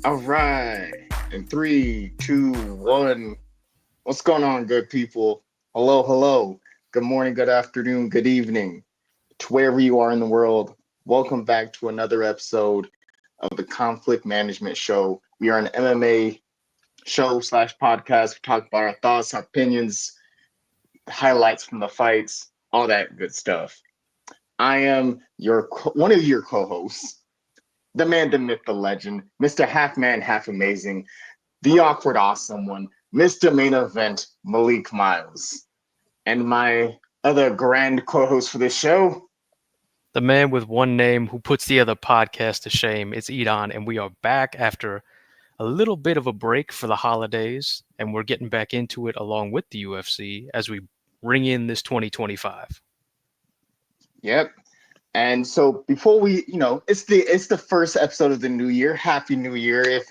All right. In three, two, one. What's going on, good people? Hello, hello. Good morning, good afternoon, good evening to wherever you are in the world. Welcome back to another episode of the Conflict Management Show. We are an MMA show slash podcast. We talk about our thoughts, our opinions, highlights from the fights, all that good stuff. I am one of your co-hosts, the man, the myth, the legend, Mr. Half Man, Half Amazing, the awkward awesome one, Mr. Main Event, Malik Miles. And my other grand co-host for this show. The man with one name who puts the other podcast to shame. It's Edon, and we are back after a little bit of a break for the holidays, and we're getting back into it along with the UFC as we ring in this 2025. Yep. And so before we, it's the first episode of the new year. Happy New Year.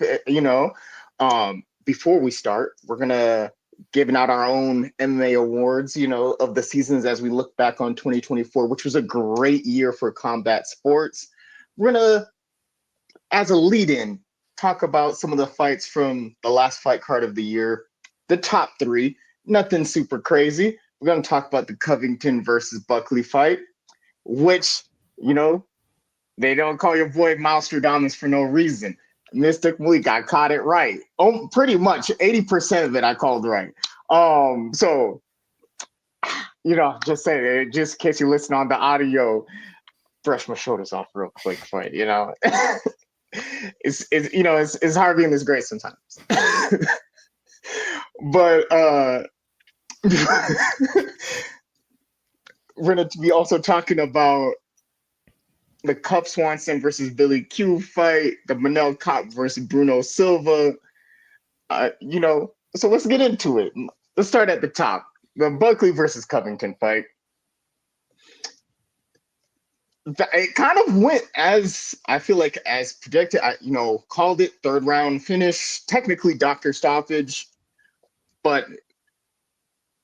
Before we start, we're gonna giving out our own MMA awards, of the seasons as we look back on 2024, which was a great year for combat sports. We're gonna, as a lead-in, talk about some of the fights from the last fight card of the year, the top three. Nothing super crazy. We're gonna talk about the Covington versus Buckley fight, which, you know, they don't call your boy Malstradamus for no reason. Mystic Malik, I caught it right. Oh, pretty much 80% of it I called right. So just say it, just in case you listen on the audio, brush my shoulders off real quick, but it's hard being this great sometimes. But we're gonna be also talking about the Cup Swanson versus Billy Q fight, the Manel Cop versus Bruno Silva. So let's get into it. Let's start at the top. The Buckley versus Covington fight. It kind of went as I feel like as projected. I called it third round finish, technically doctor stoppage, but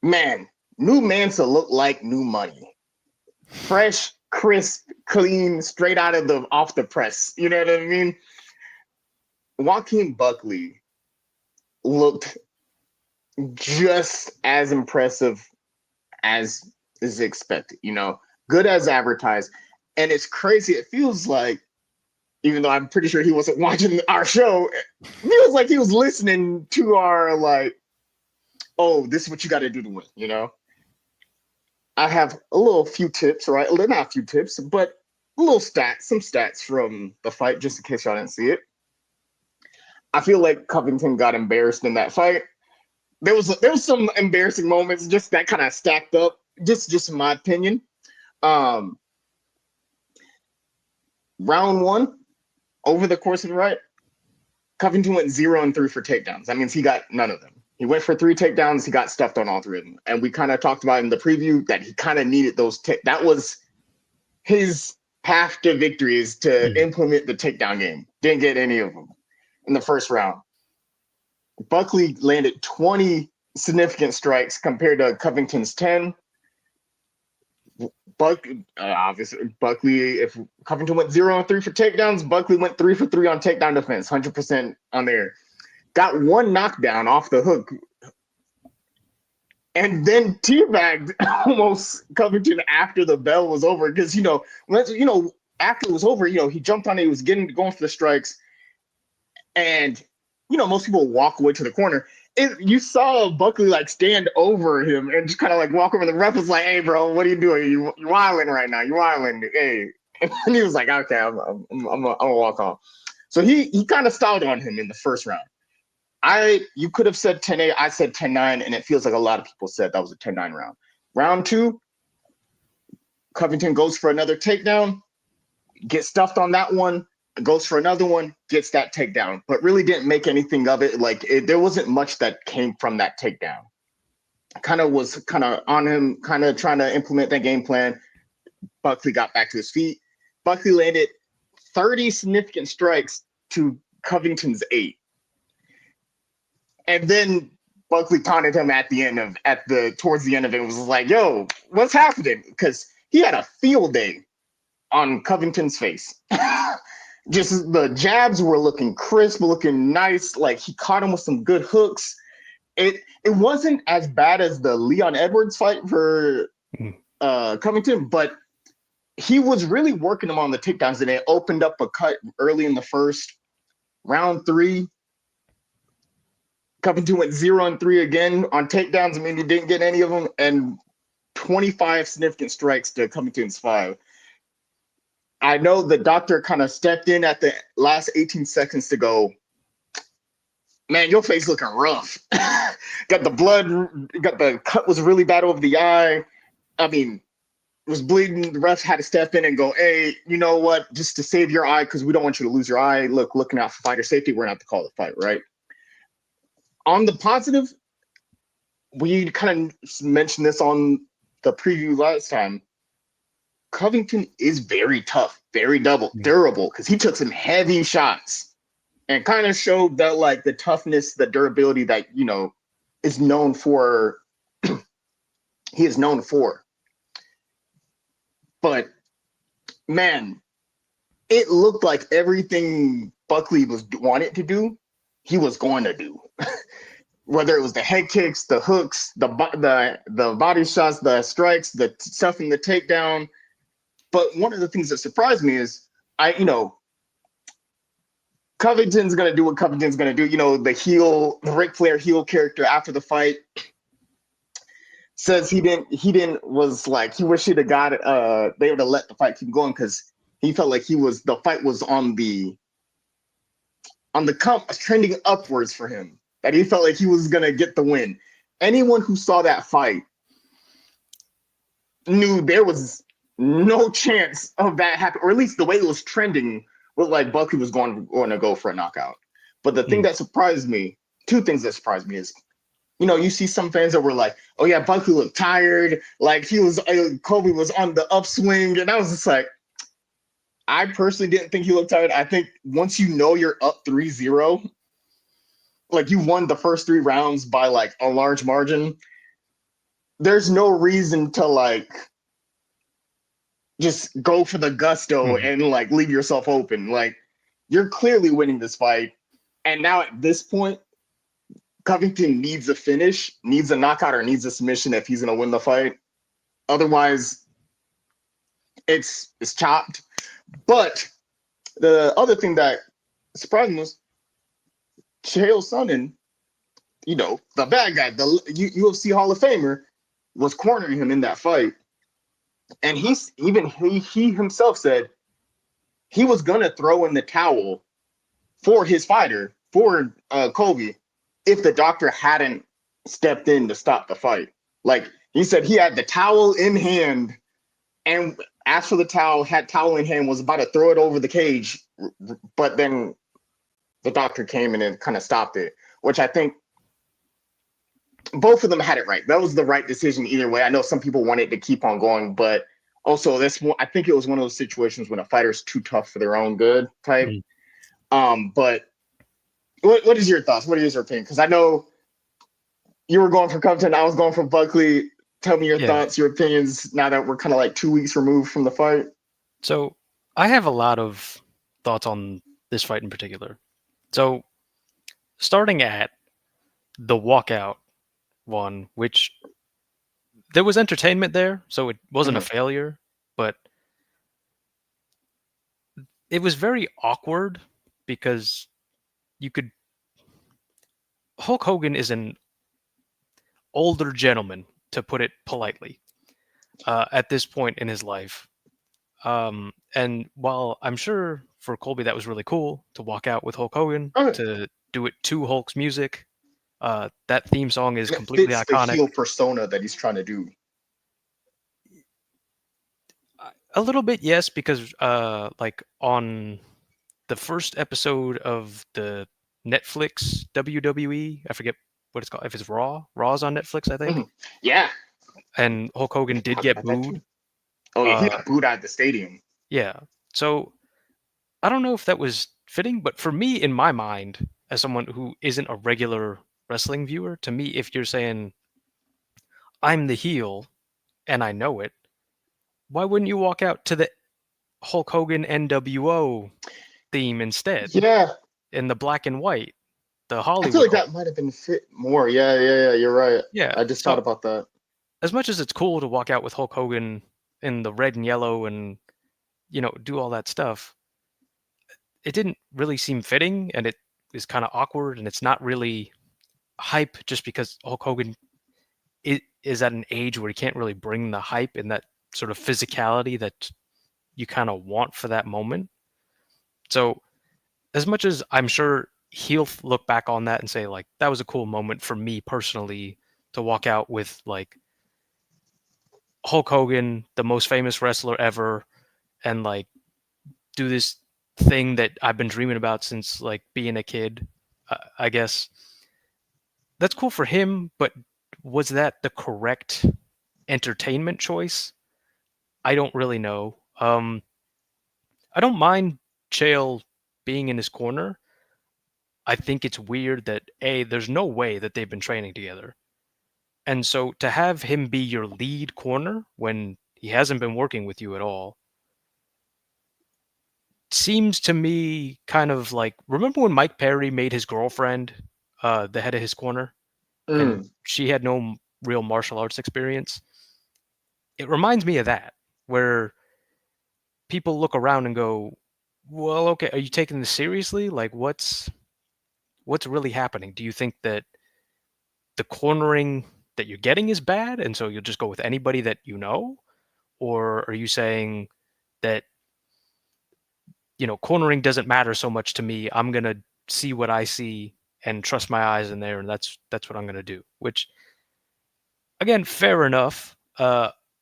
man, new Mansa looked like new money, fresh, crisp, clean, straight out of the off the press. You know what I mean? Joaquin Buckley looked just as impressive as is expected. Good as advertised. And it's crazy. It feels like, even though I'm pretty sure he wasn't watching our show, it feels like he was listening to our oh, this is what you got to do to win. I have a few tips, right? Not a few tips, but some stats from the fight, just in case y'all didn't see it. I feel like Covington got embarrassed in that fight. There was some embarrassing moments, just that kind of stacked up. Just in my opinion. Round one, over the course of the fight, Covington went 0-3 for takedowns. That means he got none of them. He went for 3 takedowns. He got stuffed on all 3 of them. And we kind of talked about in the preview that he kind of needed those. That was his path to victory, is to implement the takedown game. Didn't get any of them in the first round. Buckley landed 20 significant strikes compared to Covington's 10. Obviously, Buckley, if Covington went 0-3 for takedowns, Buckley went 3 for 3 on takedown defense, 100% on there. Got 1 knockdown off the hook, and then teabagged almost Covington after the bell was over. Because after it was over, he jumped on it, he was going for the strikes, and most people walk away to the corner. You saw Buckley stand over him and just kind of walk over. The ref was like, "Hey, bro, what are you doing? You wilding right now? You wilding? Hey!" And he was like, "Okay, I'm gonna walk off." So he kind of stalled on him in the first round. You could have said 10-8. I said 10-9, and it feels like a lot of people said that was a 10-9 round. Round 2, Covington goes for another takedown, gets stuffed on that one, goes for another one, gets that takedown, but really didn't make anything of it. There wasn't much that came from that takedown. Was on him, kind of trying to implement that game plan. Buckley got back to his feet. Buckley landed 30 significant strikes to Covington's 8. And then Buckley taunted him towards the end of it, was like, "Yo, what's happening?" Because he had a field day on Covington's face. Just the jabs were looking crisp, looking nice. Like he caught him with some good hooks. It wasn't as bad as the Leon Edwards fight for Mm. Covington, but he was really working him on the takedowns, and it opened up a cut early in the first. Round three, Covington went 0-3 again on takedowns. I mean, he didn't get any of them, and 25 significant strikes to Covington's 5. I know the doctor kind of stepped in at the last 18 seconds to go, man, your face looking rough. Got the blood, got the cut was really bad over the eye. I mean, it was bleeding. The refs had to step in and go, hey, you know what? Just to save your eye, because we don't want you to lose your eye. Look, looking out for fighter safety, we're going to have to call the fight, right? On the positive, we kind of mentioned this on the preview last time. Covington is very tough, very durable, because he took some heavy shots and kind of showed that like the toughness, the durability that is known for. He is known for. But man, it looked like everything Buckley was wanted to do, he was going to do. Whether it was the head kicks, the hooks, the body shots, the strikes, the stuffing the takedown. But one of the things that surprised me is Covington's gonna do what Covington's gonna do. The Ric Flair heel character after the fight says he was like he wished he'd have got they would have let the fight keep going because he felt like the fight was on the trending upwards for him. That he felt like he was gonna get the win. Anyone who saw that fight knew there was no chance of that happening, or at least the way it was trending looked like Buckley was going to go for a knockout. But the thing that surprised me, two things that surprised me is, you see some fans that were like, oh yeah, Buckley looked tired, like Kobe was on the upswing, and I was just like, I personally didn't think he looked tired. I think once you're up 3-0, like you won the first 3 rounds by like a large margin, there's no reason to like just go for the gusto and like leave yourself open. Like you're clearly winning this fight. And now at this point, Covington needs a finish, needs a knockout, or needs a submission if he's going to win the fight. Otherwise, it's chopped. But the other thing that surprised me was Chael Sonnen, the bad guy, the UFC Hall of Famer, was cornering him in that fight. And he himself said he was going to throw in the towel for his fighter, for Colby, if the doctor hadn't stepped in to stop the fight. Like he said, he had the towel in hand, and asked for the towel, had towel in hand, was about to throw it over the cage, but then the doctor came in and kind of stopped it, which I think both of them had it right. That was the right decision either way. I know some people wanted to keep on going, but also I think it was one of those situations when a fighter's too tough for their own good type. But what is your thoughts? What is your opinion? Because I know you were going for Covington, I was going for Buckley. Tell me your thoughts, your opinions, now that we're kind of like 2 weeks removed from the fight. So I have a lot of thoughts on this fight in particular. So starting at the walkout one, which there was entertainment there, so it wasn't a failure, but it was very awkward because Hulk Hogan is an older gentleman, to put it politely, at this point in his life. And while I'm sure for Colby that was really cool to walk out with Hulk Hogan, to do it to Hulk's music, that theme song is completely iconic. The heel persona that he's trying to do. A little bit, yes, because like on the first episode of the Netflix WWE, I forget what it's called. If it's Raw's on Netflix, I think. Yeah. And Hulk Hogan did get booed. Oh yeah, he got booed out of the stadium. Yeah. So I don't know if that was fitting, but for me, in my mind, as someone who isn't a regular wrestling viewer, to me, if you're saying I'm the heel and I know it, why wouldn't you walk out to the Hulk Hogan NWO theme instead Yeah, in the black and white, the I feel Hollywood like Hulk. that might have been fit more. Yeah. You're right. Yeah. I just thought So about that. as much as it's cool to walk out with Hulk Hogan in the red and yellow and do all that stuff, it didn't really seem fitting, and it is kind of awkward, and it's not really hype just because Hulk Hogan is at an age where he can't really bring the hype and that sort of physicality that you kind of want for that moment. So as much as I'm sure he'll look back on that and say like that was a cool moment for me personally to walk out with like Hulk Hogan, the most famous wrestler ever, and like do this thing that I've been dreaming about since like being a kid. I guess that's cool for him, but was that the correct entertainment choice? I don't really know. I don't mind Chael being in his corner. I think it's weird that there's no way that they've been training together. And so to have him be your lead corner when he hasn't been working with you at all seems to me kind of like, remember when Mike Perry made his girlfriend the head of his corner and Mm. she had no real martial arts experience? It reminds me of that, where people look around and go, well, okay, are you taking this seriously? Like what's really happening? Do you think that the cornering that you're getting is bad and so you'll just go with anybody that you know? Or are you saying that, cornering doesn't matter so much to me. I'm going to see what I see and trust my eyes in there and that's what I'm going to do. Which again, fair enough.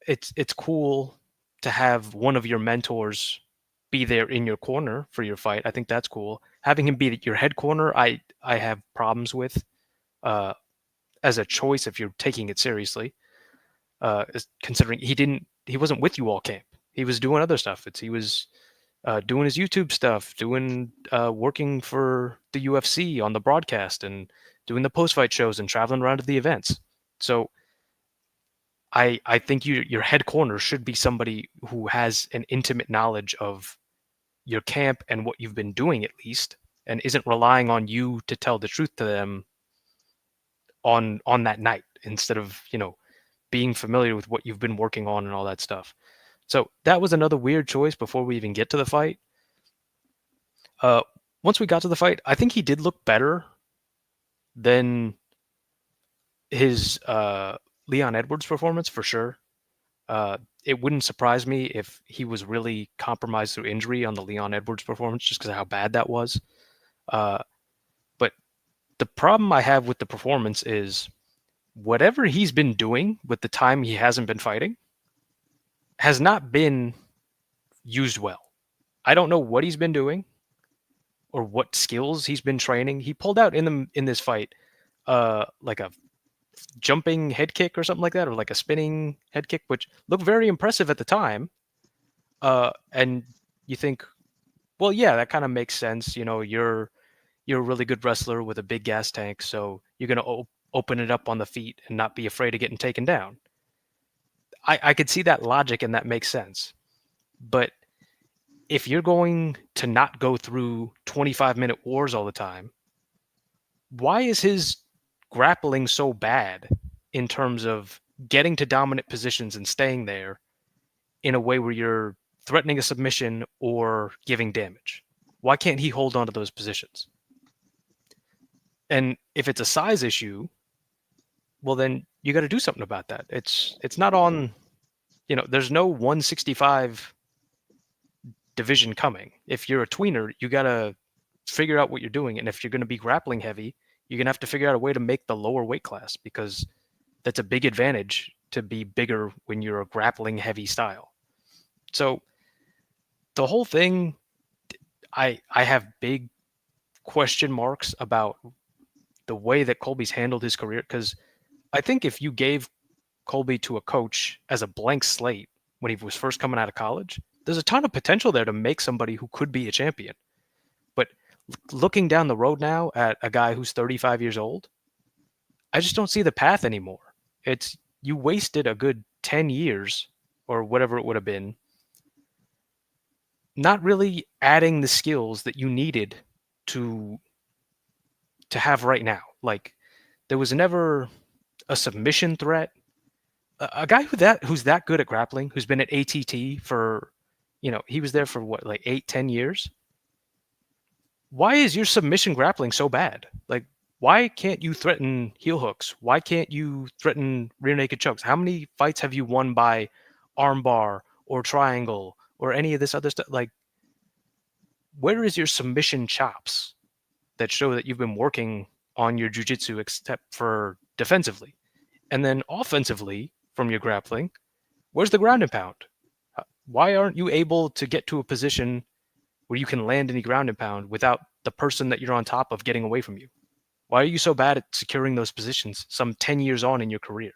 It's cool to have one of your mentors be there in your corner for your fight. I think that's cool. Having him be your head corner, I have problems with uh, as a choice if you're taking it seriously. Considering he wasn't with you all camp. He was doing other stuff. He was doing his YouTube stuff, doing working for the UFC on the broadcast, and doing the post fight shows and traveling around to the events. So I think your head corner should be somebody who has an intimate knowledge of your camp and what you've been doing at least, and isn't relying on you to tell the truth to them on that night instead of being familiar with what you've been working on and all that stuff. So that was another weird choice before we even get to the fight. Uh, Once we got to the fight, I think he did look better than his Leon Edwards performance for sure. It wouldn't surprise me if he was really compromised through injury on the Leon Edwards performance just because of how bad that was. Uh, but the problem I have with the performance is whatever he's been doing with the time he hasn't been fighting has not been used well. I don't know what he's been doing or what skills he's been training. He pulled out in this fight like a jumping head kick or something like that, or like a spinning head kick, which looked very impressive at the time. And you think, well, yeah, that kind of makes sense. You're a really good wrestler with a big gas tank, so you're gonna open it up on the feet and not be afraid of getting taken down. I could see that logic and that makes sense. But if you're going to not go through 25-minute wars all the time, why is his grappling so bad in terms of getting to dominant positions and staying there in a way where you're threatening a submission or giving damage? Why can't he hold on to those positions? And if it's a size issue, well then you got to do something about that. It's not on, there's no 165 division coming. If you're a tweener, you got to figure out what you're doing, and if you're going to be grappling heavy, you're going to have to figure out a way to make the lower weight class because that's a big advantage to be bigger when you're a grappling heavy style. So the whole thing, I have big question marks about the way that Colby's handled his career, because I think if you gave Colby to a coach as a blank slate when he was first coming out of college, there's a ton of potential there to make somebody who could be a champion. But looking down the road now at a guy who's 35 years old, I just don't see the path anymore. It's you wasted a good 10 years or whatever it would have been not really adding the skills that you needed to have right now. Like there was never a submission threat. A guy who's that good at grappling, who's been at ATT for, he was there for what, like 8-10 years. Why is your submission grappling so bad? Like, why can't you threaten heel hooks? Why can't you threaten rear naked chokes? How many fights have you won by armbar or triangle or any of this other stuff? Like, where is your submission chops that show that you've been working on your jiu-jitsu except for defensively? And then offensively, from your grappling, where's the ground and pound? Why aren't you able to get to a position where you can land any ground and pound without the person that you're on top of getting away from you? Why are you so bad at securing those positions some 10 years on in your career?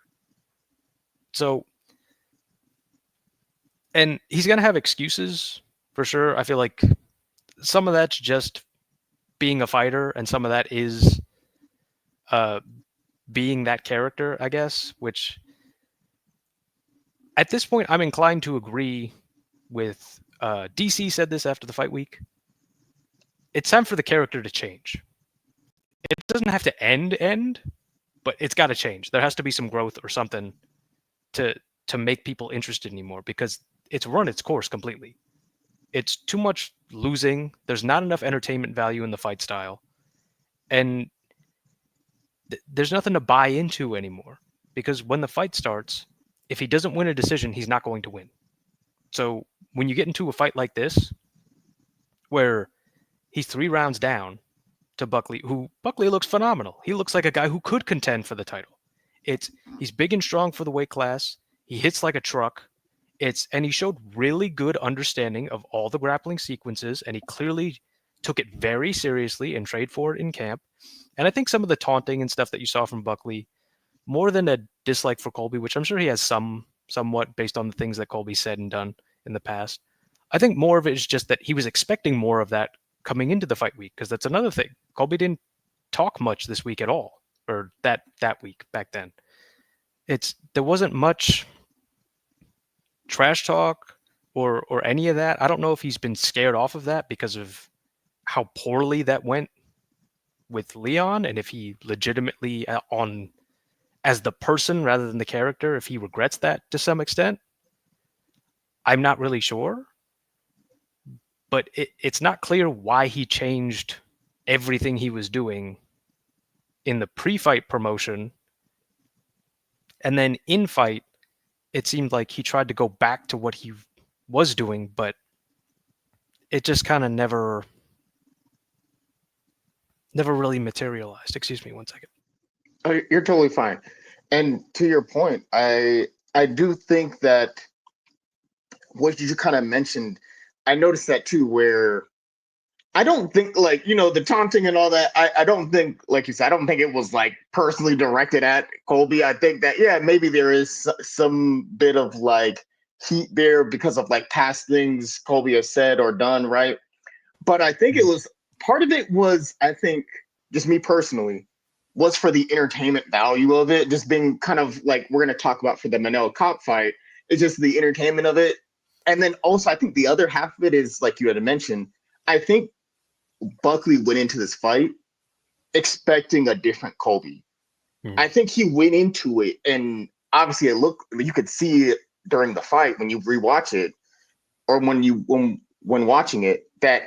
So, and he's going to have excuses for sure. I feel like some of that's just being a fighter, and some of that is being that character, I guess, which at this point I'm inclined to agree with. DC said this after the fight week. It's time for the character to change. It doesn't have to end, but it's got to change. There has to be some growth or something to make people interested anymore, because it's run its course completely. It's too much losing. There's not enough entertainment value in the fight style, and there's nothing to buy into anymore, because when the fight starts, if he doesn't win a decision, he's not going to win. So when you get into a fight like this, where he's 3 rounds down to Buckley, who Buckley looks phenomenal. He looks like a guy who could contend for the title. He's big and strong for the weight class. He hits like a truck. And he showed really good understanding of all the grappling sequences, and he clearly took it very seriously and trained for it in camp. And I think some of the taunting and stuff that you saw from Buckley, more than a dislike for Colby, which I'm sure he has somewhat based on the things that Colby said and done in the past, I think more of it is just that he was expecting more of that coming into the fight week, because that's another thing. Colby didn't talk much this week at all, or that week back then. There wasn't much trash talk or any of that. I don't know if he's been scared off of that because of how poorly that went with Leon, and if he legitimately on as the person rather than the character, if he regrets that to some extent. I'm not really sure, but it's not clear why he changed everything he was doing in the pre-fight promotion, and then in fight it seemed like he tried to go back to what he was doing, but it just kind of never really materialized. Excuse me one second. Oh, you're totally fine. And to your point, I do think that what you kind of mentioned, I noticed that too, where I don't think, like, the taunting and all that, I don't think, like you said, I don't think it was like personally directed at Colby. I think that, yeah, maybe there is some bit of like heat there because of like past things Colby has said or done, right? But I think it was, part of it was, I think, just me personally, was for the entertainment value of it, just being kind of like we're going to talk about for the Manel Cop fight. It's just the entertainment of it. And then also, I think the other half of it is, like you had mentioned, I think Buckley went into this fight expecting a different Colby. I think he went into it, and obviously you could see it during the fight when you rewatch it, or when watching it, that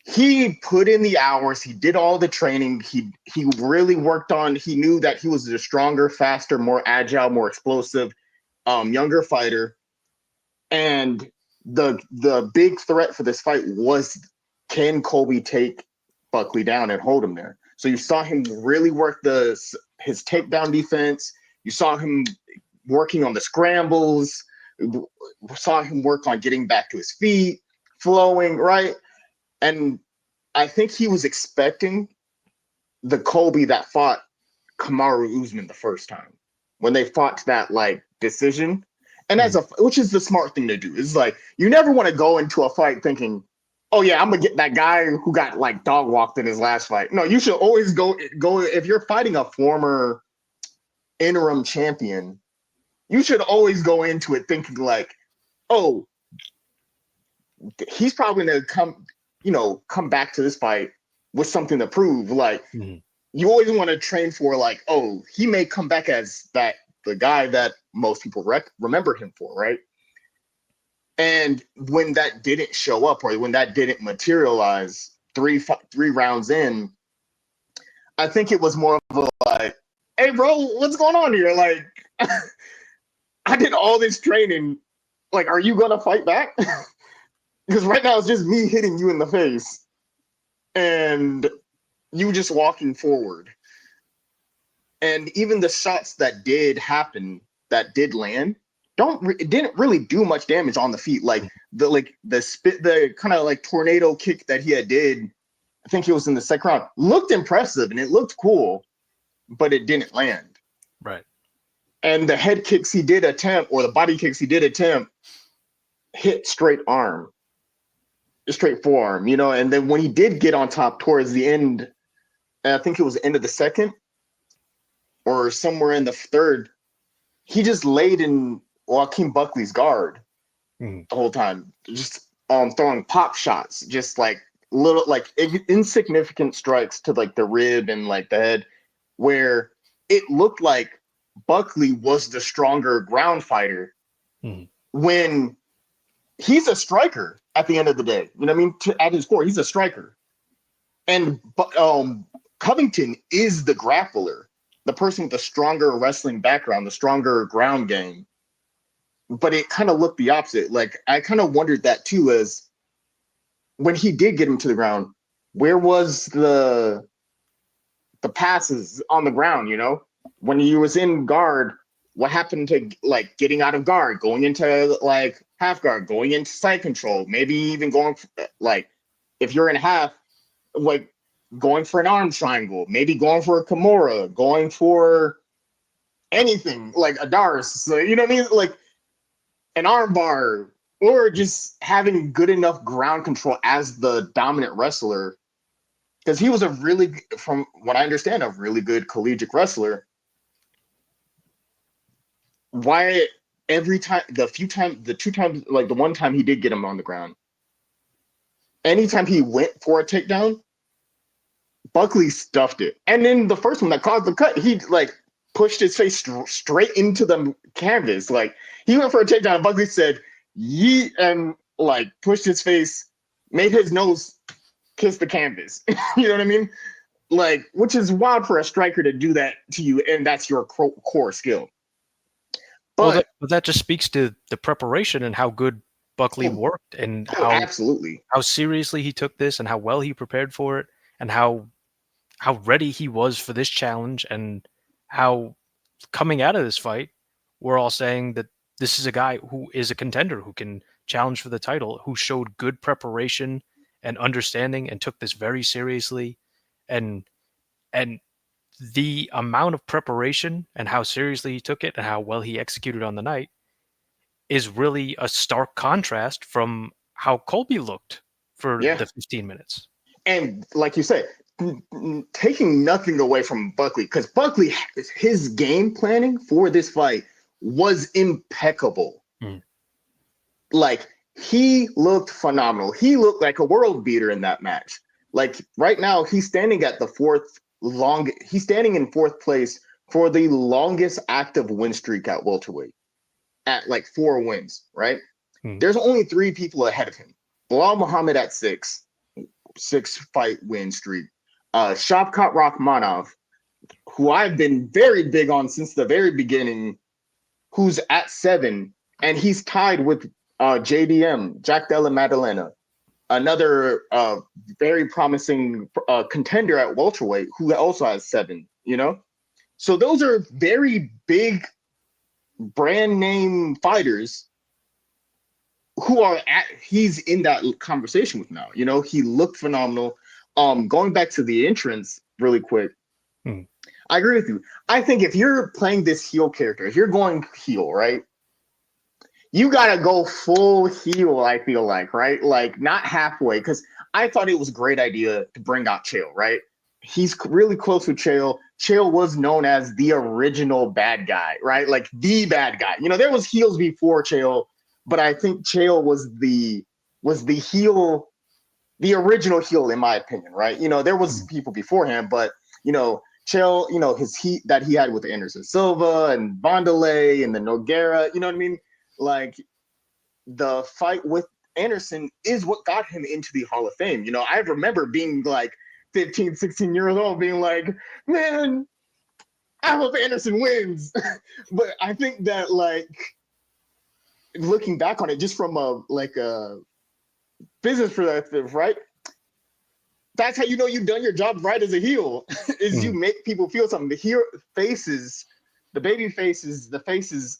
he put in the hours, he did all the training, he really worked on, he knew that he was a stronger, faster, more agile, more explosive, younger fighter. And the big threat for this fight was, can Colby take Buckley down and hold him there? So you saw him really work his takedown defense. You saw him working on the scrambles. Saw him work on getting back to his feet, flowing, right? And I think he was expecting the Colby that fought Kamaru Usman the first time, when they fought that like decision. And which is the smart thing to do. Is like, you never want to go into a fight thinking, oh yeah, I'm gonna get that guy who got like dog walked in his last fight. No, you should always go if you're fighting a former interim champion, you should always go into it thinking like, oh, he's probably gonna come back to this fight with something to prove. Like you always want to train for, like, oh, he may come back as the guy that most people remember him for, right? And when that didn't show up, or when that didn't materialize, three rounds in, I think it was more of a like, hey, bro, what's going on here? Like, I did all this training. Like, are you gonna fight back? Because right now it's just me hitting you in the face and you just walking forward. And even the shots that did happen, that did land, it didn't really do much damage on the feet. Like the kind of like tornado kick that he did, I think it was in the second round, looked impressive and it looked cool, but it didn't land. Right. And the head kicks he did attempt, or the body kicks he did attempt, hit straight forearm, and then when he did get on top towards the end, I think it was the end of the second or somewhere in the third, he just laid in Joaquin Buckley's guard the whole time, just throwing pop shots, just like little, like insignificant strikes to like the rib and like the head, where it looked like Buckley was the stronger ground fighter when he's a striker at the end of the day. You know what I mean? At his core, he's a striker. And Covington is the grappler, the person with the stronger wrestling background, the stronger ground game. But it kind of looked the opposite. Like, I kind of wondered that too, as when he did get him to the ground, where was the passes on the ground, When he was in guard, what happened to like getting out of guard, going into like half guard, going into side control, maybe even going like, if you're in half, like going for an arm triangle, maybe going for a Kimura, going for anything like a Dars, so you know what I mean, like an arm bar, or just having good enough ground control as the dominant wrestler, because he was from what I understand, a really good collegiate wrestler. Why every time, the two times, like the one time he did get him on the ground, anytime he went for a takedown, Buckley stuffed it. And then the first one that caused the cut, he like pushed his face straight into the canvas. Like, he went for a takedown, and Buckley said, yeet, and like pushed his face, made his nose kiss the canvas. You know what I mean? Like, which is wild for a striker to do that to you, and that's your core skill. But that just speaks to the preparation and how good Buckley worked, and how seriously he took this, and how well he prepared for it, and how ready he was for this challenge, and how coming out of this fight, we're all saying that this is a guy who is a contender, who can challenge for the title, who showed good preparation and understanding and took this very seriously. And the amount of preparation and how seriously he took it and how well he executed on the night is really a stark contrast from how Colby looked for the 15 minutes. And like you said, taking nothing away from Buckley, because Buckley, his game planning for this fight was impeccable. Like, he looked phenomenal. He looked like a world beater in that match. Like, right now, he's standing at he's standing in fourth place for the longest active win streak at welterweight, at like 4 wins, right? There's only 3 people ahead of him. Bilal Muhammad at 6 fight win streak. Shavkat Rakhmonov, who I've been very big on since the very beginning, who's at 7, and he's tied with JDM, Jack Della Maddalena, another very promising contender at welterweight, who also has 7, So those are very big brand name fighters who he's in that conversation with now. He looked phenomenal. Going back to the entrance really quick, I agree with you. I think if you're playing this heel character, if you're going heel, right, you gotta go full heel, I feel like, right? Like, not halfway, because I thought it was a great idea to bring out Chael, right? He's really close with Chael. Chael was known as the original bad guy, right? Like, the bad guy. There was heels before Chael, but I think Chael was the was the heel, the original heel, in my opinion, right? You know, there was people beforehand, but you know, Chael, you know, his heat that he had with Anderson Silva and Vanderlei and the Nogueira, you know what I mean? Like the fight with Anderson is what got him into the Hall of Fame. You know, I remember being like 15, 16 years old, being like, man, I hope Anderson wins. But I think that like looking back on it, just from a business perspective, right? That's how you know you've done your job right as a heel, is you make people feel something. The heel faces, the baby faces, the faces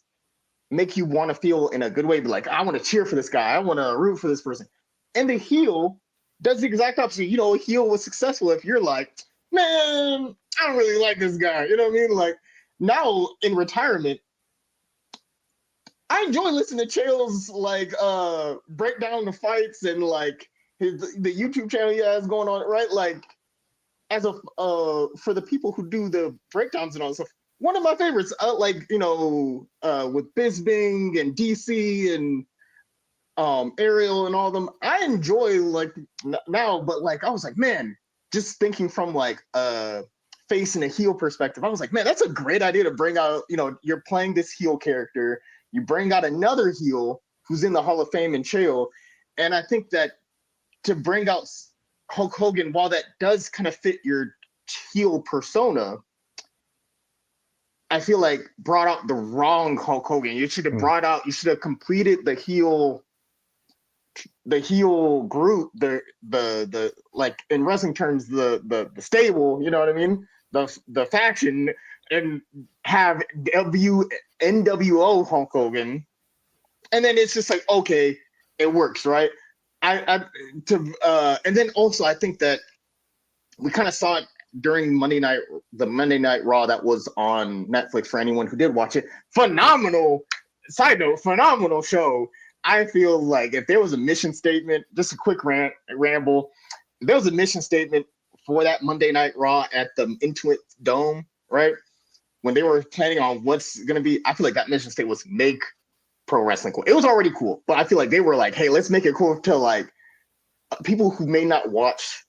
make you want to feel in a good way. Be like, I want to cheer for this guy. I want to root for this person. And the heel does the exact opposite. You know, a heel was successful if you're like, man, I don't really like this guy. You know what I mean? Like now in retirement, I enjoy listening to Chael's like break down the fights and like the YouTube channel he has going on, right? Like as a for the people who do the breakdowns and all this stuff, one of my favorites, like you know, with Bisbing and DC and Ariel and all of them, I enjoy like now, but like I was like, man, just thinking from like face and a heel perspective, I was like, man, that's a great idea to bring out. You know, you're playing this heel character, you bring out another heel who's in the Hall of Fame in Chael, and I think that to bring out Hulk Hogan, while that does kind of fit your heel persona, I feel like brought out the wrong Hulk Hogan. You should have brought out, you should have completed the heel group, the like in wrestling terms, the stable, you know what I mean? The faction, and have NWO Hulk Hogan. And then it's just like, okay, it works, right? And then also I think that we kind of saw it during the Monday Night Raw that was on Netflix for anyone who did watch it. Phenomenal, side note, phenomenal show. I feel like if there was a mission statement, just a quick ramble, if there was a mission statement for that Monday Night Raw at the Intuit Dome, right? When they were planning on what's going to be, I feel like that mission statement was make pro wrestling cool. It was already cool, but I feel like they were like, hey, let's make it cool to like people who may not watch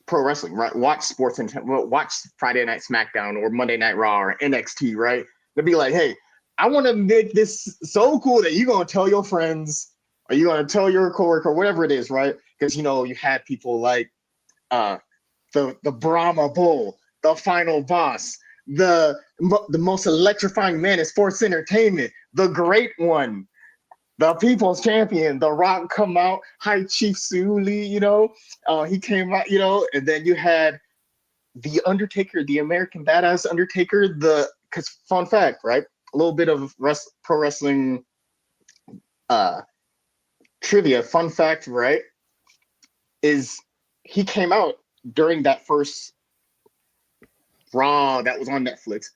pro wrestling, right? Watch sports and watch Friday Night SmackDown or Monday Night Raw or NXT, right? They'd be like, hey, I want to make this so cool that you're going to tell your friends or you're going to tell your coworker, whatever it is, right? Because, you know, you had people like the Brahma Bull, the Final Boss, the most electrifying man in sports entertainment, the Great One, the People's Champion, The Rock come out, High Chief Suli, you know, he came out, you know, and then you had the Undertaker, the American Badass Undertaker, because fun fact, right? A little bit of pro wrestling trivia. Fun fact, right? Is he came out during that first Raw that was on Netflix,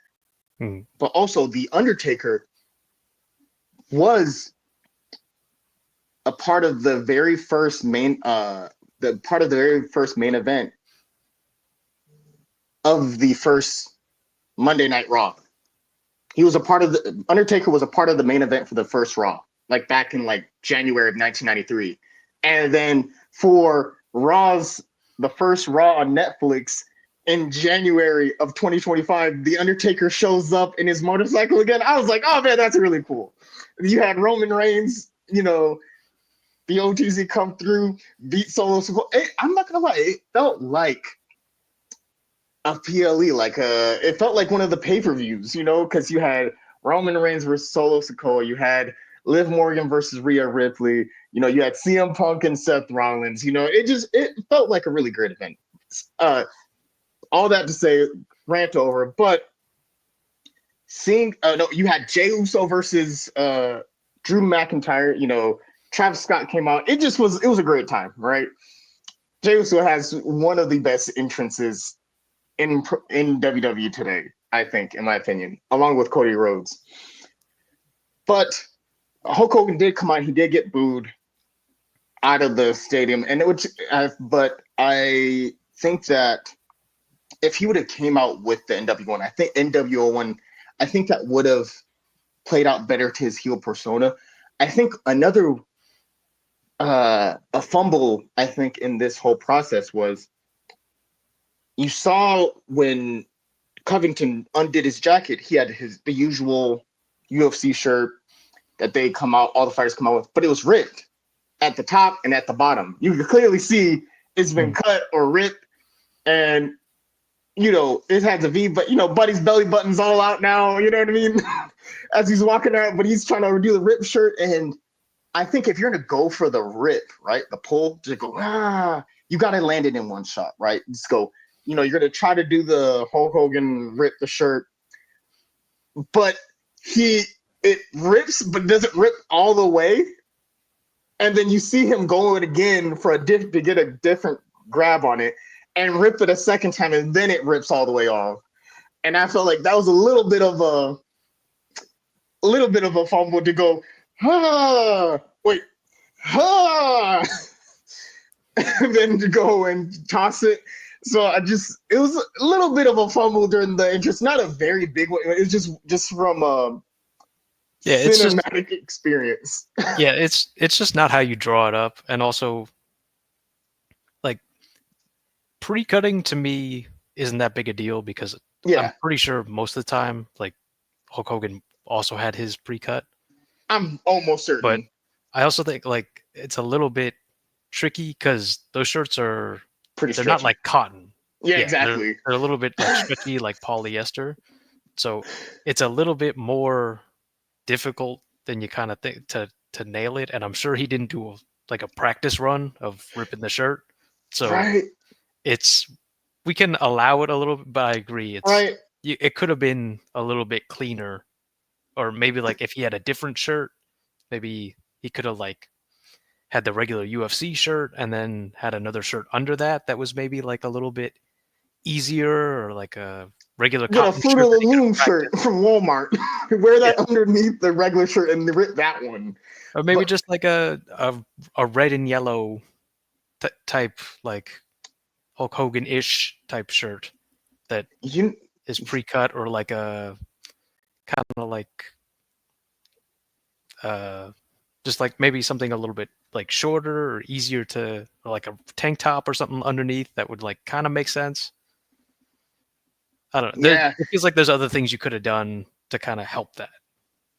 but also the Undertaker was a part of the very first main event of the first Monday Night Raw. He was a part of the Undertaker was a part of the main event for the first Raw, like back in like January of 1993. And then for the first Raw on Netflix in January of 2025, the Undertaker shows up in his motorcycle again. I was like, oh man, that's really cool. You had Roman Reigns, you know, the OTZ come through, beat Solo Sikoa. I'm not gonna lie, it felt like a PLE, it felt like one of the pay-per-views, you know, because you had Roman Reigns versus Solo Sikoa, you had Liv Morgan versus Rhea Ripley, you know, you had CM Punk and Seth Rollins, you know, it felt like a really great event. All that to say, rant over, but you had Jey Uso versus Drew McIntyre, you know, Travis Scott came out. It was a great time, right? Jey Uso has one of the best entrances in WWE today, I think, in my opinion, along with Cody Rhodes. But Hulk Hogan did come out. He did get booed out of the stadium, but I think that if he would have came out with the NWO one, I think NWO one, I think that would have played out better to his heel persona. I think another a fumble, I think, in this whole process was you saw when Covington undid his jacket, he had the usual UFC shirt that they come out, all the fighters come out with, but it was ripped at the top and at the bottom. You can clearly see it's been Mm. cut or ripped, and it has a V, but Buddy's belly button's all out now. You know what I mean? As he's walking out, but he's trying to do the rip shirt, and I think if you're gonna go for the rip, right, the pull, just go you got to land it in one shot, right? Just go. You're gonna try to do the Hulk Hogan rip the shirt, but it rips, but doesn't rip all the way. And then you see him going again for to get a different grab on it, and rip it a second time, and then it rips all the way off. And I felt like that was a little bit of a fumble to go, wait, and then to go and toss it. So it was a little bit of a fumble during the interest, not a very big one. It's just from a Yeah, it's just cinematic experience. yeah, it's just not how you draw it up, and also like pre-cutting to me isn't that big a deal because I'm Yeah, pretty sure most of the time, like Hulk Hogan also had his pre-cut, I'm almost but certain. I also think like it's a little bit tricky because those shirts Pretty they're not stretchy. like cotton. Yeah, Yeah, exactly. they're a little bit like stretchy, like polyester. So it's a little bit more difficult than you kind of think to nail it. And I'm sure he didn't do like a practice run of ripping the shirt. So Right, it's we can allow it a little bit, but I agree right. it could have been a little bit cleaner, or maybe like if he had a different shirt, maybe he could have like had the regular UFC shirt and then had another shirt under that that was maybe like a little bit easier, or like a regular Get a cotton Fruit shirt of that the he could Loom have shirt practiced. from Walmart. Wear Yeah, that underneath the regular shirt and rip that one. or maybe But just like a red and yellow type, like Hulk Hogan ish type shirt that you, is pre-cut, or like a kind of like uh just like maybe something a little bit like shorter or easier to, or like a tank top or something underneath that would like kind of make sense. I don't know. yeah, It feels like there's other things you could have done to kind of help that.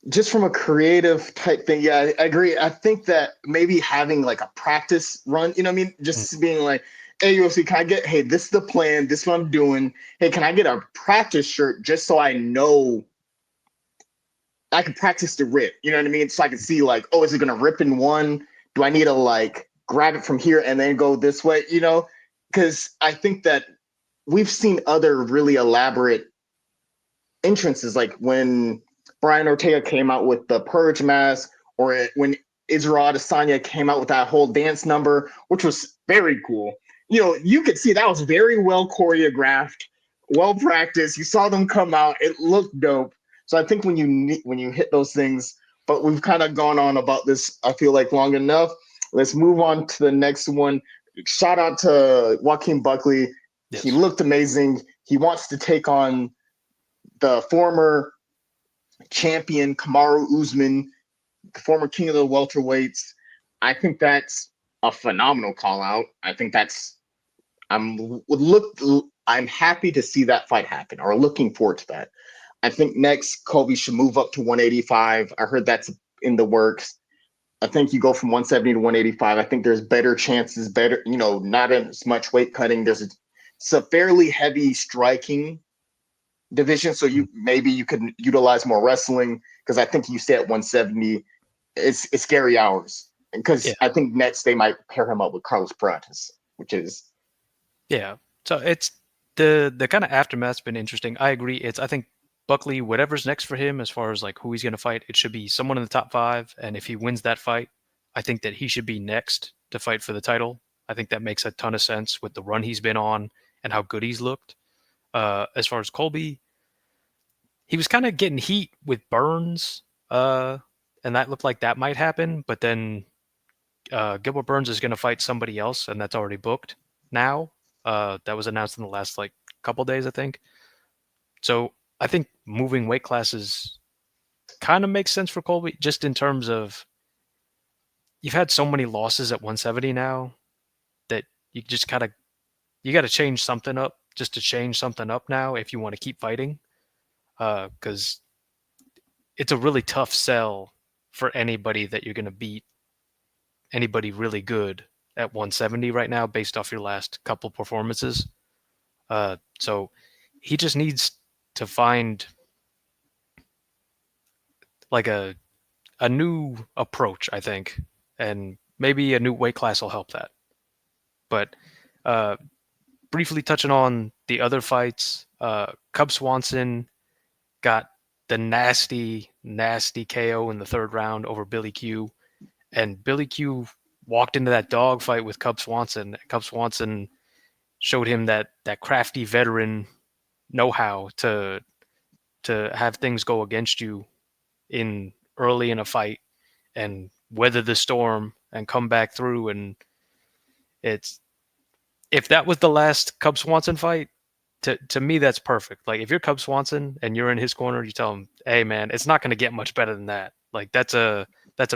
just from a creative type thing. Yeah, I agree. I think that maybe having like a practice run, you know what I mean? Mm. Just being like, hey, UFC, hey, this is the plan. This is what I'm doing. Hey, can I get a practice shirt just so I know I can practice the rip? You know what I mean? So I can see like, oh, is it going to rip in one? Do I need to like grab it from here and then go this way? Because I think that we've seen other really elaborate entrances, like when Brian Ortega came out with the Purge mask, or when Israel Adesanya came out with that whole dance number, which was very cool. You could see that was very well choreographed, well practiced. You saw them come out; it looked dope. So I think when you hit those things, but we've kind of gone on about this. I feel like long enough. Let's move on to the next one. Shout out to Joaquin Buckley. He Yes. looked amazing. He wants to take on the former champion Kamaru Usman, the former king of the welterweights. I think that's a phenomenal call out. I think that's I'm look I'm happy to see that fight happen, or looking forward to that. I think next Kobe should move up to 185. I heard that's in the works. I think you go from 170 to 185. I think there's better chances, not as much weight cutting. It's a fairly heavy striking division, so Mm. you could utilize more wrestling, because I think you stay at 170. It's scary hours, Yeah. because I think next they might pair him up with Carlos Prates, which is Yeah. So it's the kind of aftermath's been interesting. I agree. I think Buckley, whatever's next for him as far as like who he's going to fight, it should be someone in the top 5. And if he wins that fight, I think that he should be next to fight for the title. I think that makes a ton of sense with the run he's been on and how good he's looked. As far as Colby, he was kind of getting heat with Burns, and that looked like that might happen. But then Gilbert Burns is going to fight somebody else, and that's already booked now. That was announced in the last like couple days, I think. So I think moving weight classes kind of makes sense for Colby, just in terms of you've had so many losses at 170 now that you just you got to change something up just to change something up now if you want to keep fighting. Because it's a really tough sell for anybody that you're going to beat anybody really good at 170 right now based off your last couple performances. So he just needs to find like a new approach, I think, and maybe a new weight class will help that. But uh, briefly touching on the other fights, Cub Swanson got the nasty, nasty KO in the third round over Billy Q. And Billy Q walked into that dog fight with Cub Swanson. Cub Swanson showed him that crafty veteran know-how to have things go against you in early in a fight and weather the storm and come back through. And it's if that was the last Cub Swanson fight, to me that's perfect. Like if you're Cub Swanson and you're in his corner, you tell him, "Hey man, it's not going to get much better than that." Like that's an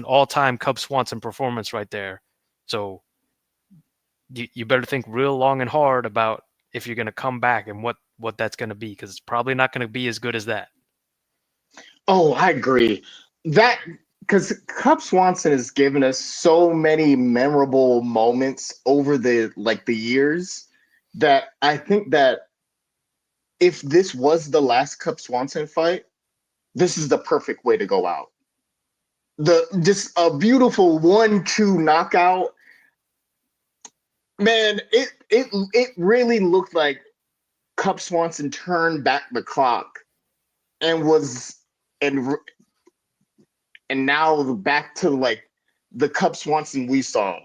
all-time Cub Swanson performance right there. So you better think real long and hard about if you're going to come back and what that's going to be, because it's probably not going to be as good as that. Oh, I agree. That because Cub Swanson has given us so many memorable moments over the years that I think that if this was the last Cub Swanson fight, this is the perfect way to go out. The just a beautiful 1-2 knockout. Man, it really looked like Cub Swanson turned back the clock and was and and now back to like the Cub Swanson we saw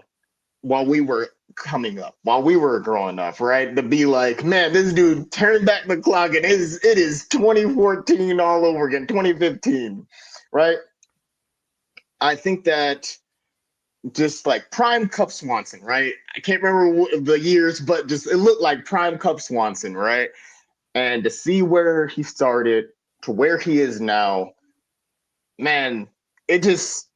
while we were coming up, while we were growing up, right? To be like, man, this dude turned back the clock and it is 2014 all over again, 2015, right? I think that just like prime Cub Swanson, right? I can't remember the years, but just it looked like prime Cub Swanson, right? And to see where he started to where he is now, man, it just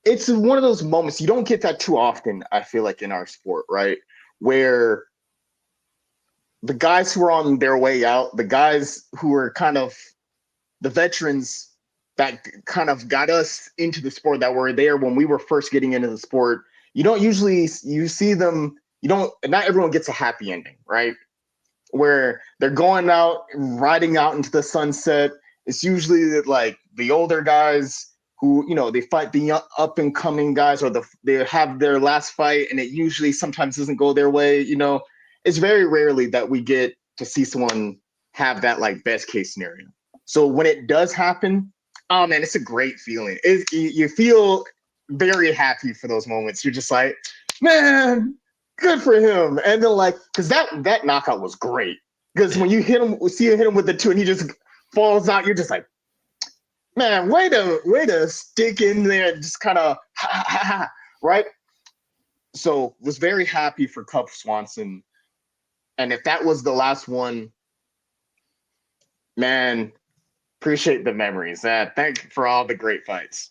it's one of those moments you don't get that too often, I feel like, in our sport, right? Where the guys who are on their way out, the guys who are kind of the veterans that kind of got us into the sport, that were there when we were first getting into the sport, you don't usually you see them, you don't not everyone gets a happy ending, right? Where they're going out, riding out into the sunset. It's usually like the older guys who, they fight the up and coming guys, or they have their last fight, and it usually sometimes doesn't go their way. It's very rarely that we get to see someone have that like best case scenario. So when it does happen, oh man, it's a great feeling. You feel very happy for those moments. You're just like, man, good for him. And then like, because that knockout was great. Because when you see him hit him with the two, and he just falls out, you're just like, man, way to stick in there and just kind of right. So was very happy for Cub Swanson, and if that was the last one, man, appreciate the memories. Thank you for all the great fights.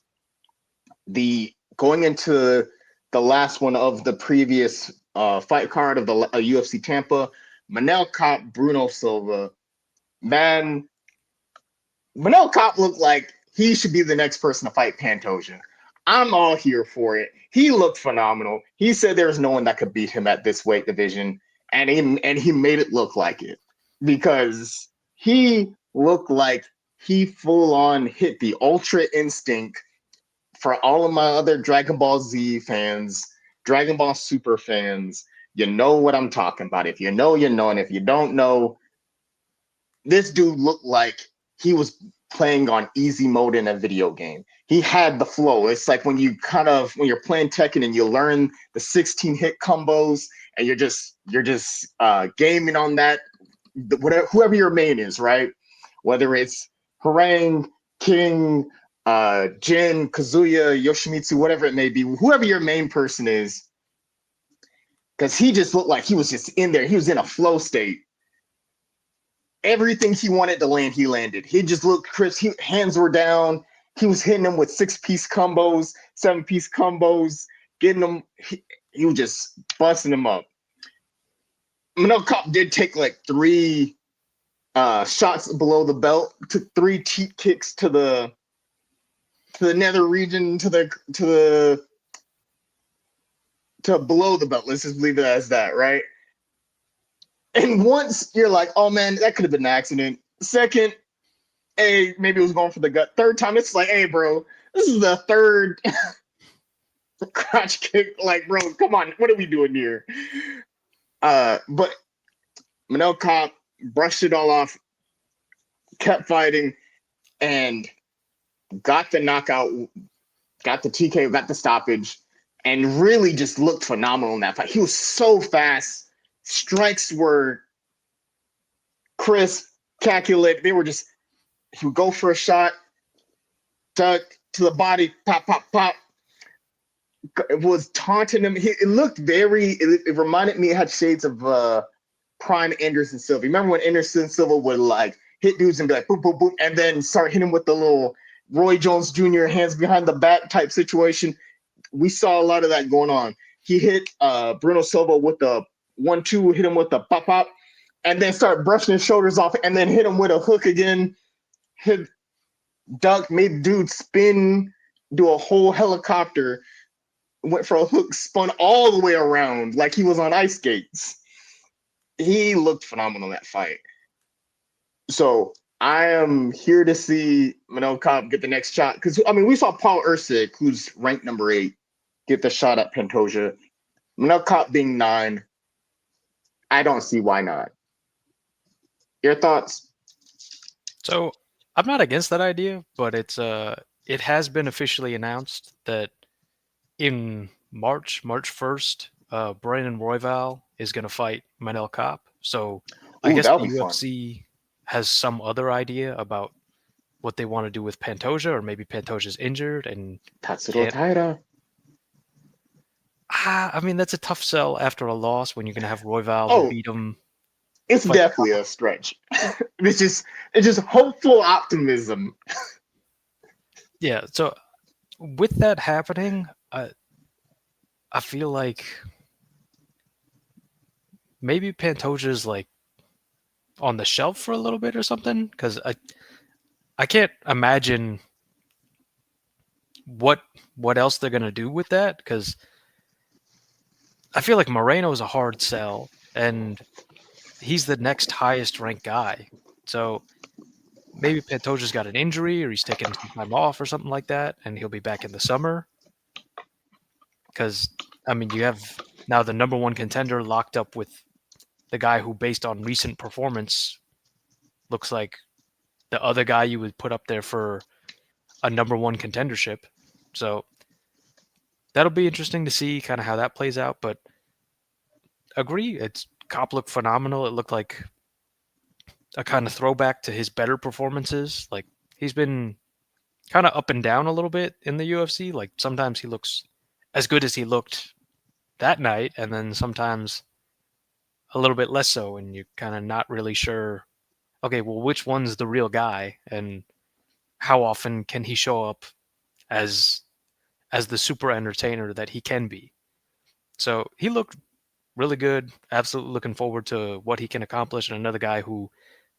The going into the last one of the previous fight card of the UFC Tampa, Manel Kape, Bruno Silva. Man, Manel Kape looked like he should be the next person to fight Pantoja. I'm all here for it. He looked phenomenal. He said there's no one that could beat him at this weight division, and he made it look like it, because he looked like he full on hit the ultra instinct. For all of my other Dragon Ball Z fans, Dragon Ball Super fans, you know what I'm talking about. If you know, you know, and if you don't know, this dude looked like he was playing on easy mode in a video game. He had the flow. It's like when you're playing Tekken and you learn the 16 hit combos, and you're just gaming on that, whoever your main is, right? Whether it's Harang, King, Jin, Kazuya, Yoshimitsu, whatever it may be, whoever your main person is, because he just looked like he was just in there. He was in a flow state. Everything he wanted to land, he landed. He just looked crisp. Hands were down. He was hitting him with 6-piece combos, 7-piece combos, getting him. He was just busting him up. Manel Cop did take like 3 shots below the belt, took 3 cheek kicks to the nether region, to below the belt. Let's just leave it as that, right? And once you're like, oh man, that could have been an accident. Second, hey, maybe it was going for the gut. Third time, it's like, hey, bro, this is the third crotch kick. Like, bro, come on, what are we doing here? But Manel Cop brushed it all off, kept fighting, and got the knockout, got the TKO, got the stoppage, and really just looked phenomenal in that fight. He was so fast. Strikes were crisp, calculated. They were just, he would go for a shot, duck to the body, pop, pop, pop. It was taunting him. It looked it reminded me, it had shades of prime Anderson Silva. Remember when Anderson Silva would like hit dudes and be like, boom, boom, boom, and then start hitting him with the little Roy Jones Jr. hands behind the back type situation? We saw a lot of that going on. He hit Bruno Silva with the 1-2, hit him with the pop, pop, and then start brushing his shoulders off, and then hit him with a hook again. Hit duck, made dude spin, do a whole helicopter, went for a hook, spun all the way around like he was on ice skates. He looked phenomenal in that fight. So I am here to see Manel Cop get the next shot. Because, I mean, we saw Paul Ursig, who's ranked number 8, get the shot at Pantoja. Manel Cop being 9, I don't see why not. Your thoughts? So I'm not against that idea, but it has been officially announced that in March 1st, Brandon Royval is going to fight Manel Cop. So I Ooh, guess that'll the be fun. UFC has some other idea about what they want to do with Pantoja, or maybe Pantoja's injured and Tatsuro can't. Taira. I mean, that's a tough sell after a loss when you're going to have Royval who Oh, beat him. it's Fight definitely a stretch. it's just hopeful optimism. Yeah. So with that happening, I feel like maybe Pantoja's like on the shelf for a little bit or something, because I can't imagine what else they're gonna do with that, because I feel like Moreno's a hard sell and he's the next highest ranked guy. So maybe Pantoja's got an injury or he's taking some time off or something like that, and he'll be back in the summer. Because I mean, you have now the number 1 contender locked up with the guy who, based on recent performance, looks like the other guy you would put up there for a number 1 contendership. So that'll be interesting to see kind of how that plays out. But agree, Cop looked phenomenal. It looked like a kind of throwback to his better performances. Like, he's been kind of up and down a little bit in the UFC. Like, sometimes he looks as good as he looked that night, and then sometimes a little bit less so, and you're kind of not really sure, okay, well, which one's the real guy, and how often can he show up as the super entertainer that he can be. So he looked really good. Absolutely looking forward to what he can accomplish. And another guy who,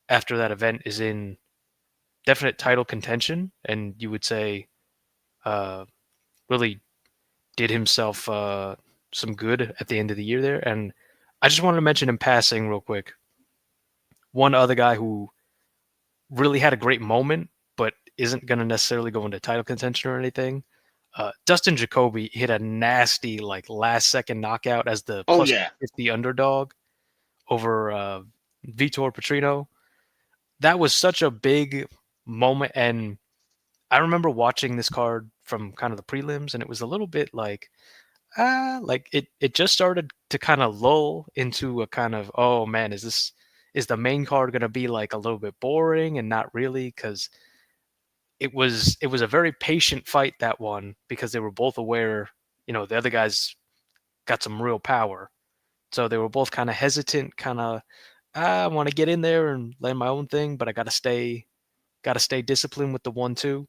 after that event, is in definite title contention, and you would say really did himself some good at the end of the year there. And I just wanted to mention in passing real quick, one other guy who really had a great moment, but isn't going to necessarily go into title contention or anything. Dustin Jacoby hit a nasty, like, last second knockout as the Oh plus yeah. 50 underdog over Vitor Petrino. That was such a big moment. And I remember watching this card from kind of the prelims, and it was a little bit like it just started to kind of lull into a kind of, oh man, is the main card going to be like a little bit boring? And not really, because it was a very patient fight, that one, because they were both aware, the other guys got some real power. So they were both kind of hesitant, kind of, I want to get in there and land my own thing, but I got to stay disciplined with the 1-2.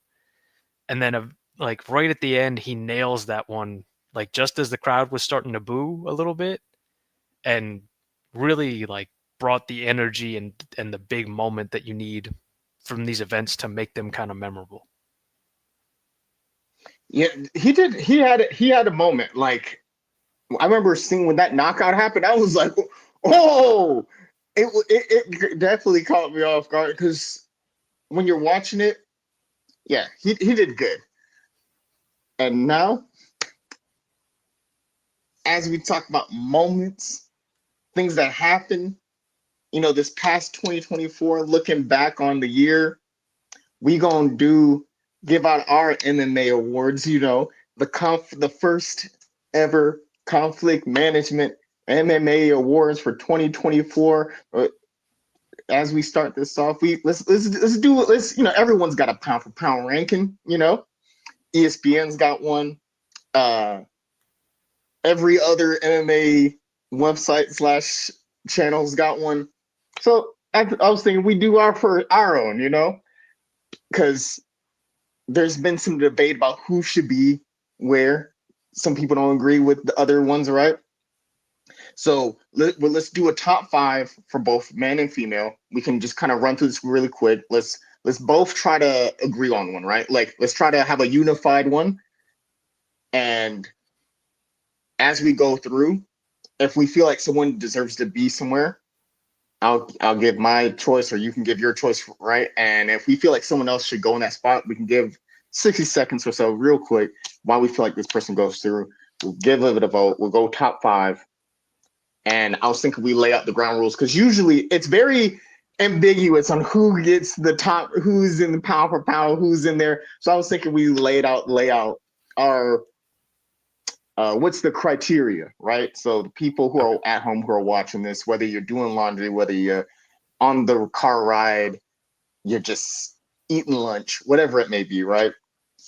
and then like right at the end, he nails that one, like just as the crowd was starting to boo a little bit, and really like brought the energy and the big moment that you need from these events to make them kind of memorable. Yeah, he did. He had a moment. Like I remember seeing when that knockout happened. I was like, oh, it definitely caught me off guard because when you're watching it, yeah, he did good. And now, as we talk about moments, things that happen, this past 2024, looking back on the year, we gonna give out our MMA awards. The first ever conflict management MMA awards for 2024. As we start this off, everyone's got a pound for pound ranking. ESPN's got one. Uh, every other MMA website slash channel's got one. So I was thinking we do our own, because there's been some debate about who should be where. Some people don't agree with the other ones, right? So let's do a top five for both man and female. We can just kind of run through this really quick. Let's both try to agree on one, right? Like let's try to have a unified one. And as we go through, if we feel like someone deserves to be somewhere, I'll give my choice, or you can give your choice, right? And if we feel like someone else should go in that spot, we can give 60 seconds or so, real quick, while we feel like this person goes through. We'll give it a vote. We'll go top five. And I was thinking we lay out the ground rules because usually it's very ambiguous on who gets the top, who's in the pound for pound, who's in there. So I was thinking we lay out our what's the criteria, right? So the people who are at home who are watching this, whether you're doing laundry, whether you're on the car ride, you're just eating lunch, whatever it may be, right?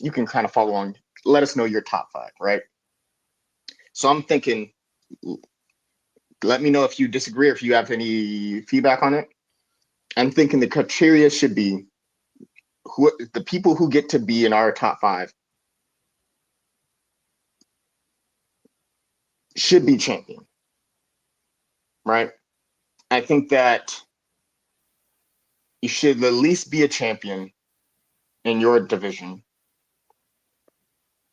You can kind of follow on. Let us know your top five, right? So I'm thinking, let me know if you disagree or if you have any feedback on it. I'm thinking the criteria should be the people who get to be in our top five should be champion, right? I think that you should at least be a champion in your division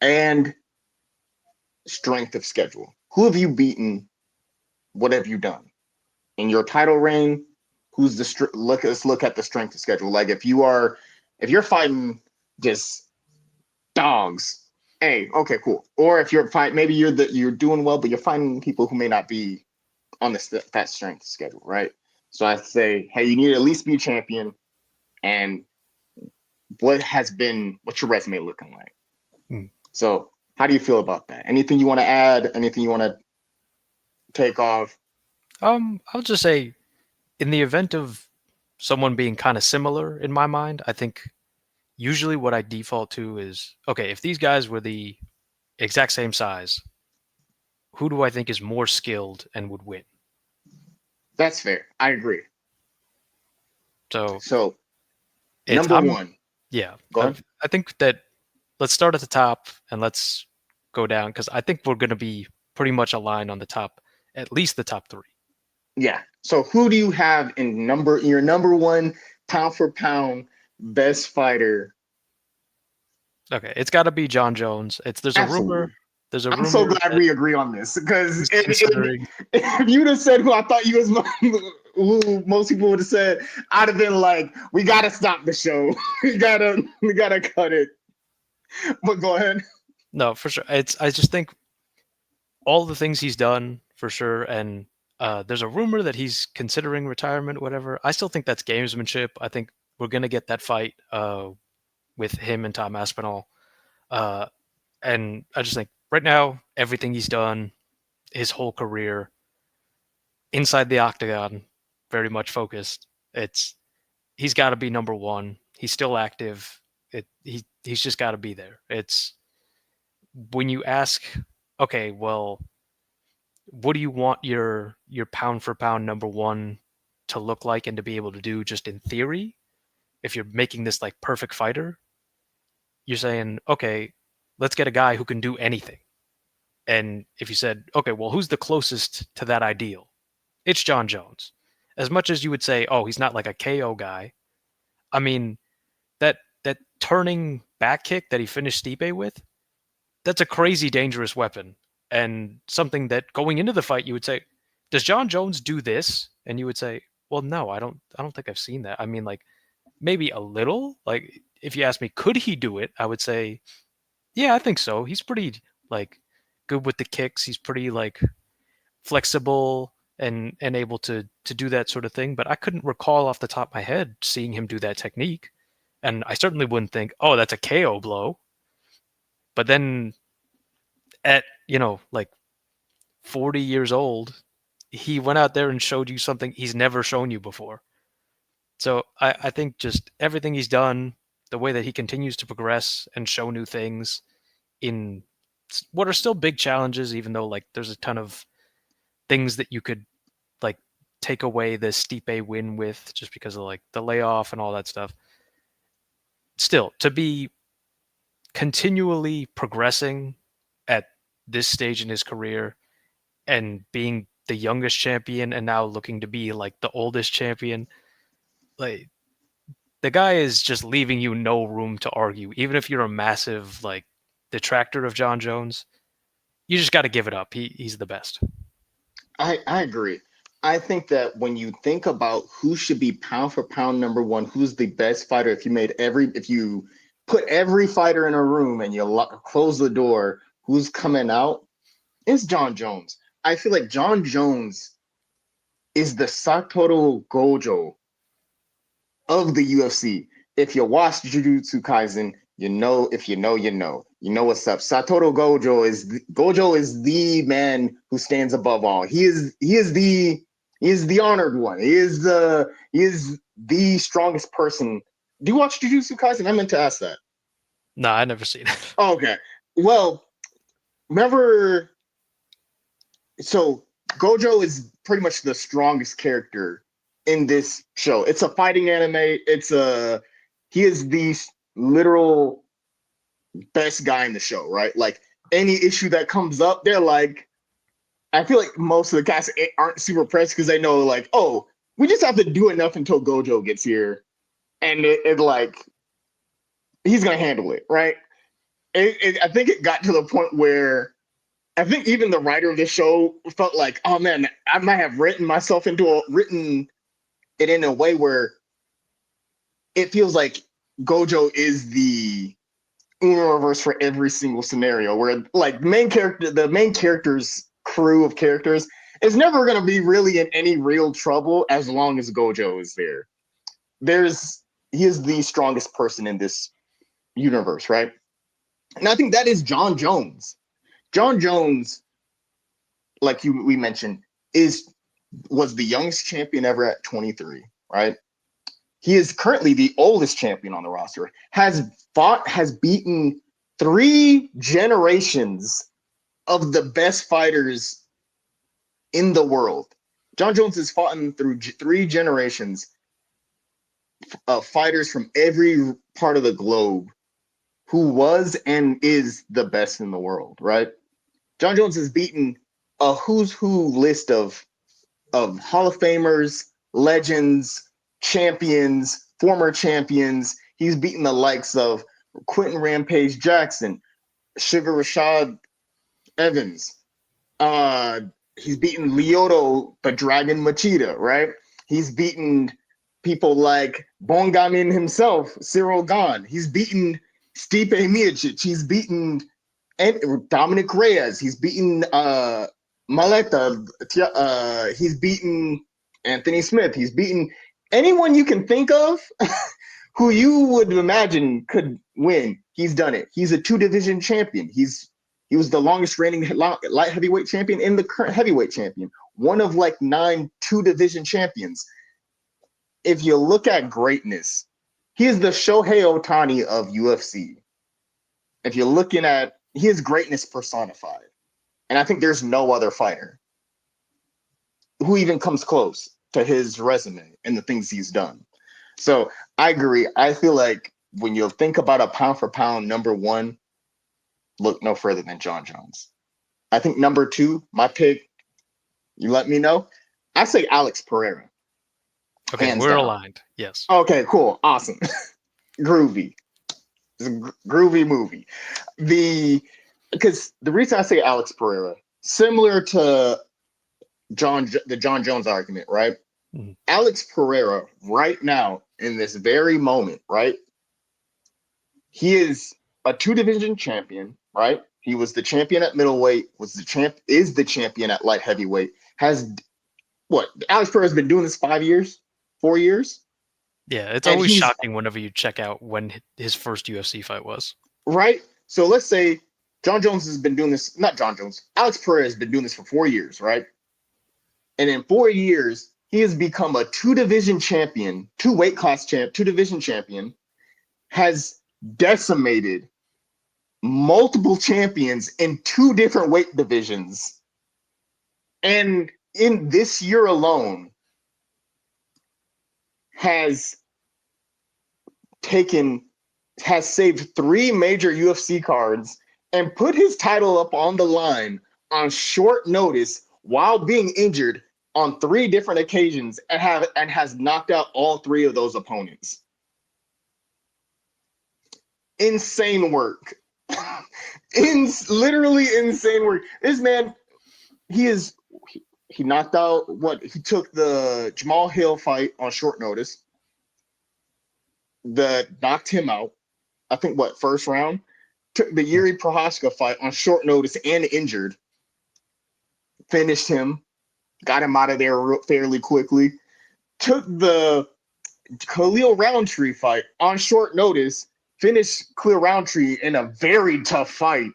and strength of schedule. Who have you beaten? What have you done in your title reign? Who's the look? Let's look at the strength of schedule. Like if you're fighting just dogs, hey, okay, cool. Or if you're fight, maybe you're doing well, but you're fighting people who may not be on that strength schedule, right? So I say, hey, you need to at least be a champion. And what's your resume looking like? Hmm. So how do you feel about that? Anything you want to add? Anything you want to take off? I'll just say, in the event of someone being kind of similar in my mind, I think usually what I default to is, okay, if these guys were the exact same size, who do I think is more skilled and would win? That's fair. I agree. So So it's number one, yeah, go ahead. I think that let's start at the top and let's go down because I think we're going to be pretty much aligned on the top, at least the top three. Yeah. So who do you have in your number one pound for pound best fighter? Okay, it's got to be John Jones. There's a rumor. Absolutely. There's a I'm so rumor glad that we agree on this because he's considering. if you'd have said who I thought you was, who most people would have said, I'd have been like, we gotta stop the show. we gotta cut it. But go ahead. No, for sure. I just think all the things he's done for sure, and there's a rumor that he's considering retirement, whatever. I still think that's gamesmanship. I think we're gonna get that fight with him and Tom Aspinall. Uh, and I just think right now everything he's done, his whole career inside the octagon, very much focused. He's got to be number one. He's still active. He's just got to be there. It's when you ask, okay, well, what do you want your pound for pound number one to look like and to be able to do just in theory? If you're making this like perfect fighter, you're saying, okay, let's get a guy who can do anything. And if you said, okay, well, who's the closest to that ideal? It's John Jones. As much as you would say, oh, he's not like a KO guy. I mean, that turning back kick that he finished Stipe with, that's a crazy dangerous weapon, and something that going into the fight you would say, does John Jones do this? And you would say, well, no, I don't think I've seen that. I mean, like maybe a little. Like if you ask me, could he do it? I would say, yeah, I think so. He's pretty like good with the kicks. He's pretty like flexible and able to do that sort of thing. But I couldn't recall off the top of my head seeing him do that technique. And I certainly wouldn't think, oh, that's a KO blow. But then at, like 40 years old, he went out there and showed you something he's never shown you before. So I think just everything he's done, the way that he continues to progress and show new things in what are still big challenges, even though like there's a ton of things that you could like take away the Stipe win with just because of like the layoff and all that stuff. Still, to be continually progressing at this stage in his career and being the youngest champion and now looking to be like the oldest champion, like the guy is just leaving you no room to argue. Even if you're a massive like detractor of John Jones, you just got to give it up. He's the best. I agree. I think that when you think about who should be pound for pound number one, who's the best fighter, if you put every fighter in a room and you close the door, who's coming out? It's John Jones. I feel like John Jones is the Satoru Gojo of the UFC. If you watch Jujutsu Kaisen, you know. If you know, you know. You know what's up. Satoru Gojo is the man who stands above all. He is the honored one. He is the strongest person. Do you watch Jujutsu Kaisen? I meant to ask that. No, I never seen it. Oh, okay. Well, remember, so Gojo is pretty much the strongest character in this show. It's a fighting anime. He is the literal best guy in the show, right? Like any issue that comes up, they're like, I feel like most of the cast aren't super pressed because they know, like, oh, we just have to do enough until Gojo gets here, and it like he's gonna handle it, right? I think it got to the point where I think even the writer of the show felt like, oh man, I might have written it in a way where it feels like Gojo is the universe for every single scenario. Where like the main character's crew of characters is never going to be really in any real trouble as long as Gojo is there. He is the strongest person in this universe, right? And I think that is John Jones. John Jones, like we mentioned, was the youngest champion ever at 23, right? He is currently the oldest champion on the roster. Has beaten 3 generations of the best fighters in the world. John Jones has fought through 3 generations of fighters from every part of the globe who was and is the best in the world, right? John Jones has beaten a who's who list of Hall of Famers, legends, champions, former champions. He's beaten the likes of Quentin Rampage Jackson, Sugar Rashad Evans. He's beaten Lyoto the Dragon Machida, right? He's beaten people like Bongamin himself, Cyril Gahn. He's beaten Stipe Miocic. He's beaten Dominic Reyes. He's beaten Maleta. He's beaten Anthony Smith. He's beaten anyone you can think of who you would imagine could win. He's done it. He's a 2 division champion. He was the longest reigning light heavyweight champion and the current heavyweight champion. One of like 9 2 division champions. If you look at greatness, he is the Shohei Ohtani of UFC. If you're looking at his greatness personified. And I think there's no other fighter who even comes close to his resume and the things he's done. So I agree. I feel like when you think about a pound for pound number one, look no further than John Jones. I think number two, my pick, you let me know. I say Alex Pereira, Okay, hands we're down. aligned. Yes. Okay, cool, awesome, groovy. It's a groovy movie. Because the reason I say Alex Pereira, similar to the John Jones argument, right? Mhm. Alex Pereira, right now, in this very moment, right? He is a two division champion, right? He was the champion at middleweight, is the champion at light heavyweight. Has what? Alex Pereira has been doing this 5 years, 4 years, Yeah, it's and always he's shocking whenever you check out when his first UFC fight was. right. So let's say John Jones has been doing this. Not John Jones. Alex Pereira has been doing this for 4 years, right? And in 4 years, he has become a two division champion, two weight class champ, two division champion. Has decimated multiple champions in two different weight divisions. And in this year alone, has taken, has saved three major UFC cards and put his title up on the line on short notice while being injured on three different occasions and has knocked out all three of those opponents. Insane work. Literally insane work. This man, he is he knocked out he took the Jamal Hill fight on short notice that knocked him out. I think first round. Took the Yuri Prohaska fight on short notice and injured. Finished him, got him out of there fairly quickly. Took the Khalil Roundtree fight on short notice, finished Khalil Roundtree in a very tough fight.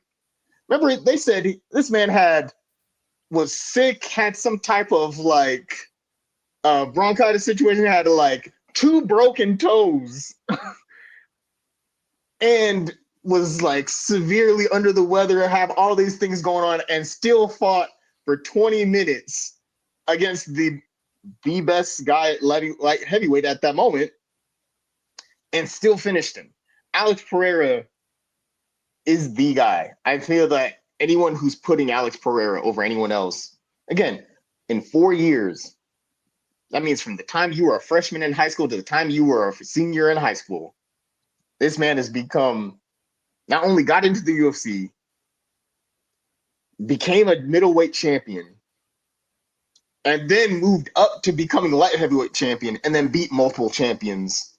Remember, they said this man was sick, had some type of bronchitis situation, had two broken toes, and was severely under the weather, have all these things going on, and still fought for 20 minutes against the best guy at light heavyweight at that moment, and still finished him. Alex Pereira is the guy. I feel that anyone who's putting Alex Pereira over anyone else, again, in 4 years, that means from the time you were a freshman in high school to the time you were a senior in high school, this man has become, not only got into the UFC, became a middleweight champion, and then moved up to becoming a light heavyweight champion, and then beat multiple champions.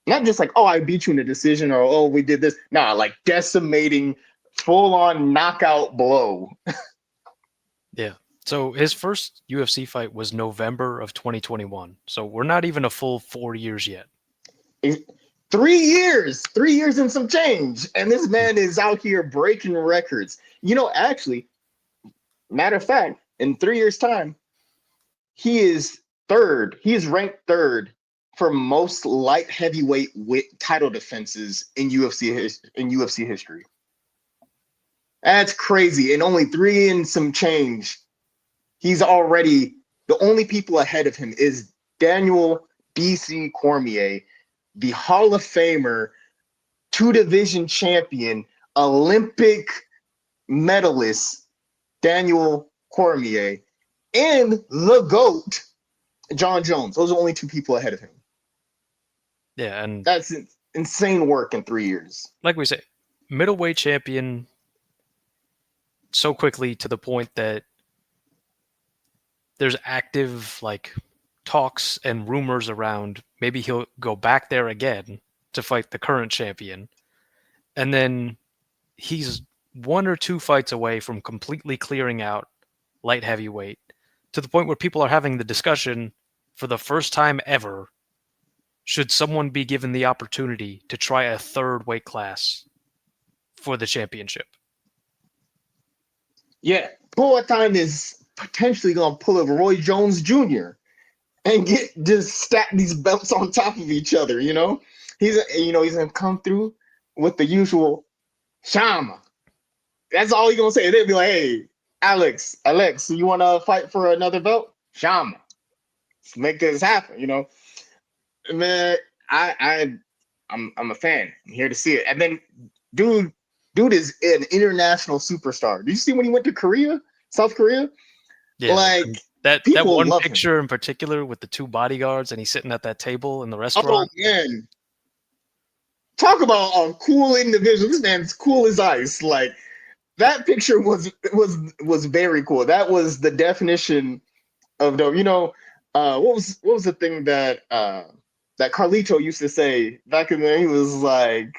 Not just oh, I beat you in a decision, or oh, we did this. Nah, decimating, full-on knockout blow. Yeah. So his first UFC fight was November of 2021. So we're not even a full 4 years yet. 3 years and some change. And this man is out here breaking records. Actually, matter of fact, in 3 years' time, he is third. He is ranked third for most light heavyweight title defenses in UFC history. That's crazy. In only 3 and some change, he's already, the only people ahead of him is Daniel BC Cormier, the Hall of Famer, two division champion, Olympic medalist Daniel Cormier, and the GOAT, John Jones. Those are only two people ahead of him. Yeah, and that's insane work in 3 years. Like we say, middleweight champion so quickly to the point that there's active talks and rumors around maybe he'll go back there again to fight the current champion. And then he's 1 or 2 fights away from completely clearing out light heavyweight to the point where people are having the discussion for the first time ever. Should someone be given the opportunity to try a third weight class for the championship? Yeah, Time is potentially going to pull a Roy Jones Jr. and just stack these belts on top of each other. He's going to come through with the usual Shama. That's all he's going to say. They'll be like, hey, Alex, you want to fight for another belt? Shama. Let's make this happen, Man, I'm a fan. I'm here to see it. And then dude dude is an international superstar. Did you see when he went to Korea, South Korea? Yeah, Like and that people one love him. picture in particular with the two bodyguards and he's sitting at that table in the Oh restaurant. man, talk about a cool individual. This man's cool as ice. Like that picture was very cool. That was the definition of dope. What was the thing that Carlito used to say back in the day? He was like,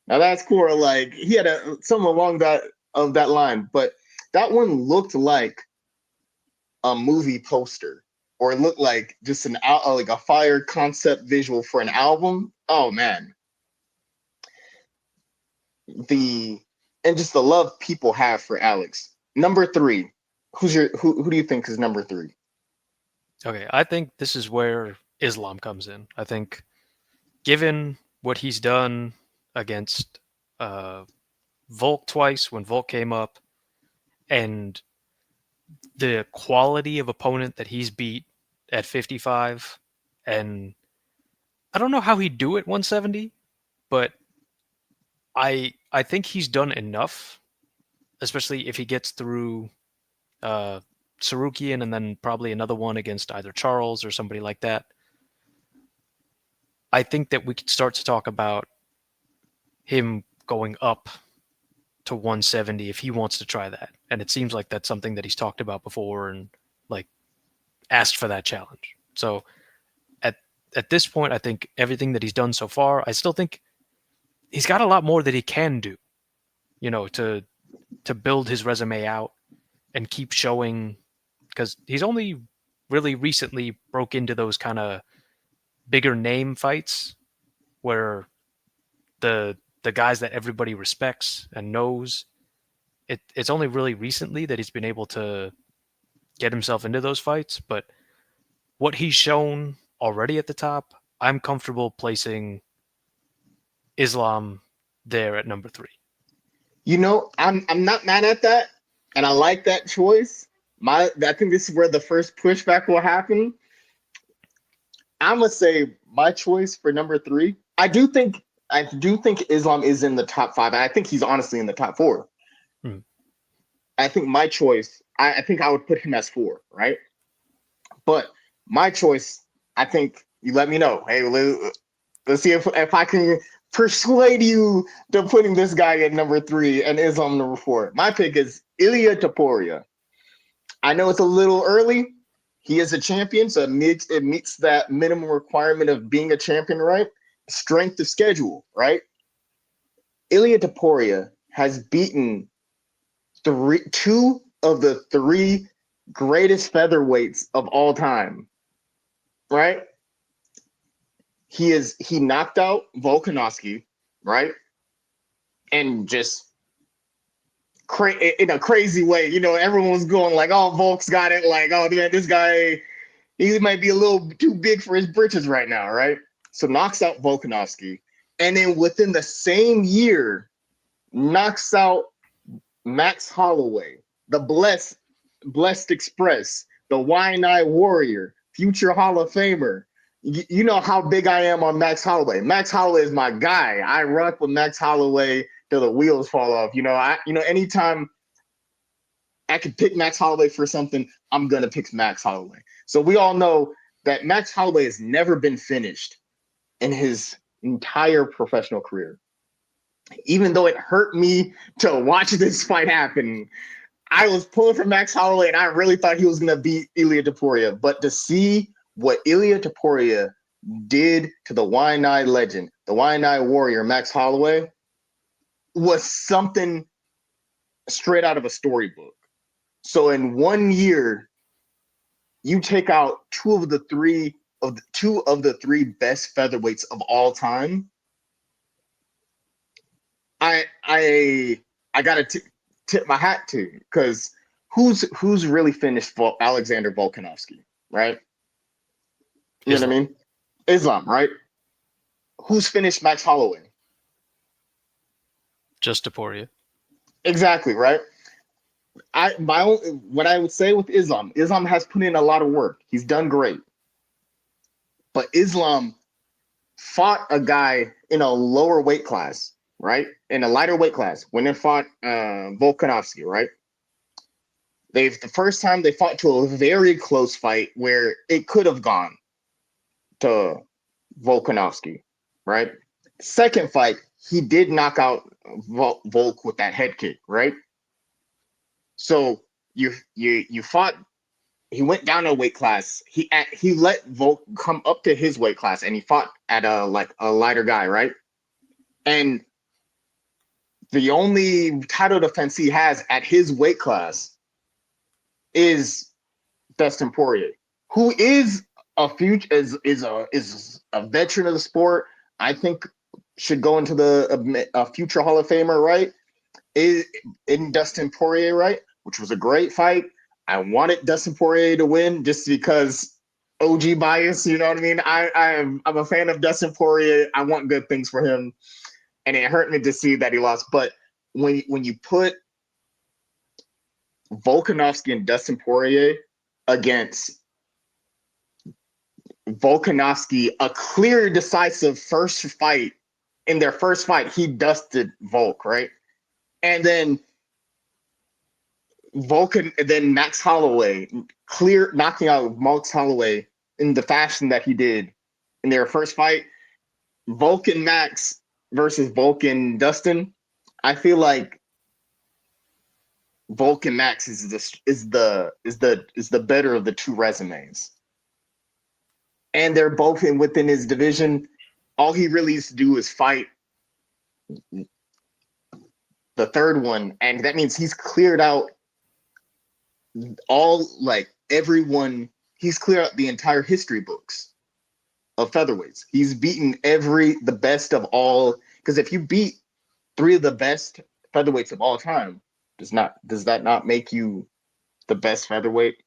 now that's cool. Or like he had something along that line, but that one looked like a movie poster, or it looked like just like a fire concept visual for an album. Oh man, the and just the love people have for Alex. Number three, who do you think is number three? Okay, I think this is where Islam comes in. I think given what he's done against uh, Volk twice when Volk came up, and the quality of opponent that he's beat at 55, and I don't know how he'd do it 170, but I think he's done enough, especially if he gets through uh, Sarukian and then probably another one against either Charles or somebody like that. I think that we could start to talk about him going up to 170 if he wants to try that. And it seems like that's something that he's talked about before and like asked for that challenge. So at at this point, I think everything that he's done so far, I still think he's got a lot more that he can do, to build his resume out and keep showing, because he's only really recently broke into those kind of bigger name fights where the guys that everybody respects and knows, it's only really recently that he's been able to get himself into those fights. But what he's shown already at the top, I'm comfortable placing Islam there at number three. I'm not mad at that, and I like that choice. I think this is where the first pushback will happen. I'm gonna say my choice for number three. I do think Islam is in the top five. I think he's honestly in the top four. Hmm. I think my choice. I think I would put him as four, right? But my choice. I think you let me know. Hey, let's see if I can persuade you to putting this guy at number three and Islam number four. My pick is Ilya Taporia. I know it's a little early. He is a champion, so it meets that minimum requirement of being a champion, right? Strength of schedule, right? Ilya Taporia has beaten two of the three greatest featherweights of all time, right? He knocked out Volkanovski, right? And just in a crazy way. Everyone was going like, "Oh, Volk's got it." Like, "Oh man, this guy, he might be a little too big for his britches right now," right? So knocks out Volkanovski, and then within the same year, knocks out Max Holloway, the Blessed Express, the Wine Warrior, future Hall of Famer. You know how big I am on Max Holloway. Max Holloway is my guy. I rock with Max Holloway till the wheels fall off. Anytime I could pick Max Holloway for something, I'm gonna pick Max Holloway. So we all know that Max Holloway has never been finished in his entire professional career. Even though it hurt me to watch this fight happen, I was pulling for Max Holloway, and I really thought he was gonna beat Ilya Taporia. But to see what Ilya Taporia did to the Wine legend, the Wine Warrior, Max Holloway, was something straight out of a storybook. So in 1 year, you take out two of the three best featherweights of all time. I gotta tip my hat to, because who's really finished Alexander Volkanovski, right? You know Islam. what I mean? Islam, right? Who's finished Max Holloway? Just Taporia. Exactly, right? What I would say with Islam has put in a lot of work. He's done great, but Islam fought a guy in a lower weight class, right? In a lighter weight class, when they fought Volkanovski, right? The first time they fought to a very close fight where it could have gone to Volkanovski, right? Second fight, he did knock out Volk with that head kick, right? So you fought. He went down a weight class. He let Volk come up to his weight class, and he fought at a lighter guy, right? And the only title defense he has at his weight class is Dustin Poirier, who is a future is a veteran of the sport. I think should go into a future Hall of Famer, right? Is in Dustin Poirier, right? Which was a great fight. I wanted Dustin Poirier to win just because OG bias. You know what I mean? I'm a fan of Dustin Poirier. I want good things for him, and it hurt me to see that he lost. But when you put Volkanovski and Dustin Poirier against Volkanovski, a clear, decisive first fight. In their first fight, he dusted Volk, right? And then Max Holloway, clear knocking out Max Holloway in the fashion that he did in their first fight. Volk and Max versus Volk and Dustin. I feel like Volk and Max is the better of the two resumes, and they're both within his division. All he really needs to do is fight the third one, and that means he's cleared out everyone. He's cleared out the entire history books of featherweights. He's beaten the best of all. Because if you beat three of the best featherweights of all time, does that not make you the best featherweight?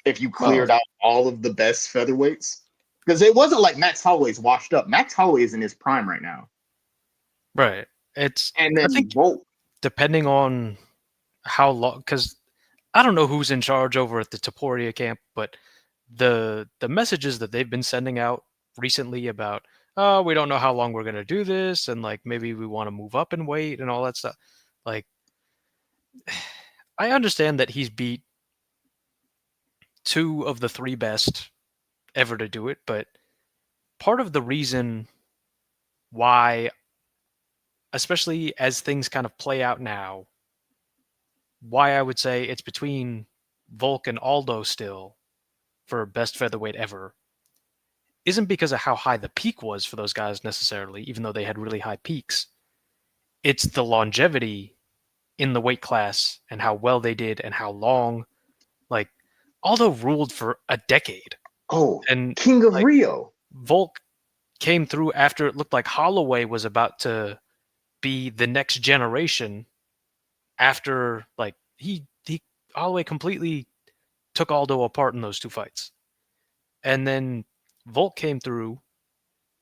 If you cleared Well, out all of the best featherweights, because it wasn't like Max Holloway's washed up. Max Holloway is in his prime right now, right. It's and I then think Volk. depending on how long, because I don't know who's in charge over at the Taporia camp, but the messages that they've been sending out recently about, oh, we don't know how long we're gonna do this, and like maybe we want to move up and weight and all that stuff. Like, I understand that he's beat two of the three best ever to do it, but part of the reason why, especially as things kind of play out now, why I would say it's between Volk and Aldo still for best featherweight ever isn't because of how high the peak was for those guys necessarily, even though they had really high peaks. It's the longevity in the weight class and how well they did and how long. Like, Aldo ruled for a decade. Oh, And King of like Rio. Volk came through after it looked like Holloway was about to be the next generation after like he Holloway completely took Aldo apart in those two fights. And then Volk came through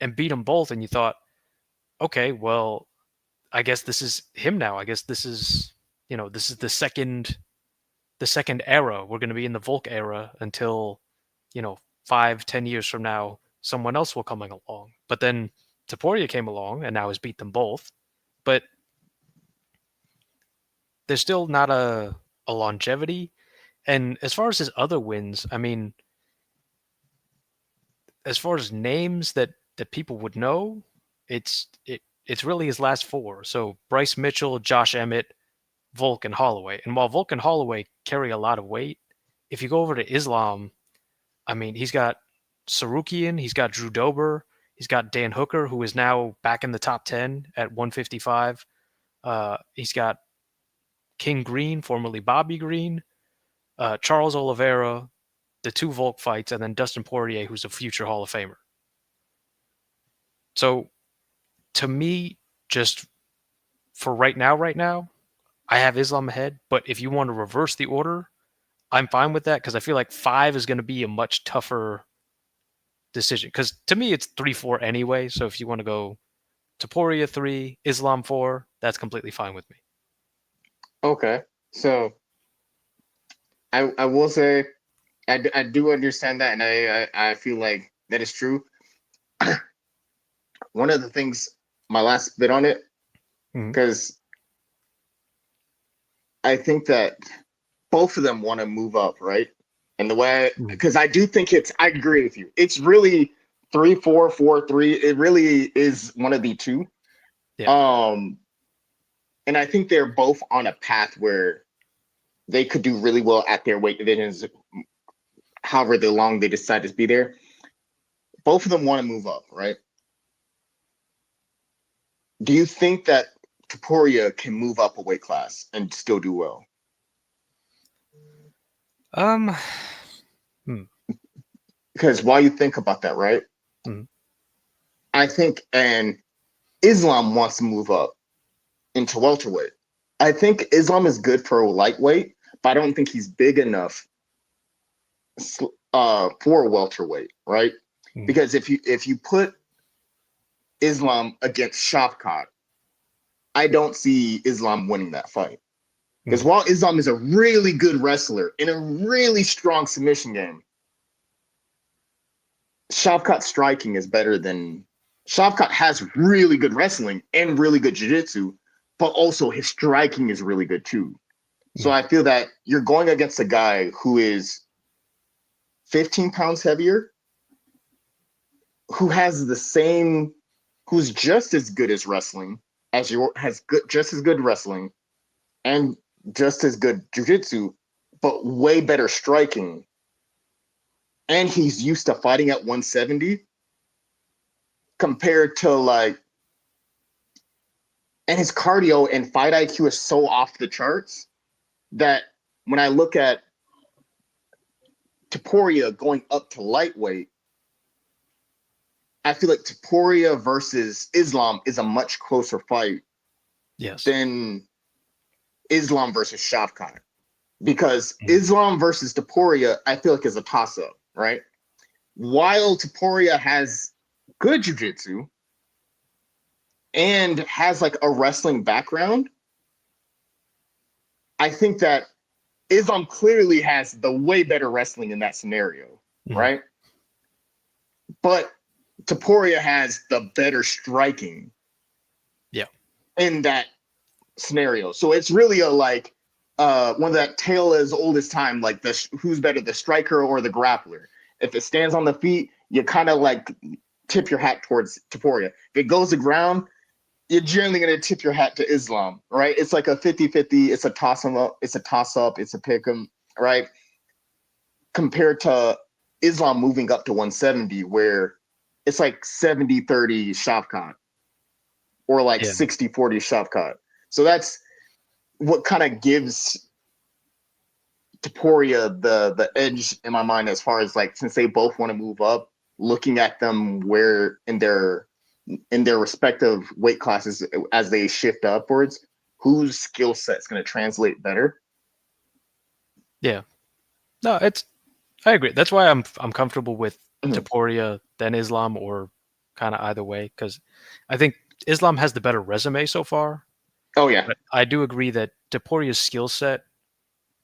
and beat them both, and you thought, okay, well, I guess this is him now. I guess this is this is the second era. We're going to be in the Volk era until 5-10 years from now, someone else will coming along. But then Taporia came along and now has beat them both. But there's still not a longevity. And as far as his other wins, I mean, as far as names that people would know, it's really his last four. So Bryce Mitchell, Josh Emmett, Volk, and Holloway. And while Volk and Holloway carry a lot of weight, if you go over to Islam, I mean, he's got Sarukian, he's got Drew Dober, he's got Dan Hooker, who is now back in the top 10 at 155. He's got King Green, formerly Bobby Green, Charles Oliveira, the two Volk fights, and then Dustin Poirier, who's a future Hall of Famer. So to me, just for right now, I have Islam ahead. But if you want to reverse the order, I'm fine with that because I feel like 5 is going to be a much tougher decision. Because to me, it's 3-4 anyway. So if you want to go Taporia 3, Islam 4, that's completely fine with me. Okay, so I will say I do understand that, and I feel like that is true. one of the things, my last bit on it, Mhm. because I think that both of them want to move up, right? And the way, Mhm. because I do think I agree with you. It's really 3-4-4-3. It really is one of the two. Yeah. Um, and I think they're both on a path where they could do really well at their weight divisions, however the long they decide to be there. Both of them want to move up, right? Do you think that Taporia can move up a weight class and still do well? Um. Hmm. Because while you think about that, right? Mhm. I think, and Islam wants to move up into welterweight. I think Islam is good for lightweight, but I don't think he's big enough for welterweight, right? Mhm. Because if you put Islam against Shavkat, I don't see Islam winning that fight. Because Mhm. while Islam is a really good wrestler in a really strong submission game, Shavkat striking is better than Shavkat has really good wrestling and really good jiu-jitsu, but also his striking is really good too. So Mhm. I feel that you're going against a guy who is 15 pounds heavier, who has the same, who's just as good as wrestling as your has good just as good wrestling and just as good jiu-jitsu, but way better striking. And he's used to fighting at 170 compared to like, and his cardio and fight IQ is so off the charts that when I look at Taporia going up to lightweight, I feel like Taporia versus Islam is a much closer fight Yes. than Islam versus Shavkat. Because Mhm. Islam versus Taporia, I feel like is a toss up, right? While Taporia has good jujitsu and has like a wrestling background, I think that Islam clearly has the way better wrestling in that scenario, Mhm. right? But Taporia has the better striking Yeah. in that scenario. So it's really a like one of that tale as old as time, like the who's better, the striker or the grappler. If it stands on the feet, you kind of like tip your hat towards Taporia. If it goes to ground, you're generally going to tip your hat to Islam, right? It's like a 50-50. It's a toss up. It's a toss up. It's a pick 'em, right? Compared to Islam moving up to 170, where it's like 70-30 Shavkat or like Yeah. 60-40 Shavkat. So that's what kind of gives Taporia the edge in my mind as far as like since they both want to move up, looking at them where in their respective weight classes as they shift upwards, whose skill set is going to translate better. Yeah. No, it's. I agree. That's why I'm comfortable with Mhm. Taporia than Islam, or kind of either way, because I think Islam has the better resume so far. Oh yeah, But I do agree that Taporia's skill set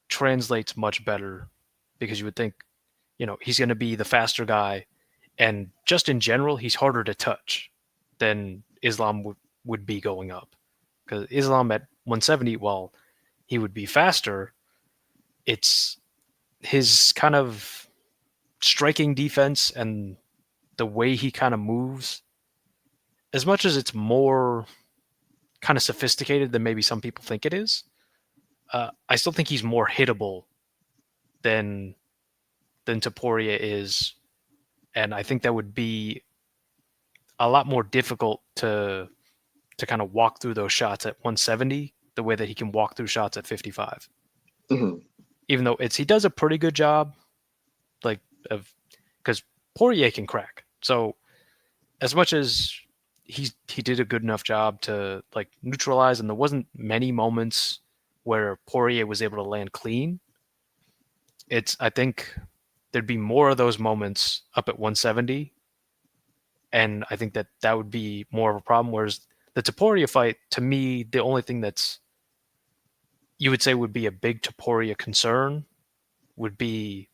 translates much better, because you would think, he's going to be the faster guy, and just in general, he's harder to touch than Islam would be going up. Because Islam at 170, while he would be faster, it's his kind of striking defense and the way he kind of moves. As much as it's more kind of sophisticated than maybe some people think it is, I still think he's more hittable than Taporia is, and I think that would be a lot more difficult to kind of walk through those shots at 170 the way that he can walk through shots at 55. hmm Even though he does a pretty good job, like, of, because Poirier can crack. So as much as he did a good enough job to like neutralize, and there wasn't many moments where Poirier was able to land clean. I think there'd be more of those moments up at 170, and I think that would be more of a problem. Whereas the Taporia fight, to me, the only thing that's you would say would be a big Taporia concern would be,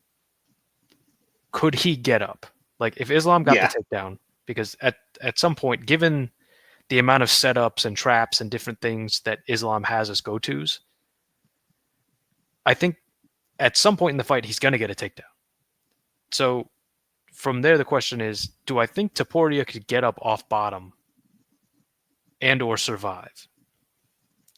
could he get up? Like if Islam got the yeah, takedown, because at some point, given the amount of setups and traps and different things that Islam has as go-tos, I think at some point in the fight he's going to get a takedown. So from there, the question is, do I think Topuria could get up off bottom and or survive?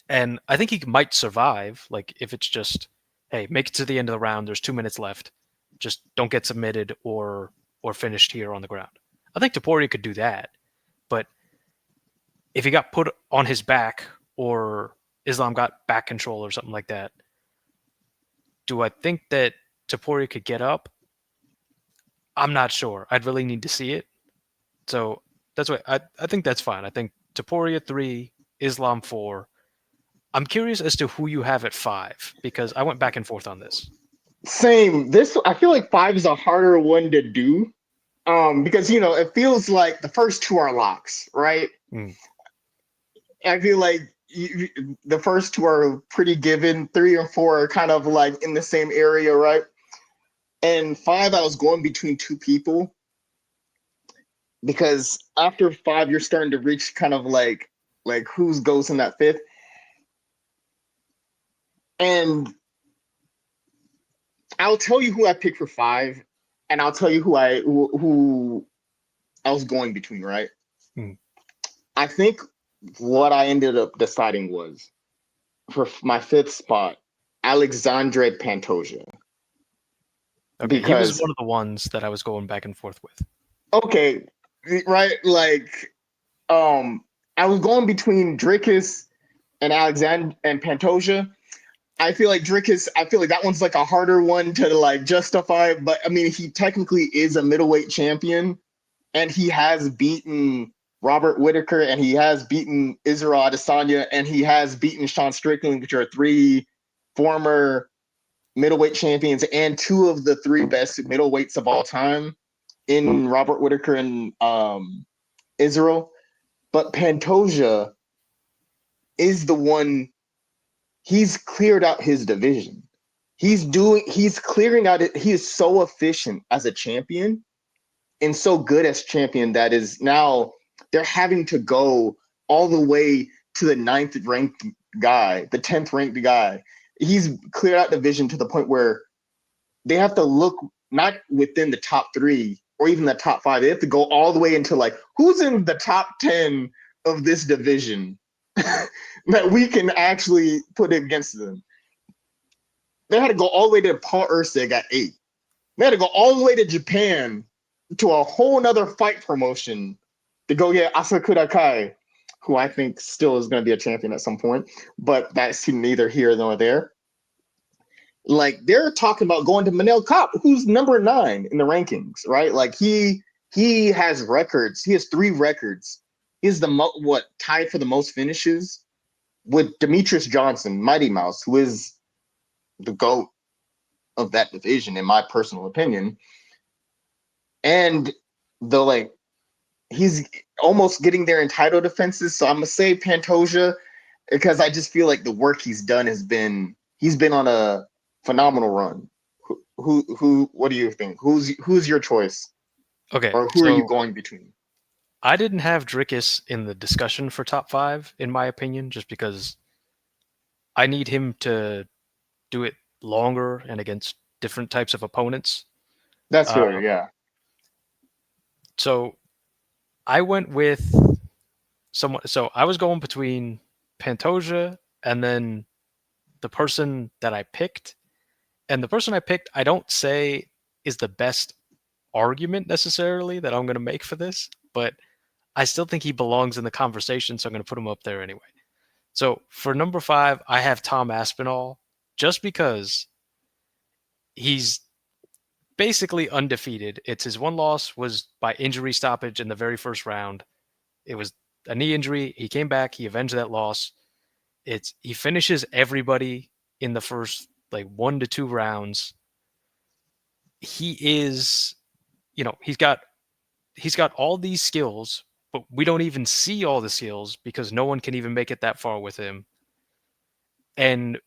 And I think he might survive, like if it's just, hey, make it to the end of the round, there's 2 minutes left, just don't get submitted or finished here on the ground. I think Topuria could do that, but if he got put on his back or Islam got back control or something like that, do I think that Topuria could get up? I'm not sure. I'd really need to see it. So that's why I think that's fine. I think Topuria 3, Islam 4. I'm curious as to who you have at 5 because I went back and forth on this. Same. This I feel like 5 is a harder one to do. Because it feels like the first 2 are locks, right? Mm. I feel like the first 2 are pretty given. 3 and 4 are kind of like in the same area, right? And 5, I was going between 2 people because after 5, you're starting to reach kind of like who's goes in that 5th. And I'll tell you who I picked for 5, and I'll tell you who I was going between, right? Mm. I think what I ended up deciding was for my 5th spot, Alexandre Pantoja. Okay, he was Because one of the ones that I was going back and forth with. okay, right, like I was going between Dricus and Alexander and Pantoja. I feel like that one's like a harder one to like justify, but I mean he technically is a middleweight champion and he has beaten Robert Whitaker and he has beaten Israel Adesanya and he has beaten Sean Strickland, which are 3 former middleweight champions and 2 of the 3 best middleweights of all time in Robert Whitaker and Israel. But Pantoja is the one. He's cleared out his division. He's clearing out it. He is so efficient as a champion and so good as champion that is now they're having to go all the way to the 9th ranked guy, the 10th ranked guy. He's cleared out division to the point where they have to look not within the top 3 or even the top 5. They have to go all the way into like who's in the top 10 of this division that we can actually put against them. They had to go all the way to Paul Ursig at 8. They had to go all the way to Japan to a whole nother fight promotion to go get Asakura Kai, who I think still is going to be a champion at some point, but that's neither here nor there. Like they're talking about going to Manel Kopp, who's number 9 in the rankings, right? Like he has records. He has 3 records. He's tied for the most finishes with Demetrius Johnson, Mighty Mouse, who is the GOAT of that division, in my personal opinion. And he's almost getting there in title defenses. So I'm gonna say Pantoja because I just feel like the work he's done he's been on a phenomenal run. Who what do you think? Who's your choice? Okay, Or who are you going between? I didn't have Dricus in the discussion for top 5, in my opinion, just because I need him to do it longer and against different types of opponents. That's fair, yeah. So I went with someone. So I was going between Pantoja and then the person that I picked. And the person I picked, I don't say is the best argument necessarily that I'm going to make for this, but I still think he belongs in the conversation, so I'm going to put him up there anyway. So for number 5, I have Tom Aspinall, just because he's basically undefeated. It's his one loss was by injury stoppage in the very first round. It was a knee injury. He came back. He avenged that loss. He finishes everybody in the first like 1 to 2 rounds. He is, he's got all these skills, but we don't even see all the skills because no one can even make it that far with him. And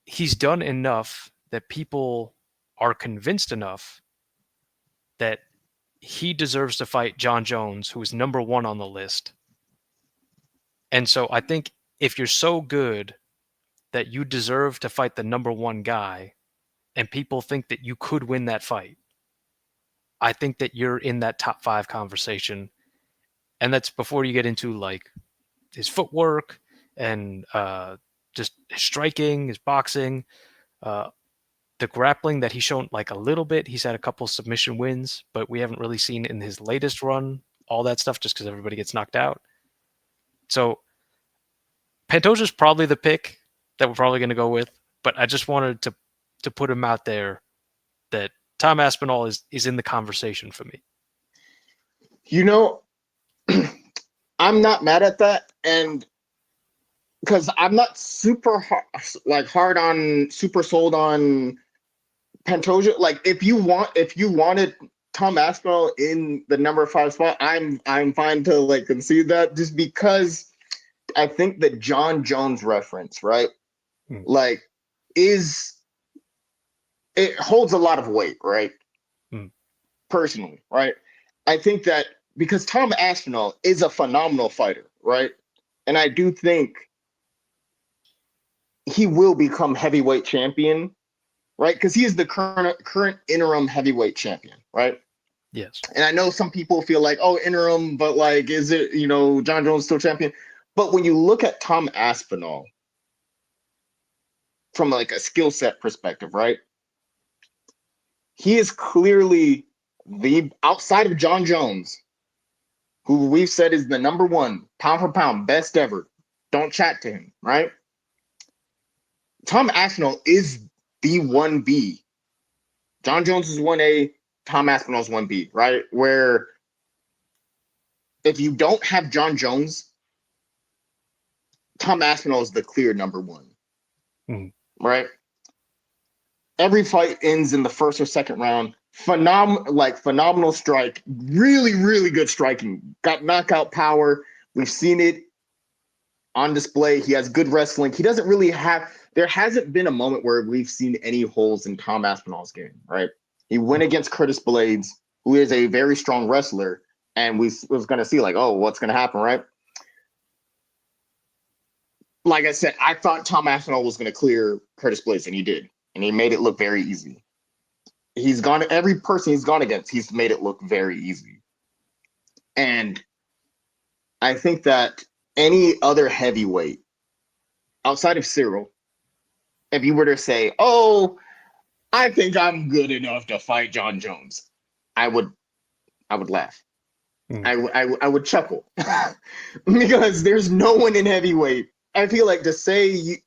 he's done enough that people are convinced enough that he deserves to fight John Jones, who is number 1 on the list. And so I think if you're so good that you deserve to fight the number 1 guy and people think that you could win that fight, I think that you're in that top 5 conversation. And that's before you get into like his footwork and just his striking, his boxing, uh, the grappling that he's shown like a little bit. He's had a couple submission wins, but we haven't really seen in his latest run all that stuff just because everybody gets knocked out. So Pantoja's probably the pick that we're probably going to go with, but I just wanted to put him out there that Tom Aspinall is in the conversation for me. You know, I'm not mad at that, and because I'm not super super sold on Pantoja. Like, if you wanted Tom Aspinall in the number 5 spot, I'm fine to like concede that, just because I think the John Jones reference, right? Like, is it holds a lot of weight, right? Personally, right? I think that because Tom Aspinall is a phenomenal fighter, right? And I do think he will become heavyweight champion, right? Because he is the current interim heavyweight champion, right? Yes. And I know some people feel like, oh, interim, but like, is it, John Jones still champion? But when you look at Tom Aspinall from like a skill set perspective, right? He is clearly the, outside of John Jones, who we've said is the number 1 pound for pound best ever. Don't chat to him, right? Tom Aspinall is the 1B. John Jones is 1A, Tom Aspinall is 1B, right? Where if you don't have John Jones, Tom Aspinall is the clear number 1, right? Every fight ends in the first or second round. Phenomenal strike. Really, really good striking. Got knockout power. We've seen it on display. He has good wrestling. He doesn't really have, there hasn't been a moment where we've seen any holes in Tom Aspinall's game, right? He went against Curtis Blades, who is a very strong wrestler, and we was going to see like, oh, what's going to happen, right? Like I said, I thought Tom Aspinall was going to clear Curtis Blades, and he did. And he made it look very easy. Every person he's gone against, he's made it look very easy. And I think that any other heavyweight outside of Cyril, if you were to say, oh, I think I'm good enough to fight John Jones, I would laugh. I would chuckle because there's no one in heavyweight. I feel like to say,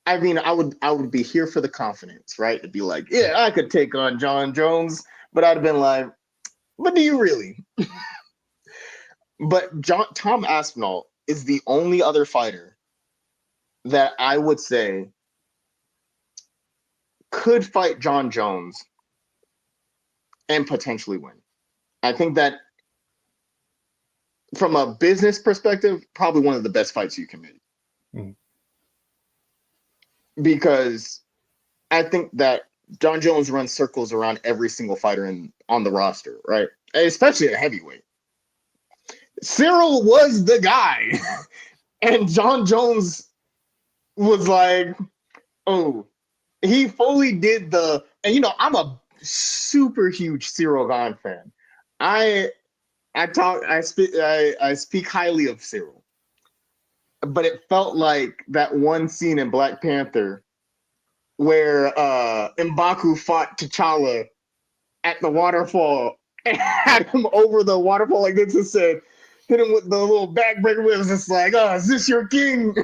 I mean, I would be here for the confidence, right? To be like, yeah, I could take on John Jones, but I'd have been like, but do you really? But Tom Aspinall is the only other fighter that I would say could fight John Jones and potentially win. I think that from a business perspective, probably one of the best fights you can make. Because I think that John Jones runs circles around every single fighter on the roster, right? Especially at heavyweight. Cyril was the guy. And John Jones was like, oh, he fully did and I'm a super huge Cyril Gane fan. I speak highly of Cyril. But it felt like that one scene in Black Panther where M'Baku fought T'Challa at the waterfall and had him over the waterfall like this and said, hit him with the little backbreaker where it was just like, oh, is this your king?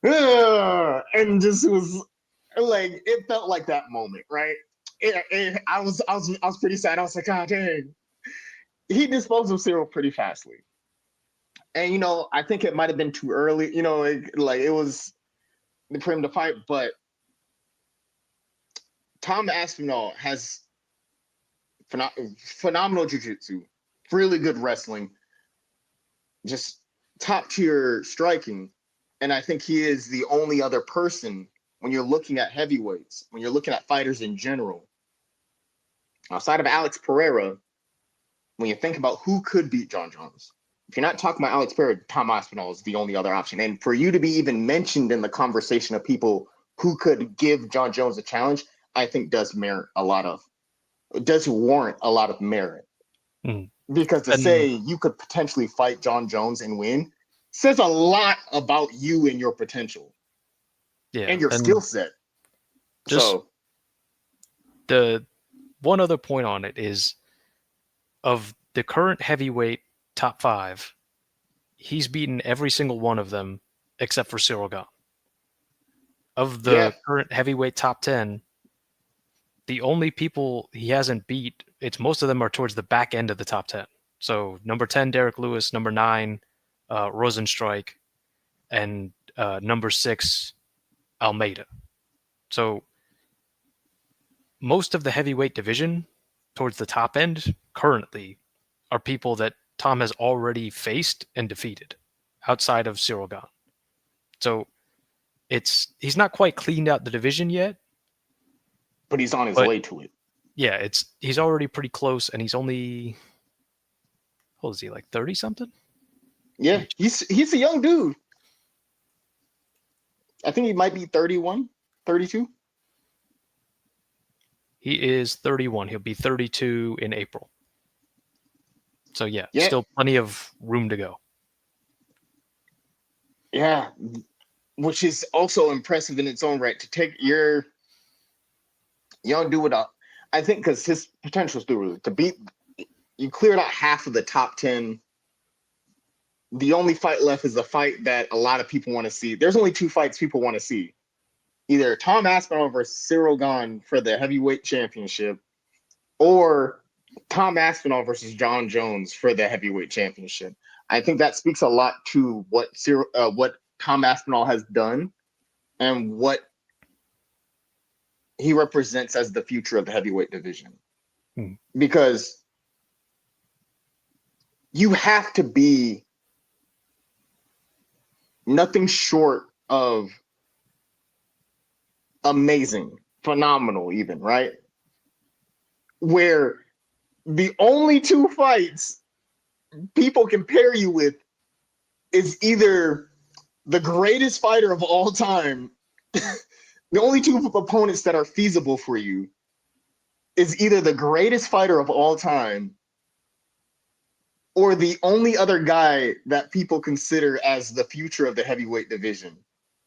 And just was like, it felt like that moment, right? I was pretty sad. I was like, God dang. He disposed of Cyril pretty fastly. And, I think it might have been too early, it was for him to fight, but Tom Aspinall has phenomenal jiu-jitsu, really good wrestling, just top tier striking. And I think he is the only other person when you're looking at heavyweights, when you're looking at fighters in general, outside of Alex Pereira, when you think about who could beat John Jones, if you're not talking about Alex Perry, Tom Aspinall is the only other option. And for you to be even mentioned in the conversation of people who could give John Jones a challenge, I think does warrant a lot of merit. Mm. Because to say you could potentially fight John Jones and win says a lot about you and your potential and your skill set. So the one other point on it is, of the current heavyweight top 5, he's beaten every single one of them except for Cyril Gane. Of the current heavyweight top 10, the only people he hasn't beat, most of them are towards the back end of the top 10. So number 10, Derek Lewis, number 9, Rosenstrike, and number 6, Almeida. So most of the heavyweight division towards the top end currently are people that Tom has already faced and defeated outside of Cyril Gane. So he's not quite cleaned out the division yet, but he's on his way to it. Yeah, he's already pretty close, and he's only, what is he, like 30 something? Yeah, he's a young dude. I think he might be 31, 32. He is 31. He'll be 32 in April. So yeah, still plenty of room to go. Yeah, which is also impressive in its own right, to take your young dude up. I think because his potential is through to beat. You cleared out half of the top 10. The only fight left is the fight that a lot of people want to see. There's only 2 fights people want to see. Either Tom Aspinall versus Cyril Gane for the heavyweight championship, or Tom Aspinall versus John Jones for the heavyweight championship. I think that speaks a lot to what Tom Aspinall has done and what he represents as the future of the heavyweight division. Because you have to be nothing short of amazing, phenomenal even, right? Where the only 2 fights people compare you with is either the greatest fighter of all time. The only 2 opponents that are feasible for you is either the greatest fighter of all time or the only other guy that people consider as the future of the heavyweight division,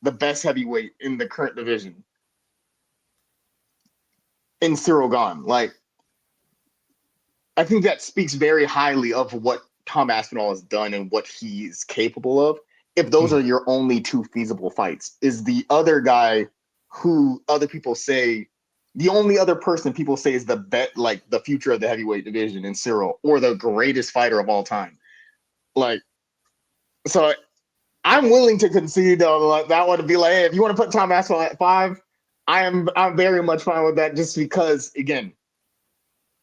the best heavyweight in the current division, in Cyril Gane. Like, I think that speaks very highly of what Tom Aspinall has done and what he's capable of. If those are your only 2 feasible fights, is the other guy who other people say, the only other person people say is the future of the heavyweight division in Cyril, or the greatest fighter of all time. Like, so I'm willing to concede that one to be like, hey, if you want to put Tom Aspinall at 5, I'm very much fine with that, just because, again,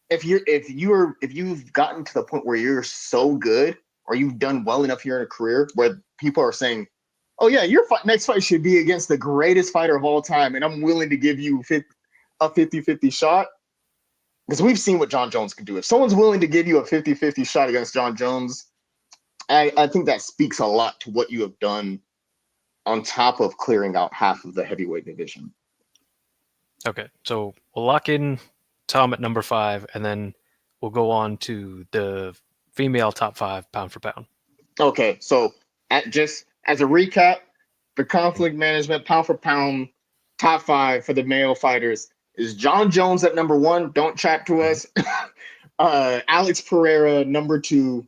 if you've gotten to the point where you're so good, or you've done well enough here in a career where people are saying, oh yeah, your next fight should be against the greatest fighter of all time, and I'm willing to give you a 50-50 shot, because we've seen what John Jones can do. If someone's willing to give you a 50-50 shot against John Jones, I think that speaks a lot to what you have done on top of clearing out half of the heavyweight division. Okay, so we'll lock in Tom at number 5, and then we'll go on to the female top 5 pound for pound. Okay, so just as a recap, the conflict management pound for pound top 5 for the male fighters is John Jones at number 1. Don't chat to us. Alex Pereira number 2.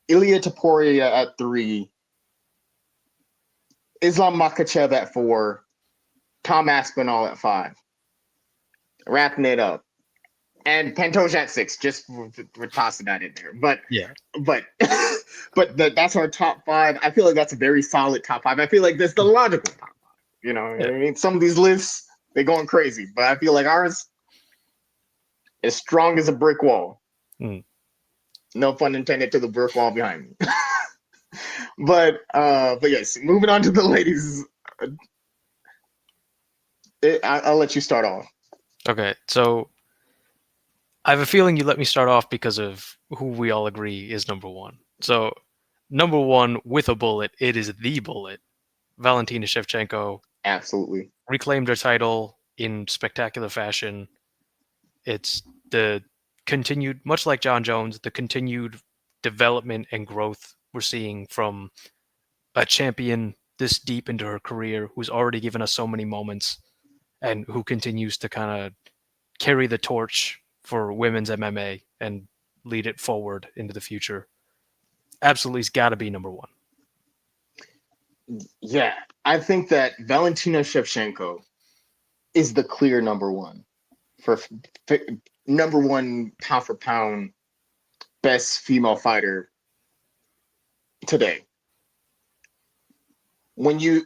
Ilia Topuria at 3. Islam Makhachev at 4. Tom Aspinall at 5. Wrapping it up. And Pantoja at 6. Just we're tossing that in there. But yeah, but that's our top 5. I feel like that's a very solid top 5. I feel like that's the logical top 5. You know, I mean, some of these lists, they're going crazy, but I feel like ours is strong as a brick wall. No pun intended to the brick wall behind me. But yes, moving on to the ladies. I'll let you start off. Okay, so I have a feeling you let me start off because of who we all agree is number one. So, number one with a bullet, it is the bullet. Valentina Shevchenko Absolutely. reclaimed her title in spectacular fashion. It's the continued, much like John Jones, the continued development and growth we're seeing from a champion this deep into her career who's already given us so many moments and who continues to kind of carry the torch for women's MMA and lead it forward into the future. Absolutely, has got to be number one. Yeah, I think that Valentina Shevchenko is the clear number one for number one pound for pound best female fighter today. When you,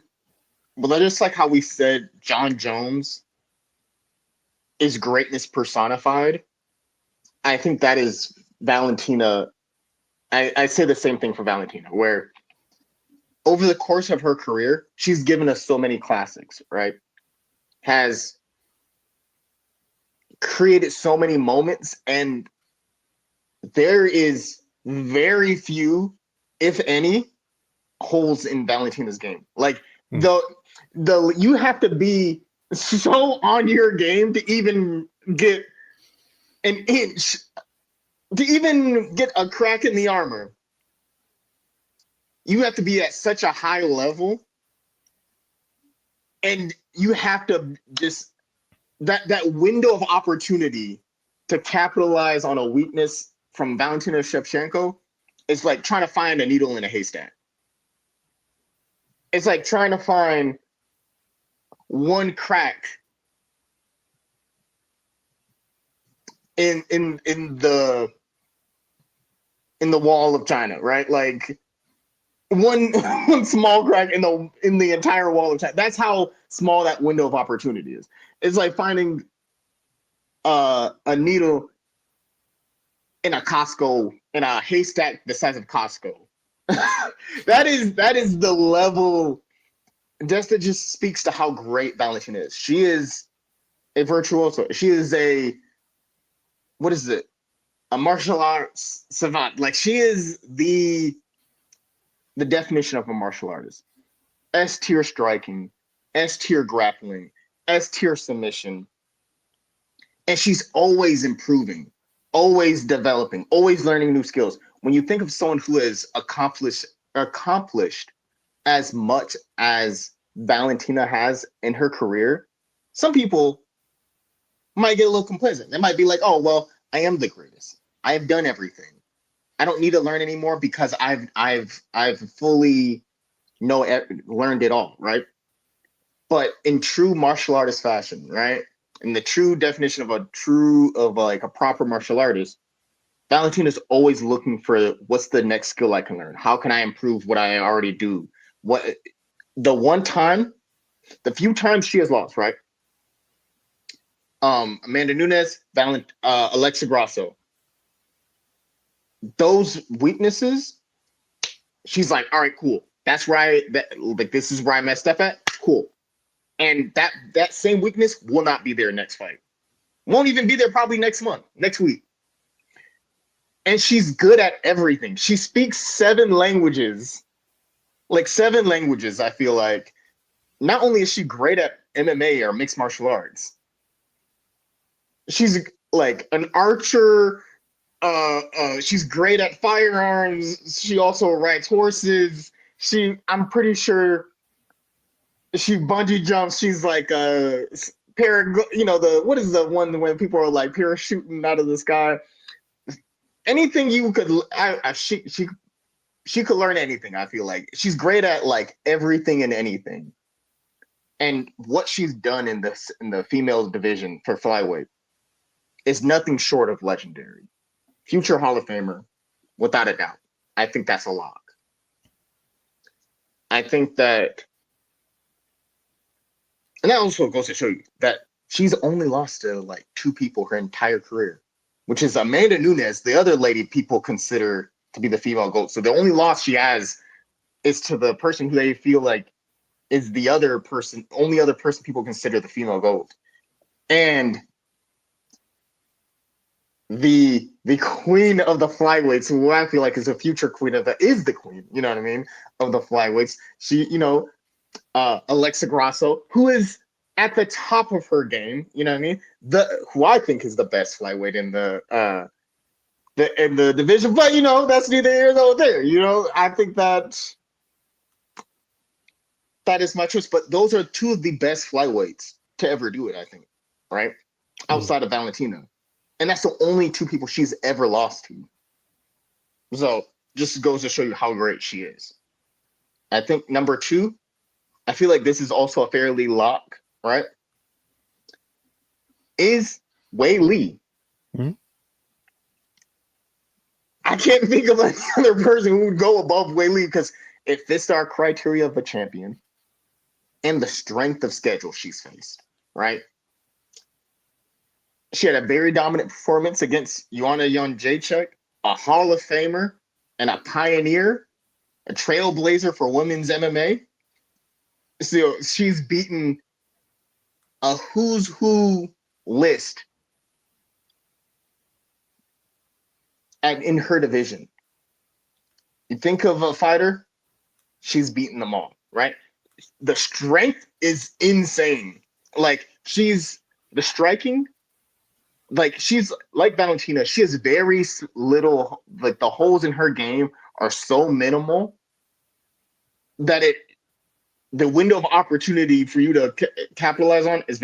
well, just like how we said, John Jones is greatness personified. I think that is Valentina. I say the same thing for Valentina, where over the course of her career, she's given us so many classics, right? Has created so many moments, and there is very few, if any, holes in Valentina's game. Like the you have to be so on your game to even get an inch, to even get a crack in the armor. You have to be at such a high level, and you have to just that window of opportunity to capitalize on a weakness from Valentina Shevchenko is like trying to find a needle in a haystack. It's like trying to find one crack in the wall of China, right? Like one small crack in the entire wall of China. That's how small that window of opportunity is. It's like finding a needle in a Costco, in a haystack the size of Costco. that is the level. That just speaks to how great Valentina is. She is a virtuoso. She is a, what is it? A martial arts savant. Like, she is the definition of a martial artist. S tier striking, S tier grappling, S tier submission. And she's always improving, always developing, always learning new skills. When you think of someone who has accomplished as much as Valentina has in her career, some people might get a little complacent. They might be like, "Oh, well, I am the greatest. I have done everything. I don't need to learn anymore because I've fully learned it all," right? But in true martial artist fashion, right? In the true definition of a proper martial artist, Valentina's always looking for what's the next skill I can learn. How can I improve what I already do? What the few times she has lost, right? Amanda Nunes, Alexa Grasso. Those weaknesses, she's like, all right, cool. That's right. This is where I messed up at. Cool. And that same weakness will not be there next fight. Won't even be there probably next month, next week. And she's good at everything. She speaks 7 languages. Like 7 languages, I feel like. Not only is she great at MMA or mixed martial arts, she's like an archer. She's great at firearms. She also rides horses. I'm pretty sure she bungee jumps. She's like a what is the one when people are like parachuting out of the sky? Anything you could, she could learn anything. I feel like she's great at like everything and anything. And what she's done in the female division for flyweight is nothing short of legendary. Future Hall of Famer, without a doubt. I think that's a lock. I think that, and that also goes to show you that she's only lost to like 2 people her entire career, which is Amanda Nunes, the other lady people consider to be the female GOAT. So the only loss she has is to the person who they feel like is the only other person people consider the female GOAT. And the queen of the flyweights, who I feel like is a future queen of the is the queen, you know what I mean, of the flyweights. She, Alexa Grasso, who is at the top of her game, you know what I mean? The who I think is the best flyweight in the division, but that's neither here nor there. I think that is my choice. But those are two of the best flyweights to ever do it, I think, right? Mm. Outside of Valentina. And that's the only two people she's ever lost to. So just goes to show you how great she is. I think number two, I feel like this is also a fairly lock, right? Is Wei Lee. Mhm. I can't think of any other person who would go above Wei Lee because it fits our criteria of a champion and the strength of schedule she's faced, right? She had a very dominant performance against Joanna Jędrzejczyk, a Hall of Famer and a pioneer, a trailblazer for women's MMA. So she's beaten a who's who list in her division. You think of a fighter, she's beaten them all, right? The strength is insane. Like she's the striking, like she's like Valentina. She has very little, like the holes in her game are so minimal that the window of opportunity for you to capitalize on is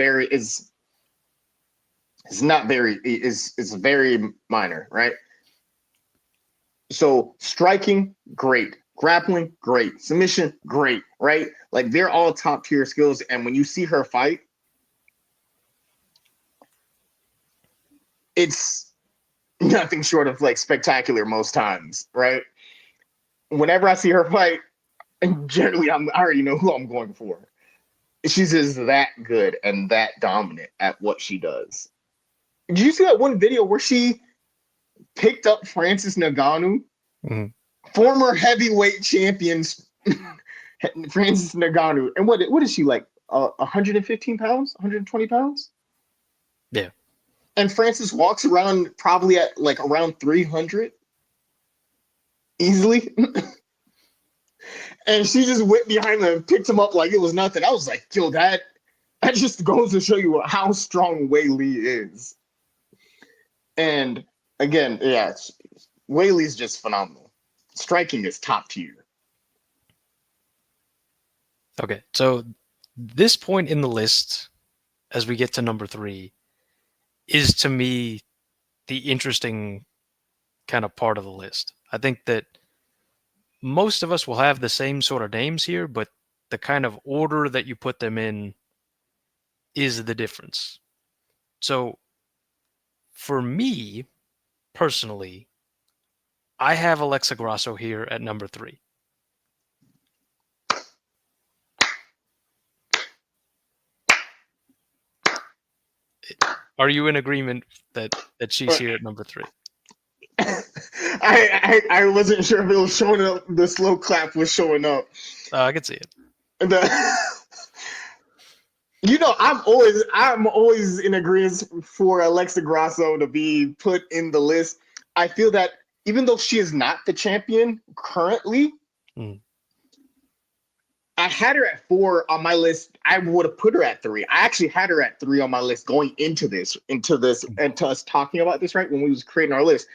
not very is very minor, right? So striking, great. Grappling, great. Submission, great, right? Like they're all top tier skills. And when you see her fight, it's nothing short of like spectacular most times, right? Whenever I see her fight, and generally I already know who I'm going for. She's just that good and that dominant at what she does. Did you see that one video where she picked up Francis Ngannou, Mhm. former heavyweight champions Francis Ngannou, and what is she like? 115 pounds, 120 pounds, Yeah. and Francis walks around probably at like around 300 easily, and she just went behind them and picked him up like it was nothing. I was like, yo, that just goes to show you how strong Wei Lee is. And again, yeah, Wei Lee's just phenomenal. Striking is top tier. Okay. So this point in the list, as we get to number three, is to me the interesting kind of part of the list. I think that most of us will have the same sort of names here, but the kind of order that you put them in is the difference. So for me personally, I have Alexa Grasso here at number three. Are you in agreement that she's here at number three? I wasn't sure if it was showing up. The slow clap was showing up. I can see it. The, I'm always in agreement for Alexa Grasso to be put in the list. I feel that even though she is not the champion currently, Mm. I had her at 4 on my list. I would have put her at 3. I actually had her at 3 on my list going into this, and to us talking about this right when we was creating our list.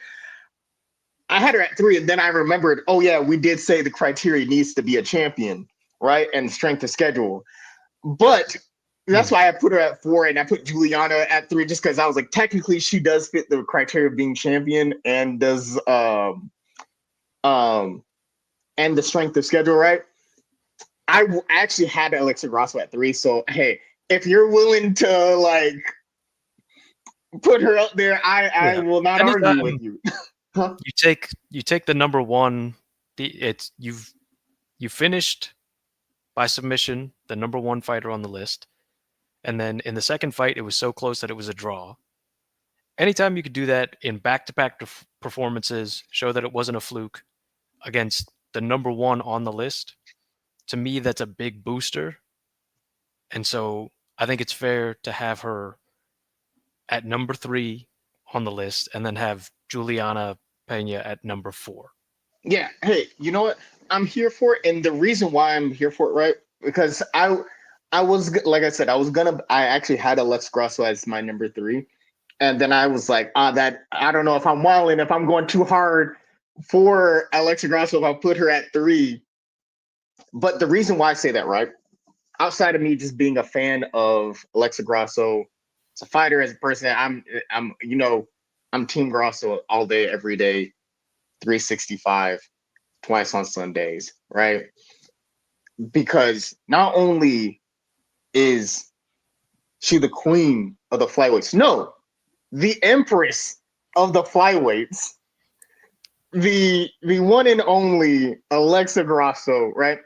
I had her at 3, and then I remembered, oh yeah, we did say the criteria needs to be a champion, right? And strength of schedule. But that's Mm. why I put her at 4 and I put Juliana at 3, just because I was like, technically she does fit the criteria of being champion and does um and the strength of schedule, right? Actually had Alexa Grasso at 3. So hey, if you're willing to like put her up there, I Yeah. will not argue with Anytime you. Huh? you take the number one, you finished by submission, the number one fighter on the list, and then in the second fight, it was so close that it was a draw. Anytime you could do that in back-to-back performances, show that it wasn't a fluke against the number one on the list, to me, that's a big booster. And so I think it's fair to have her at number three on the list, and then have Juliana Pena at number 4. Yeah. Hey, you know what? I'm here for it, and the reason why I'm here for it, right? Because I was like I said, I actually had Alexa Grasso as my number 3, and then I was like, that I don't know if I'm wilding, if I'm going too hard for Alexa Grasso if I put her at 3. But the reason why I say that, right? Outside of me just being a fan of Alexa Grasso as a fighter, as a person, I'm Team Grasso all day, every day, 365, twice on Sundays, right? Because not only is she the queen of the flyweights, no, the empress of the flyweights, the one and only Alexa Grasso, right?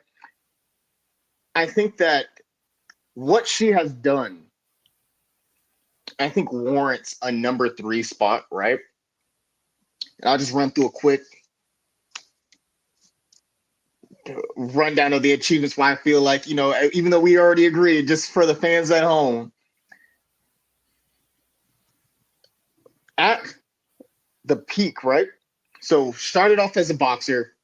I think that what she has done, I think warrants a number 3 spot, right? And I'll just run through a quick rundown of the achievements why I feel like, even though we already agreed, just for the fans at home, at the peak, right? So started off as a boxer,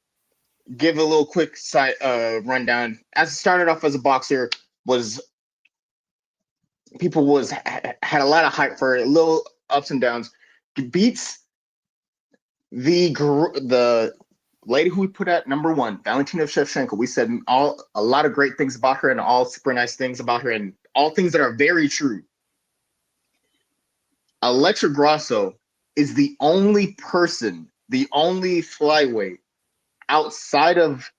give a little quick side rundown. As started off as a boxer, was people was had a lot of hype for it, little ups and downs. Beats the lady who we put at number 1, Valentina Shevchenko. We said a lot of great things about her and all super nice things about her and all things that are very true. Alexa Grasso is the only person, the only flyweight outside of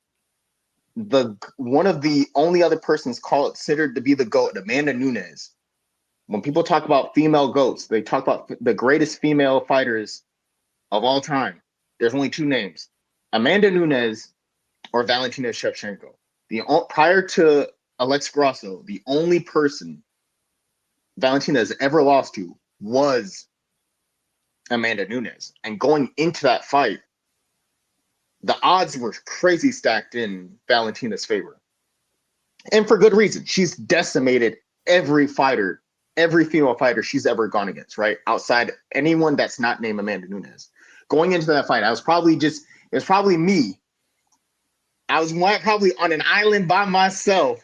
one of the only other persons considered to be the GOAT, Amanda Nunes. When people talk about female GOATs, they talk about the greatest female fighters of all time. There's only 2 names, Amanda Nunes or Valentina Shevchenko. Prior to Alexa Grasso, the only person Valentina has ever lost to was Amanda Nunes. And going into that fight, the odds were crazy stacked in Valentina's favor. And for good reason. She's decimated every female fighter she's ever gone against, right? Outside anyone that's not named Amanda Nunes. Going into that fight, it was probably me. I was probably on an island by myself.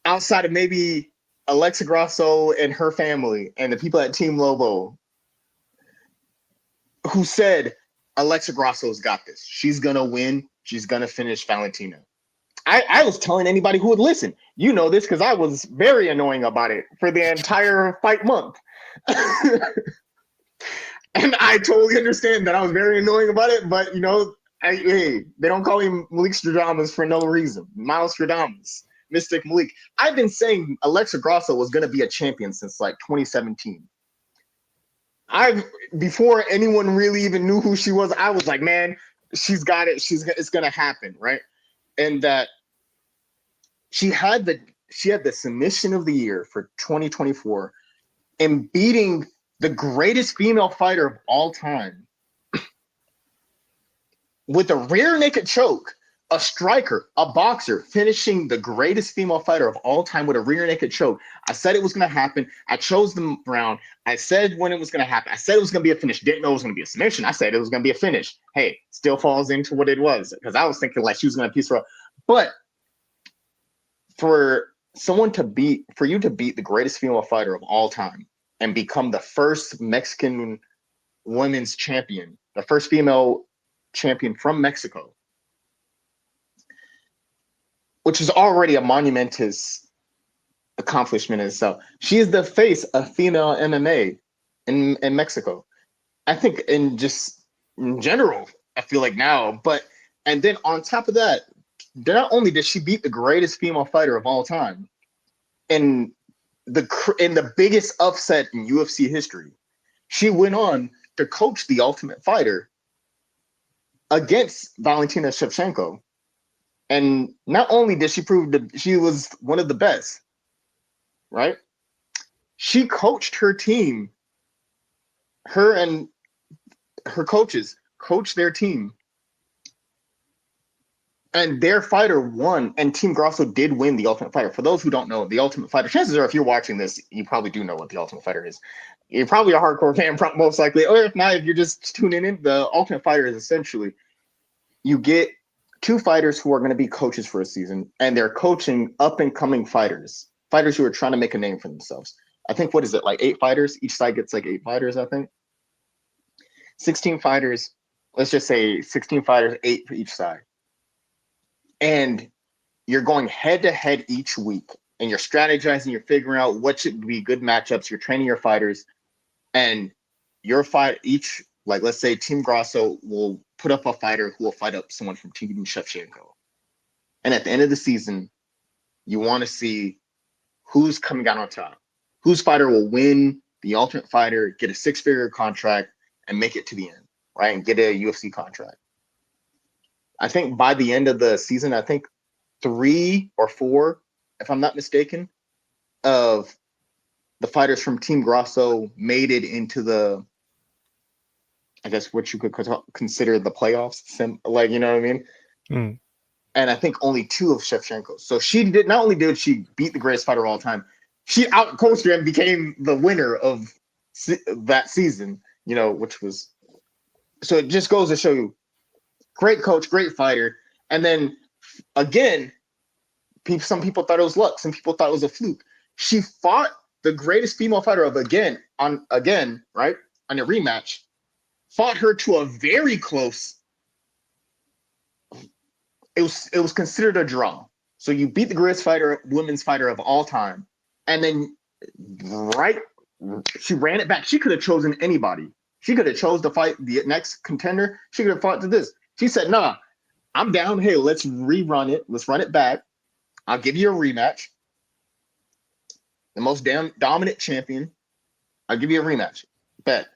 Outside of maybe Alexa Grasso and her family and the people at Team Lobo who said, Alexa Grasso's got this. She's going to win. She's going to finish Valentina. I was telling anybody who would listen, you know this because I was very annoying about it for the entire fight month. And I totally understand that I was very annoying about it, but hey, they don't call him Malik Stradamus for no reason. Miles Stradamus, Mystic Malik. I've been saying Alexa Grasso was going to be a champion since like 2017. Before anyone really even knew who she was, I was like, man, she's got it. It's going to happen, right? And that she had the submission of the year for 2024 and beating the greatest female fighter of all time with a rear naked choke, a striker, a boxer, finishing the greatest female fighter of all time with a rear naked choke. I said it was going to happen. I chose the round. I said when it was going to happen. I said it was going to be a finish. Didn't know it was going to be a submission. I said it was going to be a finish. Hey, still falls into what it was because I was thinking like she was going to piece her up. But for you to beat the greatest female fighter of all time and become the first Mexican women's champion, the first female champion from Mexico, which is already a monumentous accomplishment in itself. She is the face of female MMA in Mexico. I think in general, I feel like now, and then on top of that, not only did she beat the greatest female fighter of all time in the biggest upset in UFC history, she went on to coach the Ultimate Fighter against Valentina Shevchenko. And not only did she prove that she was one of the best, right? She coached her team. Her and her coaches coached their team And their fighter won, and Team Grosso did win the Ultimate Fighter. For those who don't know, the Ultimate Fighter, chances are if you're watching this, you probably do know what the Ultimate Fighter is. You're probably a hardcore fan, most likely. Or if not, if you're just tuning in, the Ultimate Fighter is essentially you get two fighters who are going to be coaches for a season, and they're coaching up and coming fighters, fighters who are trying to make a name for themselves. I think, what is it, like 8 fighters? Each side gets like 8 fighters, I think. 16 fighters. Let's just say 16 fighters, 8 for each side. And you're going head to head each week, and you're strategizing, you're figuring out what should be good matchups, you're training your fighters, and your fight each, like, let's say Team Grosso will put up a fighter who will fight up someone from Team Shevchenko. And at the end of the season, you want to see who's coming out on top, whose fighter will win the Ultimate Fighter, get a 6-figure contract, and make it to the end, right? And get a UFC contract. I think by the end of the season, I think 3 or 4, if I'm not mistaken, of the fighters from Team Grosso made it into the, I guess, what you could consider the playoffs, like, you know what I mean? Mm. And I think only 2 of Shevchenko. So she did, not only did she beat the greatest fighter of all time, she outcoached her and became the winner of that season, you know, which was, so it just goes to show you, great coach, great fighter. And then again, some people thought it was luck. Some people thought it was a fluke. She fought the greatest female fighter of again, right? On a rematch, fought her to a very close. It was considered a draw. So you beat the greatest fighter, women's fighter of all time, and then right, she ran it back. She could have chosen anybody. She could have chose to fight the next contender. She could have fought to this. She said, "Nah, I'm down. Hey, let's rerun it. Let's run it back. I'll give you a rematch. The most dominant champion. I'll give you a rematch." Bet.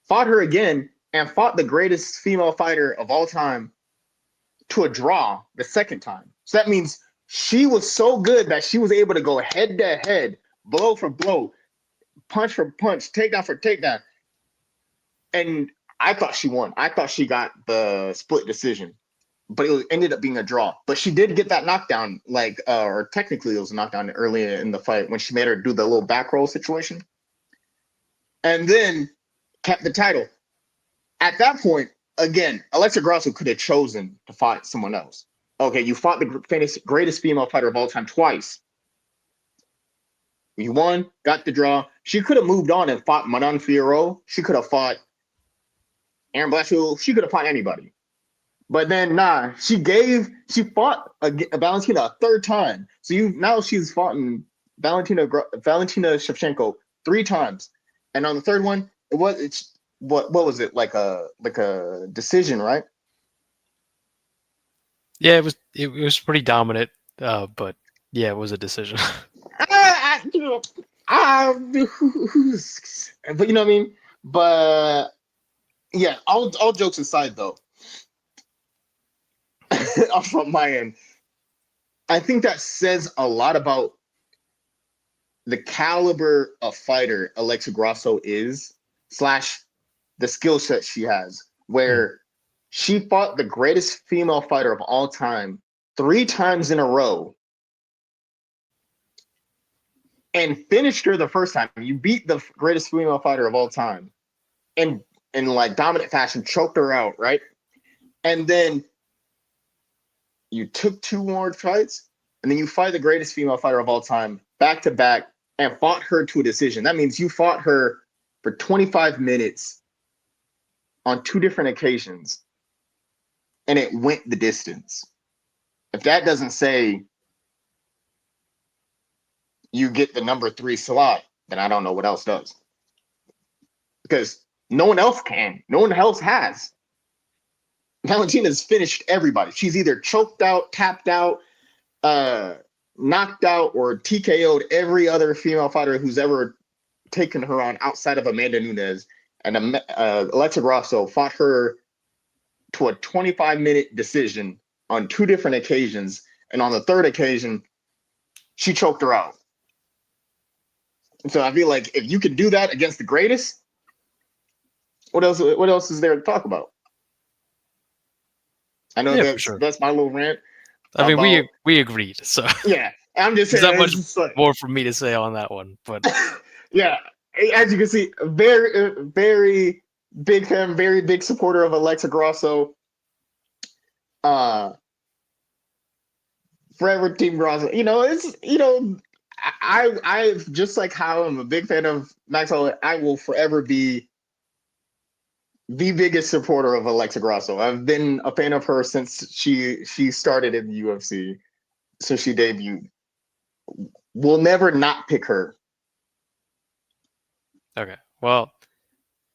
Fought her again and fought the greatest female fighter of all time to a draw the second time. So that means she was so good that she was able to go head to head, blow for blow, punch for punch, takedown for takedown. And I thought she won. I thought she got the split decision, but it ended up being a draw. But she did get that knockdown, like, or technically it was a knockdown earlier in the fight when she made her do the little back roll situation. And then kept the title. At that point, again, Alexa Grasso could have chosen to fight someone else. Okay, you fought the greatest female fighter of all time twice. You won, got the draw. She could have moved on and fought Manon Fiorot. She could have fought Aaron Blanchfield. She could have fought anybody. But then, nah, she fought Valentina a third time. So now she's fought Valentina Shevchenko 3 times. And on the third one, what was it, like a decision, right? Yeah, it was pretty dominant, but yeah, it was a decision. But you know what I mean. But yeah, all jokes aside, though, from my end, I think that says a lot about the caliber of fighter Alexa Grasso is, slash the skill set she has, where she fought the greatest female fighter of all time 3 times in a row and finished her the first time. You beat the greatest female fighter of all time and in like dominant fashion, choked her out, right? And then you took 2 more fights, and then you fight the greatest female fighter of all time back to back and fought her to a decision. That means you fought her for 25 minutes on 2 different occasions, and it went the distance. If that doesn't say you get the number 3 slot, then I don't know what else does. Because no one else can. No one else has. Valentina's finished everybody. She's either choked out, tapped out, knocked out, or TKO'd every other female fighter who's ever taken her on outside of Amanda Nunes. And Alexa Grasso fought her to a 25-minute decision on 2 different occasions. And on the third occasion, she choked her out. So I feel like if you can do that against the greatest, what else is there to talk about? I know Yeah, for sure. that's my little rant I mean, about we agreed, so yeah. I'm just there's saying not much it's just like more for me to say on that one. But yeah. As you can see, very big fan, very big supporter of Alexa Grasso. Uh, forever Team Grasso. It's I just like how I'm a big fan of Max Holloway. I will forever be the biggest supporter of Alexa Grasso. I've been a fan of her since she started in the UFC, so she debuted. We'll never not pick her. okay, well,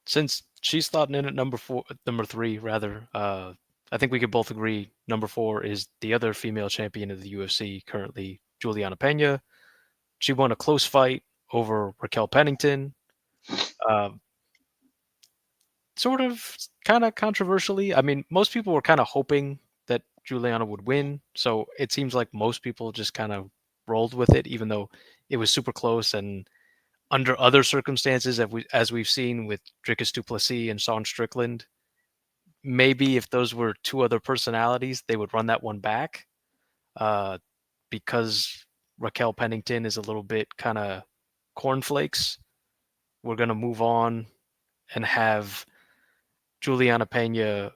since she's slotting in at number 3 rather, I think we could both agree number 4 is the other female champion of the UFC currently, Juliana Pena. She won a close fight over Raquel Pennington. Uh, Sort of, kind of controversially. I mean, most people were kind of hoping that Juliana would win, so it seems like most people just kind of rolled with it, even though it was super close. And under other circumstances, as we've seen with Dricus du Plessis and Sean Strickland, maybe if those were two other personalities, they would run that one back. Uh, because Raquel Pennington is a little bit kind of cornflakes. We're gonna move on and have Juliana Pena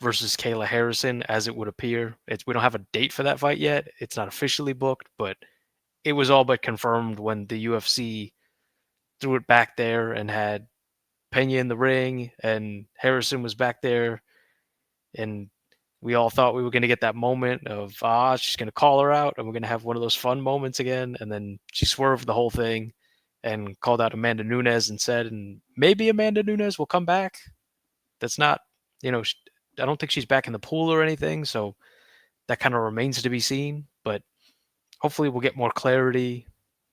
versus Kayla Harrison, as it would appear. We don't have a date for that fight yet. It's not officially booked, but it was all but confirmed when the UFC threw it back there and had Pena in the ring and Harrison was back there, and we all thought we were going to get that moment of she's going to call her out and we're going to have one of those fun moments again. And then she swerved the whole thing and called out Amanda Nunes and said, and maybe Amanda Nunes will come back. That's not, I don't think she's back in the pool or anything, so that kind of remains to be seen. But hopefully we'll get more clarity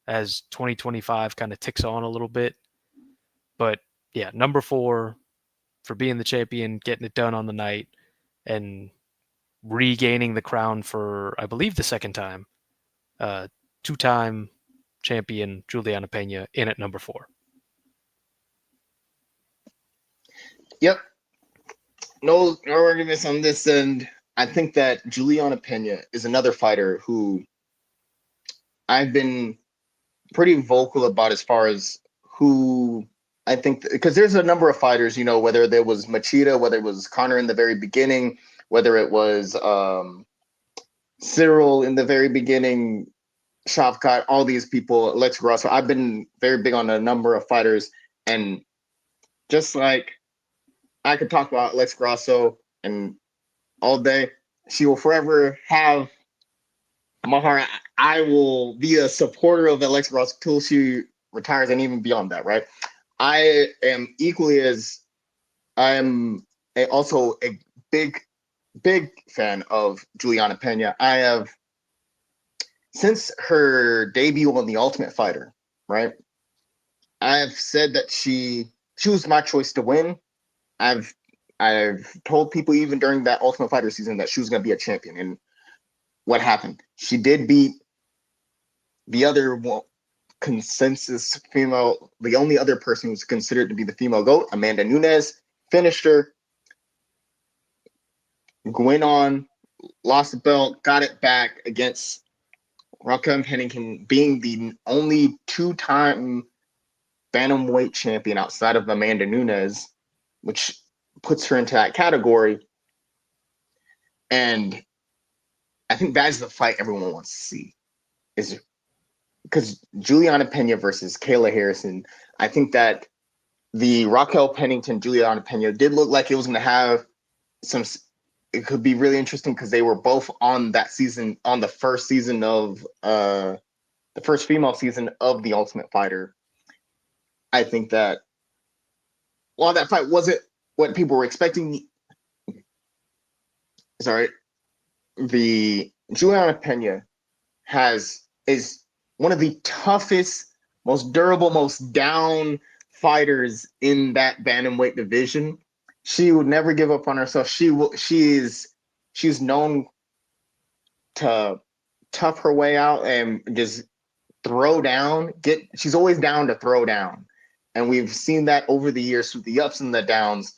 as 2025 kind of ticks on a little bit. But yeah, number 4 for being the champion, getting it done on the night, and regaining the crown for, I believe, the second time. 2-time champion Juliana Pena in at number 4. Yep, no arguments on this end. I think that Juliana Pena is another fighter who I've been pretty vocal about as far as who I think, because there's a number of fighters, whether there was Machida, whether it was Connor in the very beginning, whether it was Cyril in the very beginning, Shavkat, all these people, Alex Grasso. I've been very big on a number of fighters, and just like I could talk about Alex Grasso and all day, she will forever have my heart. I will be a supporter of Alex Grasso till she retires, and even beyond that, right? I am equally as also a big fan of Juliana Pena. I have since her debut on The Ultimate Fighter, right? I've said that she was my choice to win. I've I've told people even during that Ultimate Fighter season that she was going to be a champion, and what happened? She did beat the other consensus female, the only other person who's considered to be the female GOAT, Amanda Nunes, finished her, went on, lost the belt, got it back against Raquel Pennington, being the only 2-time bantamweight champion outside of Amanda Nunes, which puts her into that category. And I think that's the fight everyone wants to see. Is because Juliana Pena versus Kayla Harrison. I think that the Raquel Pennington Juliana Pena did look like it was going to have some. It could be really interesting because they were both on that season, on the first season of the first female season of The Ultimate Fighter. I think that while that fight wasn't what people were expecting, sorry, the Juliana Pena is one of the toughest, most durable, most down fighters in that bantamweight division. She would never give up on herself. She's known to tough her way out and just throw down. She's always down to throw down, and we've seen that over the years through the ups and the downs,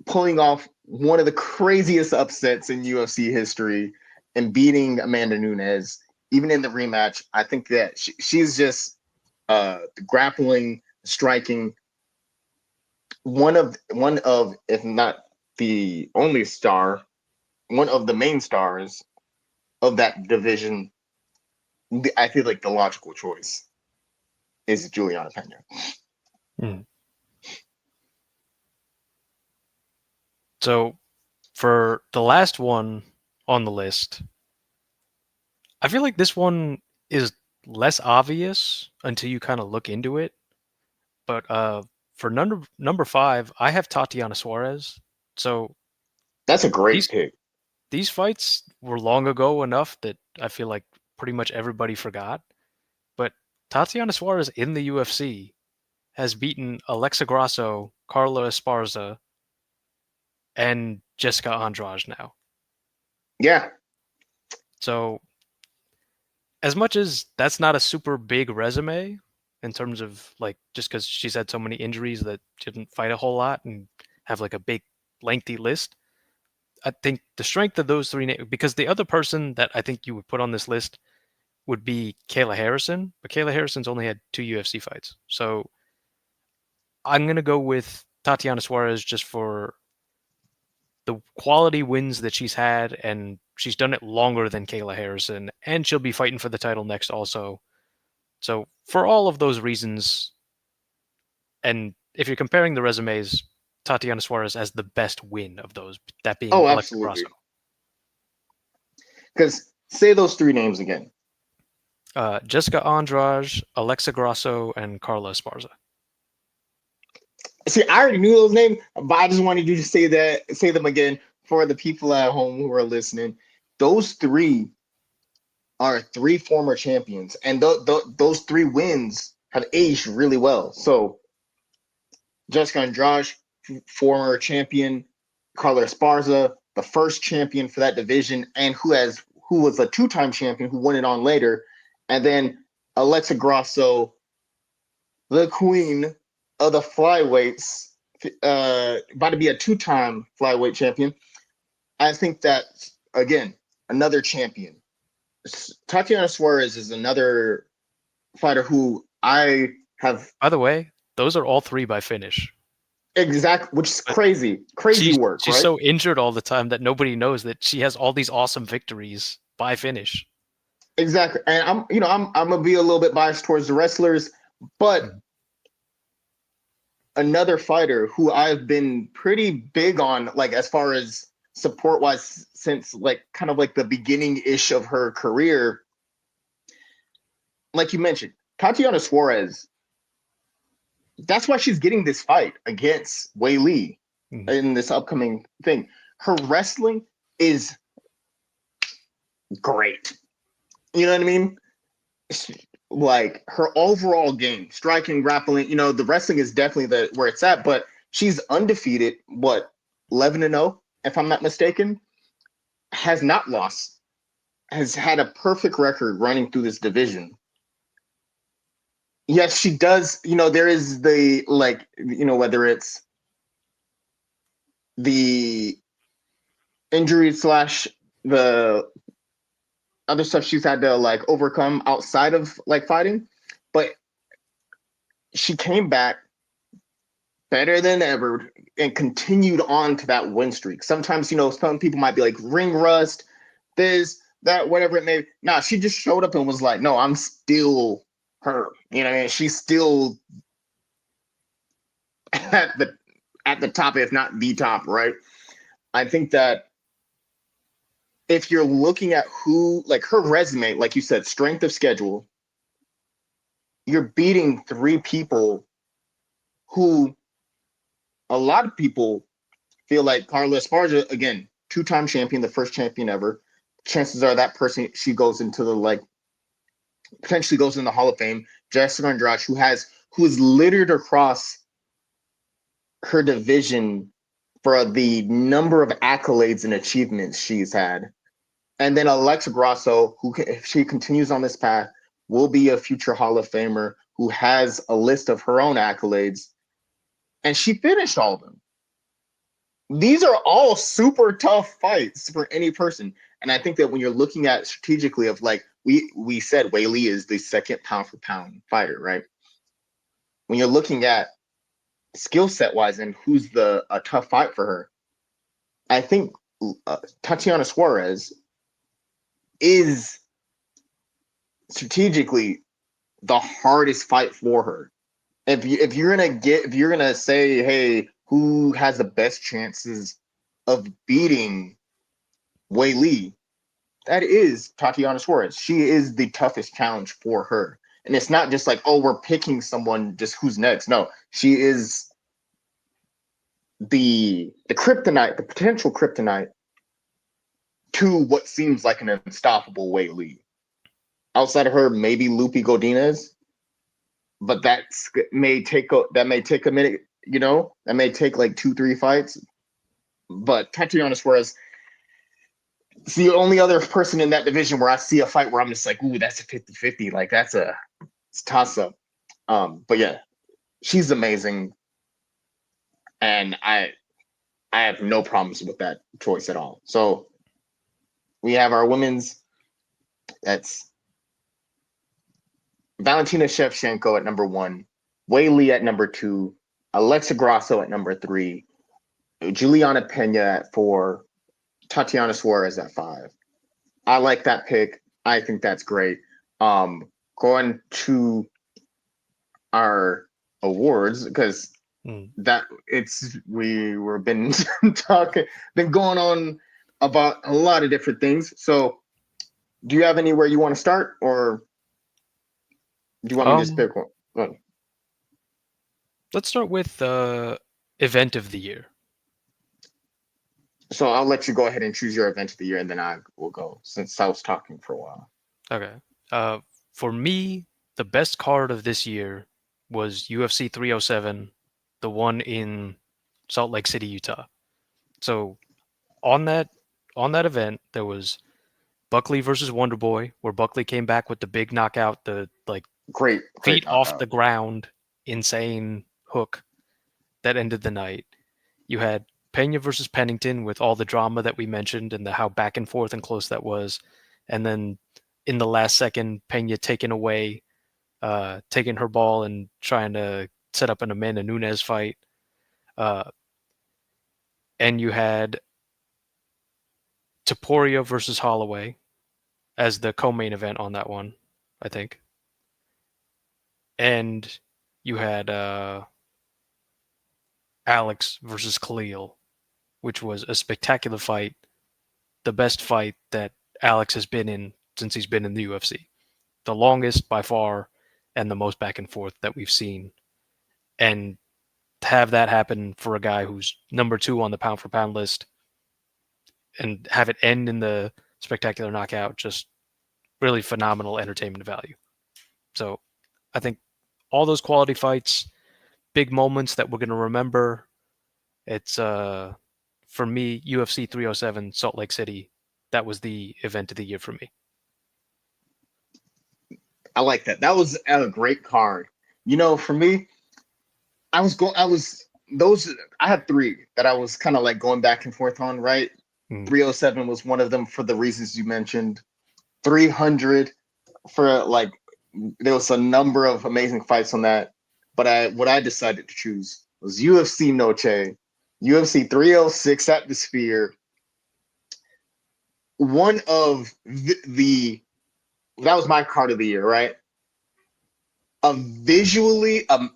pulling off one of the craziest upsets in UFC history and beating Amanda Nunes, even in the rematch. I think that she's just grappling, striking, one of if not the only star, one of the main stars of that division. I feel like the logical choice is Juliana Pena. Mm. So for the last one on the list, I feel like this one is less obvious until you kind of look into it. But for number 5, I have Tatiana Suarez. So That's a great these pick. these fights were long ago enough that I feel like pretty much everybody forgot. But Tatiana Suarez in the UFC has beaten Alexa Grasso, Carla Esparza, and Jessica Andrade now. Yeah. So as much as that's not a super big resume in terms of like just because she's had so many injuries that she didn't fight a whole lot and have like a big lengthy list, I think the strength of those three because the other person that I think you would put on this list would be Kayla Harrison, but Kayla Harrison's only had 2 UFC fights. So I'm gonna go with Tatiana Suarez just for the quality wins that she's had, and she's done it longer than Kayla Harrison, and she'll be fighting for the title next also. So for all of those reasons, and if you're comparing the resumes, Tatiana Suarez has the best win of those, that being Oh, Alexa Grasso. absolutely. Because say those three names again. Jessica Andrade, Alexa Grasso, and Carla Esparza. See, I already knew those names, but I just wanted you to say them again for the people at home who are listening. Those three are three former champions, and those three wins have aged really well. So Jessica Andrade, former champion, Carla Esparza, the first champion for that division, and who was a two-time champion who won it on later, and then Alexa Grasso, the queen of the flyweights, about to be a two-time flyweight champion. I think that again, another champion. Tatiana Suarez is another fighter who I have By the way, those are all 3 by finish. which is But crazy work, she's right? so injured all the time that nobody knows that she has all these awesome victories by finish. Exactly. And I'm gonna be a little bit biased towards the wrestlers, but Mhm. another fighter who I've been pretty big on, like as far as support wise, since like kind of like the beginning ish of her career, like you mentioned, Tatiana Suarez. That's why she's getting this fight against Wei Li Mhm. in this upcoming thing. Her wrestling is great. You know what I mean? Like her overall game, striking, grappling. The wrestling is definitely where it's at. But she's undefeated. What 11-0, if I'm not mistaken, has not lost. Has had a perfect record running through this division. Yes, she does. There is the like. Whether it's the injury slash the other stuff she's had to like overcome outside of like fighting, but she came back better than ever and continued on to that win streak. Sometimes, some people might be like ring rust, this, that, whatever it may. Nah, she just showed up and was like, no, I'm still her. She's still at the top, if not the top, right? I think that if you're looking at who, like her resume, like you said, strength of schedule, you're beating three people who a lot of people feel like Carla Esparza, again, two-time champion, the first champion ever. Chances are that person she goes into the like potentially goes in the Hall of Fame. Jessica Andrade, who is littered across her division for the number of accolades and achievements she's had. And then Alexa Grasso, who if she continues on this path, will be a future Hall of Famer who has a list of her own accolades. And she finished all of them. these are all super tough fights for any person. And I think that when you're looking at strategically of like we said Wei Li is the second pound for pound fighter, right? When you're looking at skill set wise and who's the a tough fight for her, I think Tatiana Suarez is strategically the hardest fight for her. If you're gonna say, hey, who has the best chances of beating Wei Li, that is Tatiana Suarez. She is the toughest challenge for her. And it's not just like, oh, we're picking someone just who's next. No, she is the kryptonite, the potential kryptonite to what seems like an unstoppable Wei Li. Outside of her, maybe Lupi Godinez, but that may take a minute. That may take like 2-3 fights. But Tatiana Suarez, it's the only other person in that division where I see a fight where I'm just like, ooh, that's a 50-50. Like it's toss up. But yeah, she's amazing, and I have no problems with that choice at all. So we have our women's. That's Valentina Shevchenko at number 1, Wei Li at number 2, Alexa Grasso at number 3, Juliana Pena at 4, Tatiana Suarez at 5. I like that pick. I think that's great. Going to our awards, because that we were been going on about a lot of different things. So do you have anywhere you want to start, or do you want me to just pick one? Let's start with event of the year. So I'll let you go ahead and choose your event of the year, and then I will go, since I was talking for a while. Okay. For me, the best card of this year was UFC 307, the one in Salt Lake City, Utah. So on that event, there was Buckley versus Wonder Boy, where Buckley came back with the big knockout, the great feet off knockout. the ground, insane hook that ended the night. You had Pena versus Pennington with all the drama that we mentioned and how back and forth and close that was. And then in the last second, Pena taking her ball and trying to set up an Amanda Nunes fight. And you had Topuria versus Holloway as the co-main event on that one, I think. And you had Alex versus Khalil, which was a spectacular fight, the best fight that Alex has been in since he's been in the UFC. The longest by far and the most back and forth that we've seen. And to have that happen for a guy who's number 2 on the pound for pound list and have it end in the spectacular knockout, just really phenomenal entertainment value. So I think all those quality fights, big moments that we're going to remember. It's for me, UFC 307 Salt Lake City. That was the event of the year for me. I like that. That was a great card. For me, I had 3 that I was kind of like going back and forth on, right? 307 was one of them for the reasons you mentioned. 300 for like, there was a number of amazing fights on that. But what I decided to choose was UFC Noche, UFC 306 at the Sphere. One of that was my card of the year, right? Visually a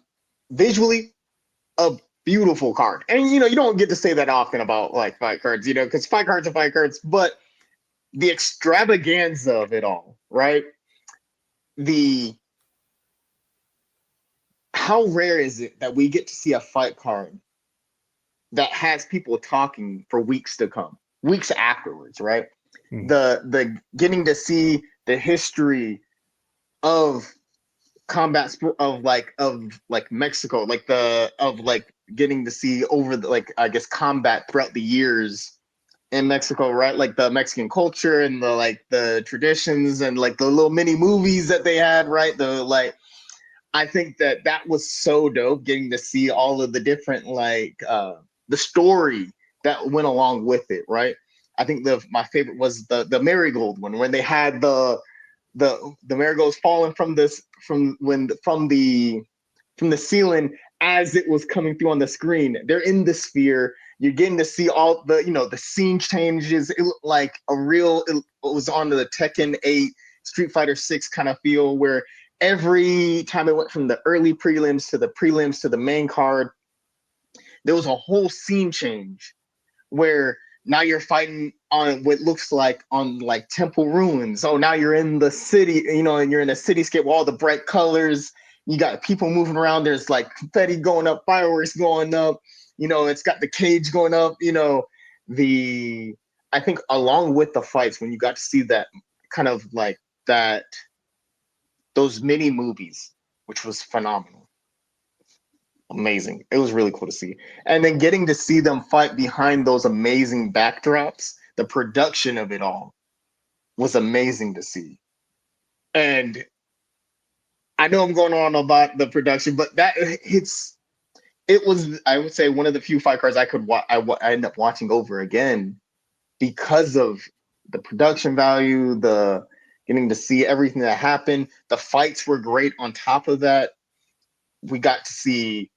beautiful card. And you don't get to say that often about like fight cards, because fight cards are fight cards, but the extravaganza of it all, right? How rare is it that we get to see a fight card that has people talking for weeks to come, weeks afterwards, right? The getting to see the history of combat sport of Mexico, getting to see over I guess combat throughout the years in Mexico, right? Like the Mexican culture and the traditions and like the little mini movies that they had, right? I think that was so dope, getting to see all of the different the story that went along with it, right? I think my favorite was the marigold one when they had the marigolds falling from this from the ceiling as it was coming through on the screen. They're in the sphere. You're getting to see all the, the scene changes. It looked like it was on the Tekken 8, Street Fighter 6 kind of feel where every time it went from the early prelims to the main card, there was a whole scene change where now you're fighting on what looks like on like temple ruins. Oh, now you're in the city, and you're in a cityscape with all the bright colors. You got people moving around. There's like confetti going up, fireworks going up. It's got the cage going up. I think along with the fights, when you got to see that kind of like that, those mini movies, which was phenomenal, amazing. It was really cool to see. And then getting to see them fight behind those amazing backdrops, the production of it all was amazing to see. And I know I'm going on about the production, but it was, I would say, one of the few fight cards I end up watching over again because of the production value, the getting to see everything that happened. The fights were great. On top of that, we got to see,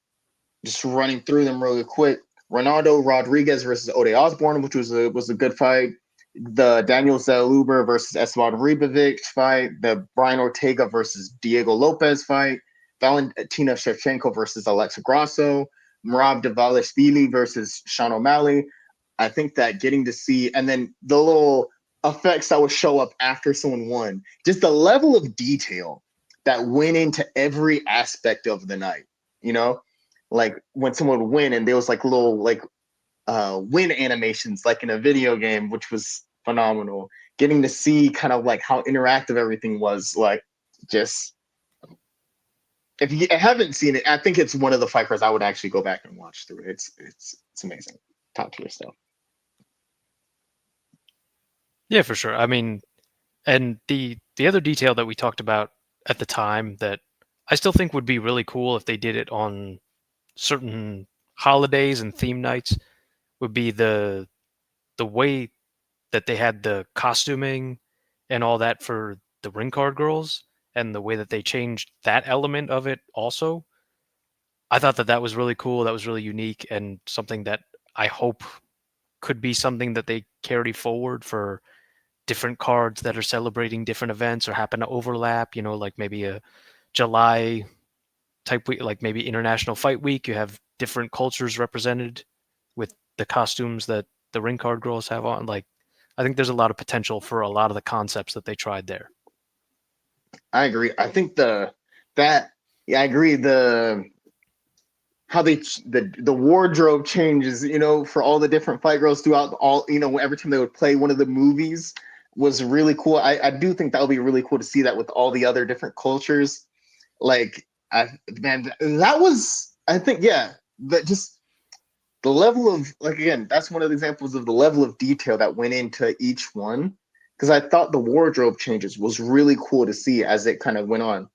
just running through them really quick, Ronaldo Rodriguez versus Ode Osborne, which was a good fight. The Daniel Zellhuber versus Esteban Ribovic fight. The Brian Ortega versus Diego Lopez fight. Valentina Shevchenko versus Alexa Grasso. Merab Dvalishvili versus Sean O'Malley. I think that getting to see, and then the little effects that would show up after someone won, just the level of detail that went into every aspect of the night, like when someone would win and there was like little like win animations like in a video game, which was phenomenal. Getting to see kind of like how interactive everything was, like, just, if you haven't seen it, I think it's one of the fight cards I would actually go back and watch through. It's amazing, top tier stuff. Yeah, for sure. I mean, and the other detail that we talked about at the time that I still think would be really cool if they did it on certain holidays and theme nights would be the way that they had the costuming and all that for the ring card girls and the way that they changed that element of it also. I thought that that was really cool. That was really unique and something that I hope could be something that they carry forward for different cards that are celebrating different events or happen to overlap, like maybe a July type week, like maybe International Fight Week. You have different cultures represented with the costumes that the ring card girls have on. Like, I think there's a lot of potential for a lot of the concepts that they tried there. I agree. I think that yeah, I agree. How the wardrobe changes, for all the different fight girls throughout all, every time they would play one of the movies was really cool. I do think that would be really cool to see that with all the other different cultures. Like, man, that was, I think, yeah, that just the level of, like, again, that's one of the examples of the level of detail that went into each one. Because I thought the wardrobe changes was really cool to see as it kind of went on.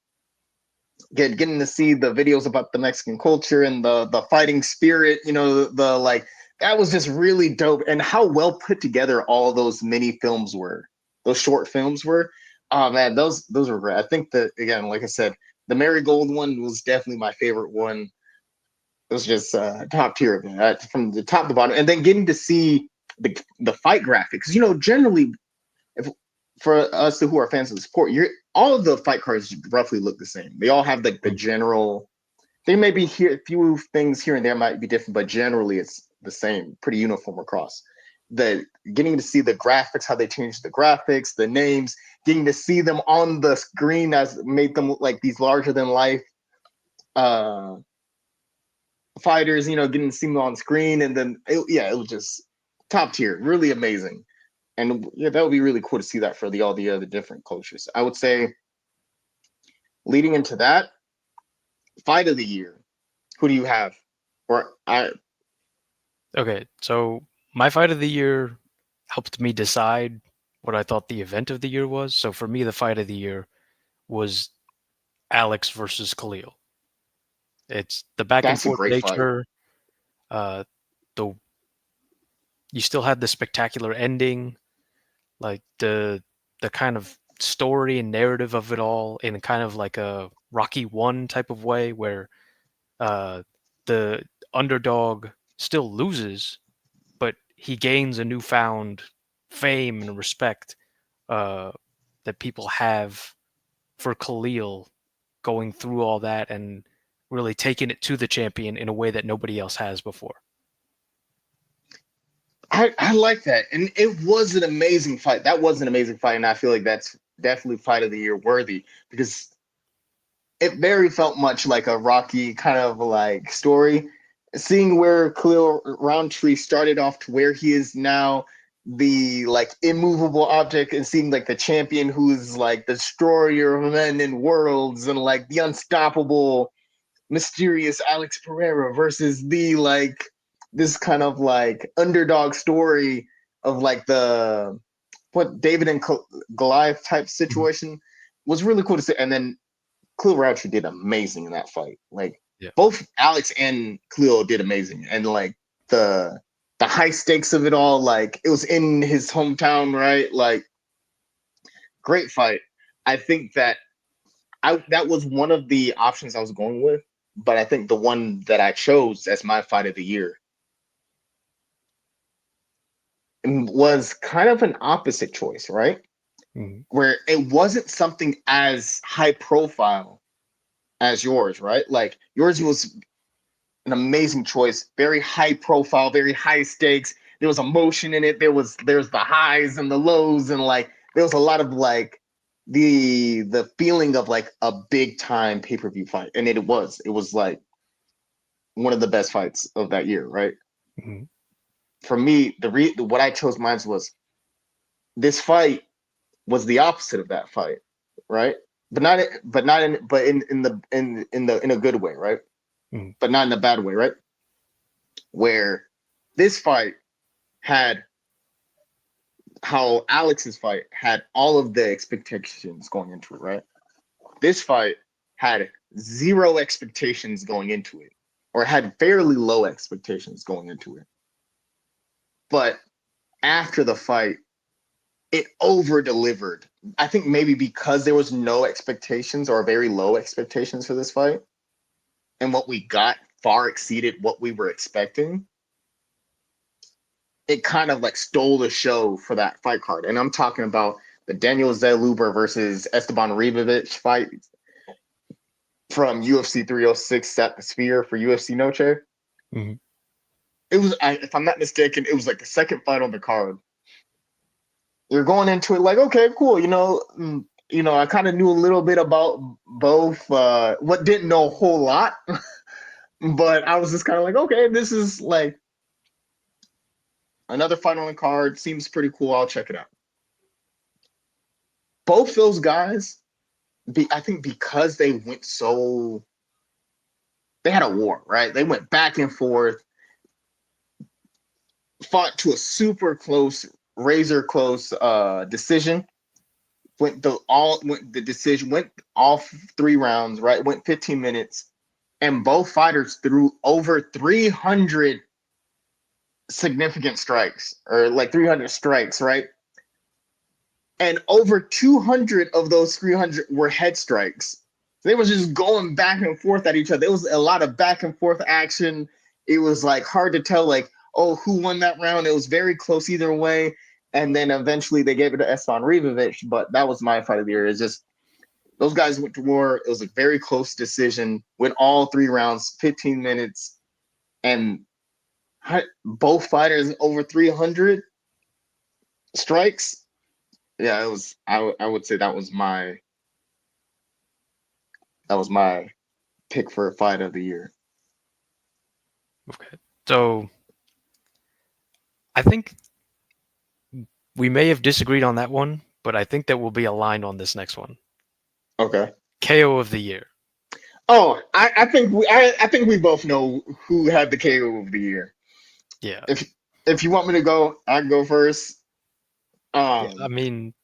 Getting to see the videos about the Mexican culture and the fighting spirit, the like, that was just really dope. And how well put together all those mini films were, those short films were. Oh man, those were great. I think that, again, like I said, the Marigold one was definitely my favorite one. It was just top tier, man, from the top to bottom. And then getting to see the fight graphics, generally, if for us who are fans of the sport, all of the fight cards roughly look the same. They all have the general. They may be here, a few things here and there might be different, but generally it's the same, pretty uniform across. The Getting to see the graphics, how they changed the graphics, the names, getting to see them on the screen as made them look like these larger than life uh fighters, getting to see them on screen, and then it was just top tier, really amazing. And yeah, that would be really cool to see that for all the other different cultures. I would say, leading into that, fight of the year. Who do you have? Or I Okay, so my fight of the year helped me decide what I thought the event of the year was. So for me, the fight of the year was Alex versus Khalil. It's the back and That's a forth great fight. nature, uh, the you still had the spectacular ending, like the kind of story and narrative of it all in kind of like a Rocky 1 type of way, where the underdog still loses, but he gains a newfound fame and respect that people have for Khalil, going through all that and really taking it to the champion in a way that nobody else has before. I like that. And it was an amazing fight. That was an amazing fight. And I feel like that's definitely fight of the year worthy because it very felt much like a Rocky kind of like story. Seeing where Khalil Roundtree started off to where he is now, the like immovable object, and seeing like the champion who's like the destroyer of men and worlds, and like the unstoppable, mysterious Alex Pereira versus the like this kind of like underdog story of like the what David and Goliath type Mhm. situation was really cool to see. And then Khalil Roundtree did amazing in that fight. Like Yeah. both Alex and Khalil did amazing, and like the the high stakes of it all, like it was in his hometown, right? Like great fight. I think that I that was one of the options I was going with, but I think the one that I chose as my fight of the year was kind of an opposite choice, right? Mhm. Where it wasn't something as high profile as yours, right? Like yours was an amazing choice, very high profile, very high stakes. There was emotion in it. There's the highs and the lows, and like there was a lot of like the feeling of like a big time pay-per-view fight. And it was like one of the best fights of that year, right? Mhm. For me, what I chose mine was this fight was the opposite of that fight, right? But not in in a good way, right? Mhm. But not in a bad way, right? Where this fight had how Alex's fight had all of the expectations going into it, right? This fight had zero expectations going into it, or had fairly low expectations going into it. But after the fight, it over delivered. I think maybe because there was no expectations or very low expectations for this fight, and what we got far exceeded what we were expecting. It kind of like stole the show for that fight card. And I'm talking about the Daniel Zellhuber versus Esteban Ribovic fight from UFC 306 Set the Sphere for UFC Noche. Mhm. It was, if I'm not mistaken, it was like the second fight on the card. You're going into it like, okay, cool. I kind of knew a little bit about both. What didn't know a whole lot, but I was just kind of like, okay, this is like another fight on the card. Seems pretty cool. I'll check it out. Both those guys, I think because they had a war, right? They went back and forth, fought to a super close, razor close decision. The decision went all 3 rounds, right? Went 15 minutes, and both fighters threw over 300 significant strikes, or like 300 strikes, right? And over 200 of those 300 were head strikes. They was just going back and forth at each other. It was a lot of back and forth action. It was like hard to tell, like, oh, who won that round. It was very close either way. And then eventually they gave it to Esteban Ribovic, but that was my fight of the year. It's just those guys went to war. It was a very close decision. Went all 3 rounds, 15 minutes, and both fighters over 300 strikes. Yeah, it was. I would say that was my pick for a fight of the year. Okay. So I think we may have disagreed on that one, but I think that we'll be aligned on this next one. Okay. KO of the year. Oh, I think we both know who had the KO of the year. Yeah. If if you want me to go, I can go first. Yeah. I Um, mean,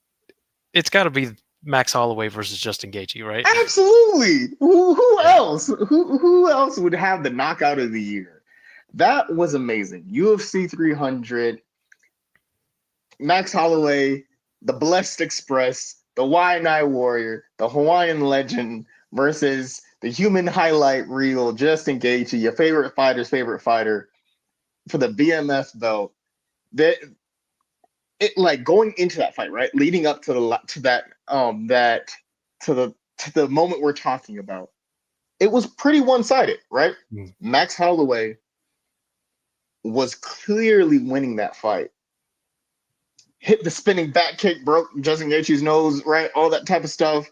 it's got to be Max Holloway versus Justin Gaethje, right? Absolutely. Who Yeah. else? Who else would have the knockout of the year? That was amazing. UFC 300. Max Holloway, the Blessed Express, the Y&I Warrior, the Hawaiian Legend versus the human highlight reel, Justin Gaethje, your favorite fighter's favorite fighter for the BMF belt. That it like going into that fight, right? Leading up to the moment we're talking about, it was pretty one-sided, right? Mm. Max Holloway was clearly winning that fight. Hit the spinning back kick, broke Justin Gaethje's nose, right? All that type of stuff.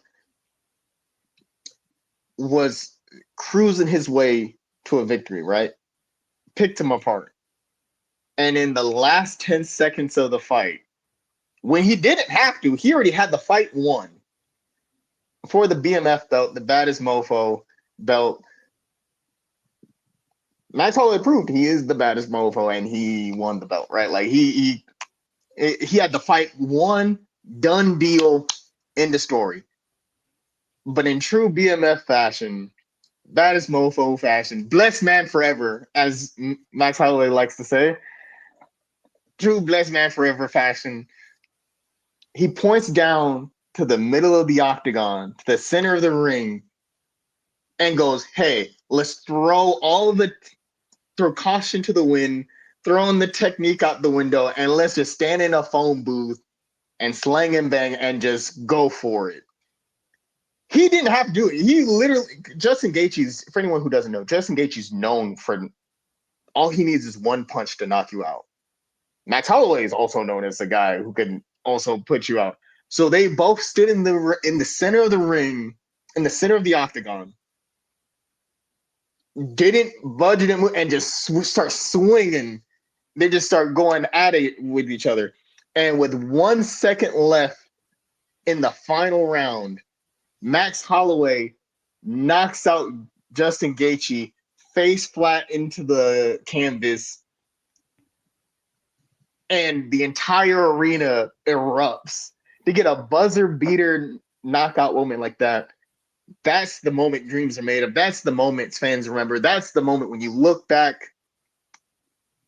Was cruising his way to a victory, right? Picked him apart. And in the last 10 seconds of the fight, when he didn't have to, he already had the fight won for the BMF belt, the baddest mofo belt. Max Holloway proved he is the baddest mofo and he won the belt, right? Like he had the fight won, done deal, end of story. But in true BMF fashion, baddest mofo fashion, blessed man forever, as Max Holloway likes to say, true blessed man forever fashion, he points down to the middle of the octagon, to the center of the ring, and goes, "Hey, let's throw caution to the wind, throwing the technique out the window, and let's just stand in a phone booth and slang and bang and just go for it." He didn't have to do it. He literally, Justin Gaethje's, for anyone who doesn't know, Justin Gaethje's known for all he needs is one punch to knock you out. Max Holloway is also known as the guy who can also put you out. So they both stood in the center of the ring, in the center of the octagon, didn't budge it and just start swinging. They just start going at it with each other. And with 1 second left in the final round, Max Holloway knocks out Justin Gaethje face flat into the canvas, and the entire arena erupts. To get a buzzer beater knockout moment like that, that's the moment dreams are made of. That's the moments fans remember. That's the moment when you look back,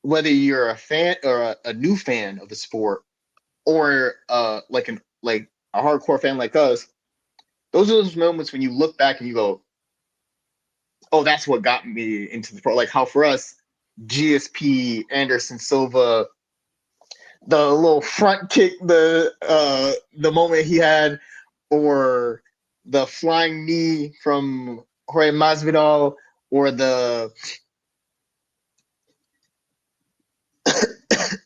whether you're a fan or a new fan of the sport, or like a hardcore fan like us. Those are those moments when you look back and you go, "Oh, that's what got me into the sport." Like how for us, GSP, Anderson Silva, the little front kick, the moment he had, or the flying knee from Jorge Masvidal, or the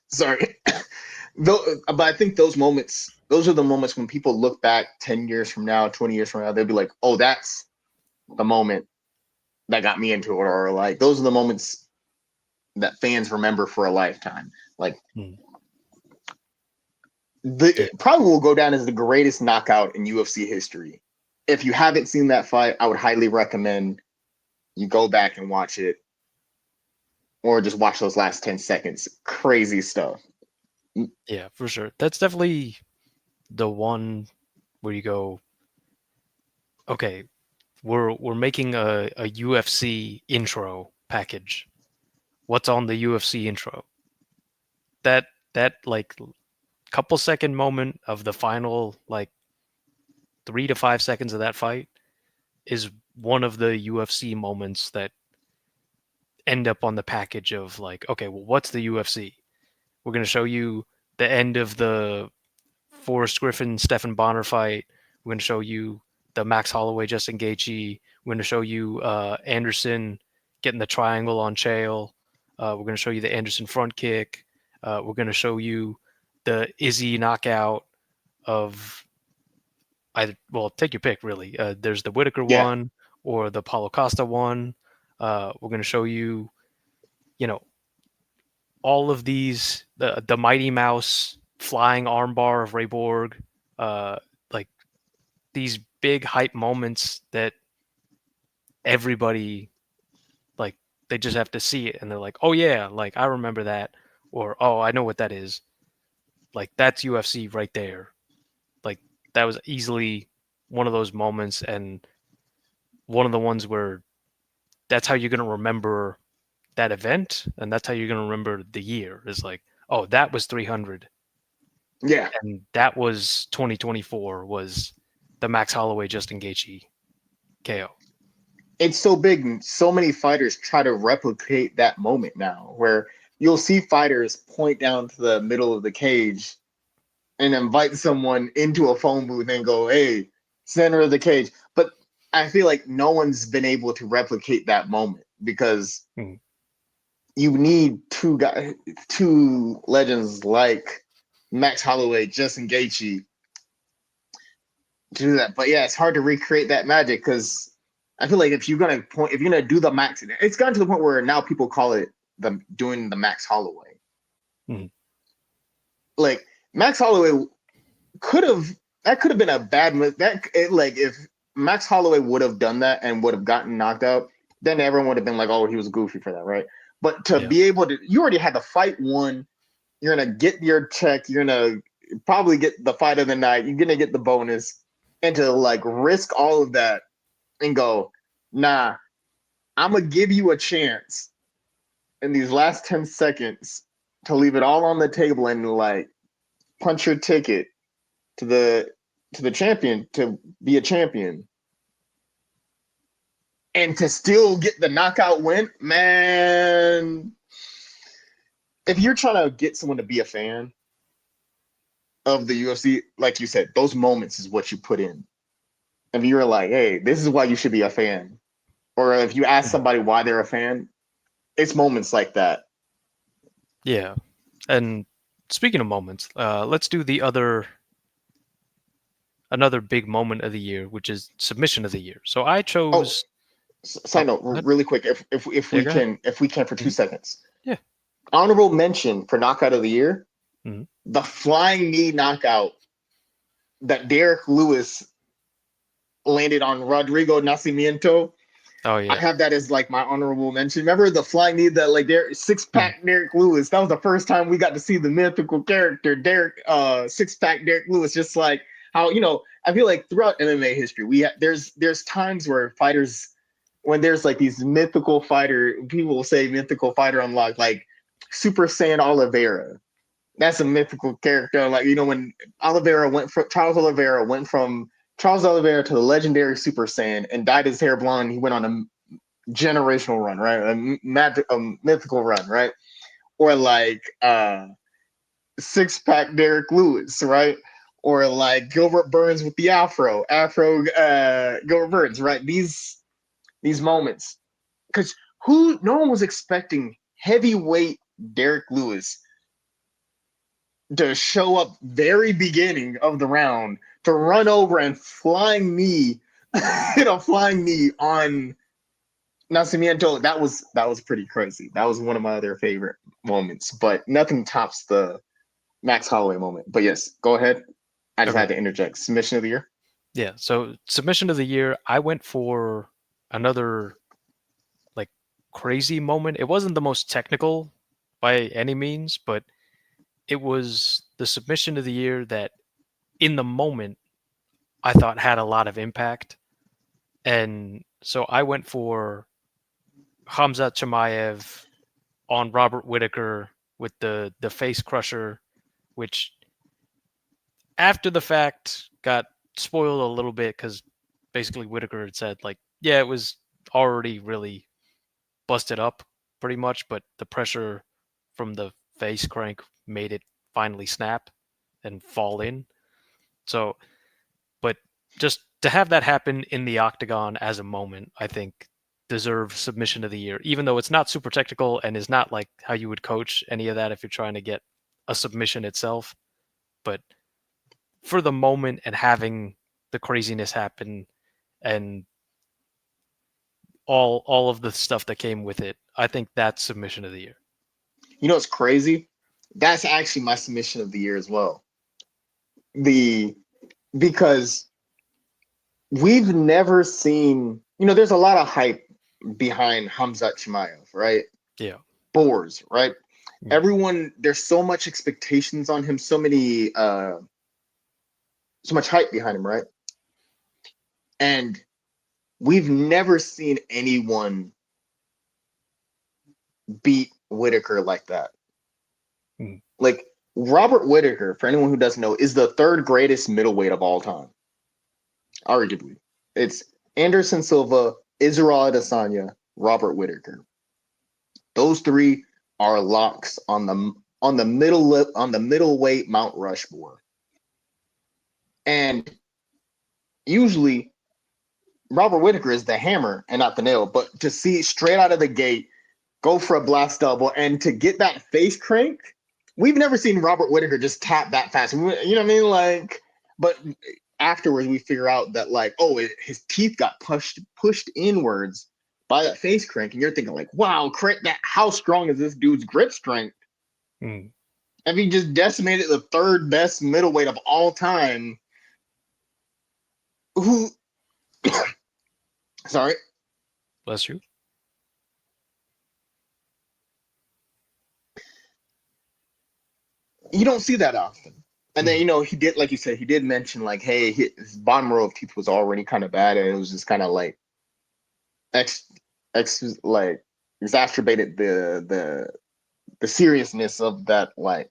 sorry, but I think those are the moments when people look back 10 years from now, 20 years from now, they'll be like, "Oh, that's the moment that got me into it," or like those are the moments that fans remember for a lifetime. Like Mm. Yeah. probably will go down as the greatest knockout in UFC history. If you haven't seen that fight, I would highly recommend you go back and watch it, or just watch those last 10 seconds. Crazy stuff. Yeah, for sure. That's definitely the one where you go, okay, we're making a UFC intro package. What's on the UFC intro? That like couple second moment of the final like 3 to 5 seconds of that fight is one of the UFC moments that end up on the package of like, okay, well, what's the UFC? We're gonna show you the end of the Forrest Griffin Stephen Bonner fight. We're gonna show you the Max Holloway Justin Gaethje. We're gonna show you Anderson getting the triangle on Chael. We're gonna show you the Anderson front kick. We're gonna show you the Izzy knockout of well, take your pick really. There's the Whitaker Yeah, one or the Paulo Costa one. We're gonna show you, you know, all of these the Mighty Mouse flying armbar of Ray Borg, uh, like these big hype moments that everybody like they just have to see it and they're like, oh yeah, like I remember that, or oh I know what that is. Like that's UFC right there. Like that was easily one of those moments and one of the ones where that's how you're gonna remember that event and that's how you're gonna remember the year is like, oh that was 300 Yeah. And that was 2024 was the Max Holloway Justin Gaethje KO. It's so big, and so many fighters try to replicate that moment now, where you'll see fighters point down to the middle of the cage and invite someone into a phone booth and go, "Hey, center of the cage." But I feel like no one's been able to replicate that moment because Mhm. you need two legends like Max Holloway, Justin Gaethje to do that. But yeah, it's hard to recreate that magic because I feel like if you're gonna do the Max, it's gotten to the point where now people call it doing the Max Holloway. Mhm. Like Max Holloway could have that could have been a bad like if Max Holloway would have done that and would have gotten knocked out, then everyone would have been like, "Oh, he was goofy for that," right? But to Yeah. be able to, you already had the fight won. You're gonna get your check. You're gonna probably get the fight of the night. You're gonna get the bonus, and to like risk all of that and go, "Nah, I'm gonna give you a chance in these last 10 seconds to leave it all on the table and like punch your ticket to the champion to be a champion and to still get the knockout win, man. If you're trying to get someone to be a fan of the UFC, like you said, those moments is what you put in. If you're like, hey, this is why you should be a fan, or if you ask Mhm. somebody why they're a fan, it's moments like that. Yeah. And speaking of moments, let's do another big moment of the year, which is submission of the year. So I Oh, chose. side Oh, note, go ahead. really quick, if Yeah, we go ahead. can for two Mhm. seconds, Yeah. honorable mention for knockout of the year, Mhm. the flying knee knockout that Derek Lewis landed on Rodrigo Nascimento. Oh I yeah. have that as like my honorable mention. Remember the flying knee that like six Mhm. pack Derek Lewis? That was the first time we got to see the mythical character Derek six pack Derek Lewis. Just like how I feel like throughout MMA history, there's times where fighters when there's like these mythical fighter people will say mythical fighter unlocked like Super Saiyan Oliveira. That's a mythical character. Like when Charles Oliveira to the legendary Super Saiyan and dyed his hair blonde. He went on a generational run, right? A mythical run, right? Or like six pack Derek Lewis, right? Or like Gilbert Burns with the Afro Gilbert Burns, right? These moments, because who no one was expecting heavyweight Derek Lewis to show up very beginning of the round to run over and flying knee, hit a flying knee on Nascimento. That was pretty crazy. That was one of my other favorite moments, but nothing tops the Max Holloway moment. But yes, go ahead. I just Okay. had to interject. Submission of the year. Yeah. So submission of the year, I went for another like crazy moment. It wasn't the most technical by any means, but it was the submission of the year that in the moment I thought had a lot of impact. And so I went for Hamza Chimaev on Robert Whitaker with the face crusher, which after the fact got spoiled a little bit because basically Whitaker had said like, yeah, it was already really busted up pretty much, but the pressure from the face crank made it finally snap and fall in. So, but just to have that happen in the octagon as a moment, I think deserves submission of the year, even though it's not super technical and is not like how you would coach any of that if you're trying to get a submission itself. But for the moment and having the craziness happen and all of the stuff that came with it, I think that's submission of the year. You know what's crazy? That's actually my submission of the year as well. The Because we've never seen, there's a lot of hype behind Hamzat Chimaev, right? Yeah. Boars, right? Mm. Everyone, there's so much expectations on him, so much hype behind him, right? And we've never seen anyone beat Whitaker like that. Mm. Like Robert Whittaker, for anyone who doesn't know, is the third greatest middleweight of all time, arguably. It's Anderson Silva, Israel Adesanya, Robert Whittaker. Those three are locks on the middleweight Mount Rushmore. And usually Robert Whittaker is the hammer and not the nail, but to see straight out of the gate, go for a blast double, and to get that face crank, we've never seen Robert Whittaker just tap that fast. You know what I mean? Like, but afterwards we figure out that like, oh, his teeth got pushed inwards by that face crank, and you're thinking like, wow, that how strong is this dude's grip strength? Mm. Have he just decimated the third best middleweight of all time? Who? Sorry. Bless you. You don't see that often. And then, he did, like you said, he did mention, like, hey, his bottom row of teeth was already kind of bad. And it was just kind of like, like, exacerbated the seriousness of that, like,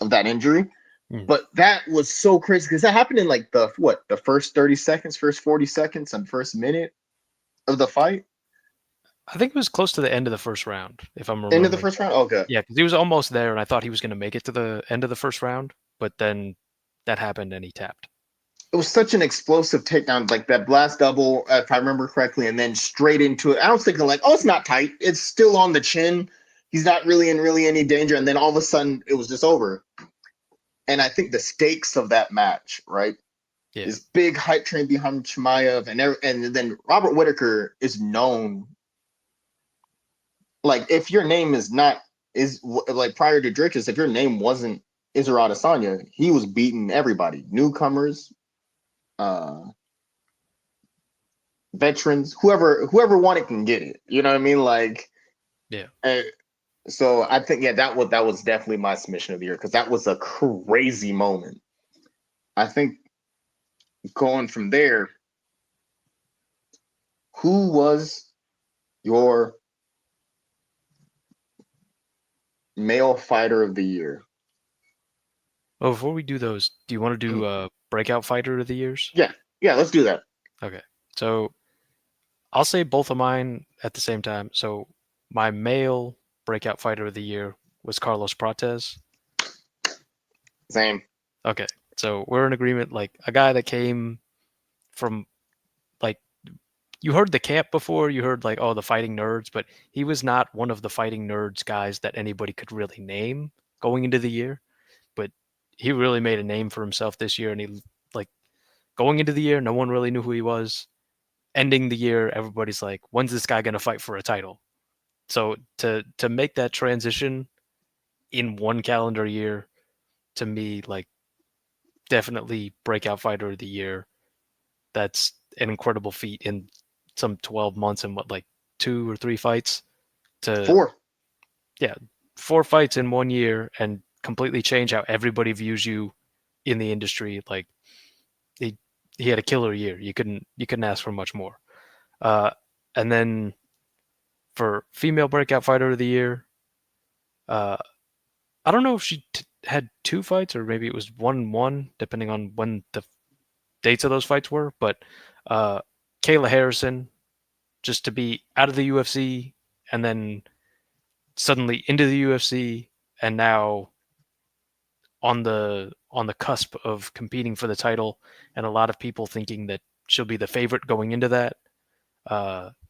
of that injury. But that was so crazy because that happened in, like, the first 30 seconds, first 40 seconds, and first minute of the fight? I think it was close to the end of the first round, if I'm remembering. End of the first round? Okay. Yeah, because he was almost there, and I thought he was going to make it to the end of the first round, but then that happened, and he tapped. It was such an explosive takedown, like that blast double, if I remember correctly, and then straight into it. I was thinking like, oh, it's not tight. It's still on the chin. He's not really in any danger. And then all of a sudden, it was just over. And I think the stakes of that match, right? Yeah. This big hype train behind Chimaev, and then Robert Whittaker is known. Like, if your name is like prior to Dricus, if your name wasn't Israel Adesanya, he was beating everybody, newcomers, veterans, whoever wanted can get it. You know what I mean? Like, Yeah. So I think that was definitely my submission of the year because that was a crazy moment. I think going from there, who was your male fighter of the year? Oh, before we do those, do you want to do breakout fighter of the years? Yeah, let's do that. Okay, so I'll say both of mine at the same time. So my male breakout fighter of the year was Carlos Prates. Same. Okay, so we're in agreement. Like a guy that came from, like, you heard the camp before. You heard like, oh, the fighting nerds, but he was not one of the fighting nerds guys that anybody could really name going into the year. But he really made a name for himself this year, and he like going into the year, no one really knew who he was. Ending the year, everybody's like, when's this guy gonna fight for a title? So to make that transition in one calendar year, to me, like, definitely breakout fighter of the year. That's an incredible feat in some 12 months and what, like 2 or 3 fights to 4. Yeah, 4 fights in 1 year and completely change how everybody views you in the industry. Like he had a killer year. You couldn't ask for much more. And then for female breakout fighter of the year, I don't know if she had 2 fights or maybe it was 1-1, depending on when the dates of those fights were. But Kayla Harrison, just to be out of the UFC and then suddenly into the UFC and now on the cusp of competing for the title, and a lot of people thinking that she'll be the favorite going into that.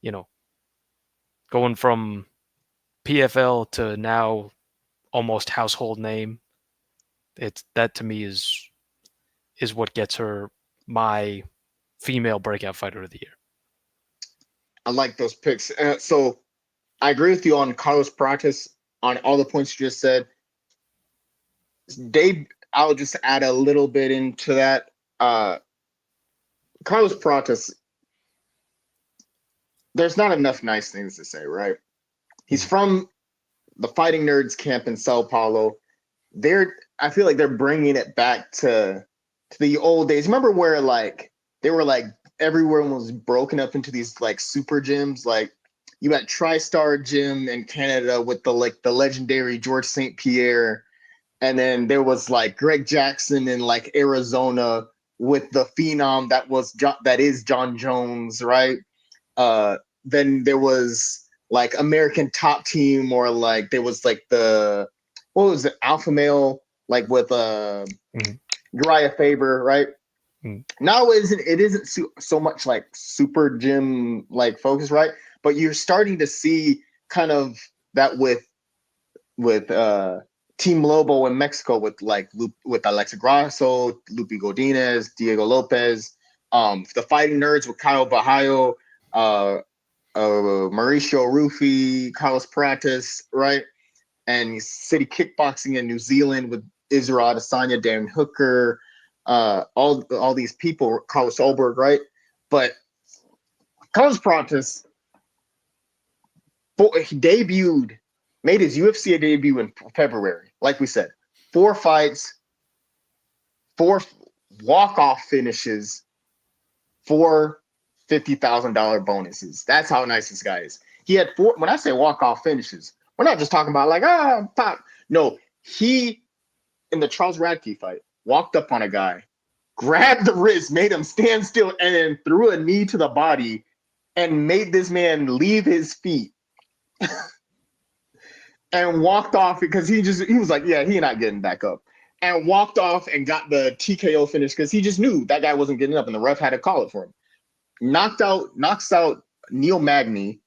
You know, going from PFL to now almost household name. It's that to me is what gets her my female breakout fighter of the year. I like those picks. So I agree with you on Carlos Prates on all the points you just said. Dave, I'll just add a little bit into that. Carlos Prates, there's not enough nice things to say, right? He's from the Fighting Nerds camp in Sao Paulo. I feel like they're bringing it back to the old days. Remember where like they were like everyone was broken up into these like super gyms, like you got TriStar Gym in Canada with the legendary George St. Pierre, And then there was like Greg Jackson in like Arizona with the phenom that is John Jones, right? Then there was like American Top Team, or like there was like what was it, Alpha Male, like with Mhm. Uriah Faber, right? Mhm. Now it isn't so much like super gym like focus, right? But you're starting to see kind of that with Team Lobo in Mexico with like with Alexa Grasso, Lupe Godinez, Diego Lopez, the Fighting Nerds with Kyle Bahayo, uh, Mauricio Rufi, Carlos Pratis, right? And City Kickboxing in New Zealand with Israel Adesanya, Darren Hooker, all these people, Carlos Solberg, right? But Carlos Pratis, he made his UFC debut in February. Like we said, 4 fights, 4 walk-off finishes, 4 $50,000 bonuses. That's how nice this guy is. He had 4. When I say walk-off finishes, we're not just talking about like pop. No, he in the Charles Radke fight walked up on a guy, grabbed the wrist, made him stand still, and then threw a knee to the body and made this man leave his feet and walked off because he was like, yeah, he not getting back up. And walked off and got the TKO finish because he just knew that guy wasn't getting up and the ref had to call it for him. Knocks out Neil Magny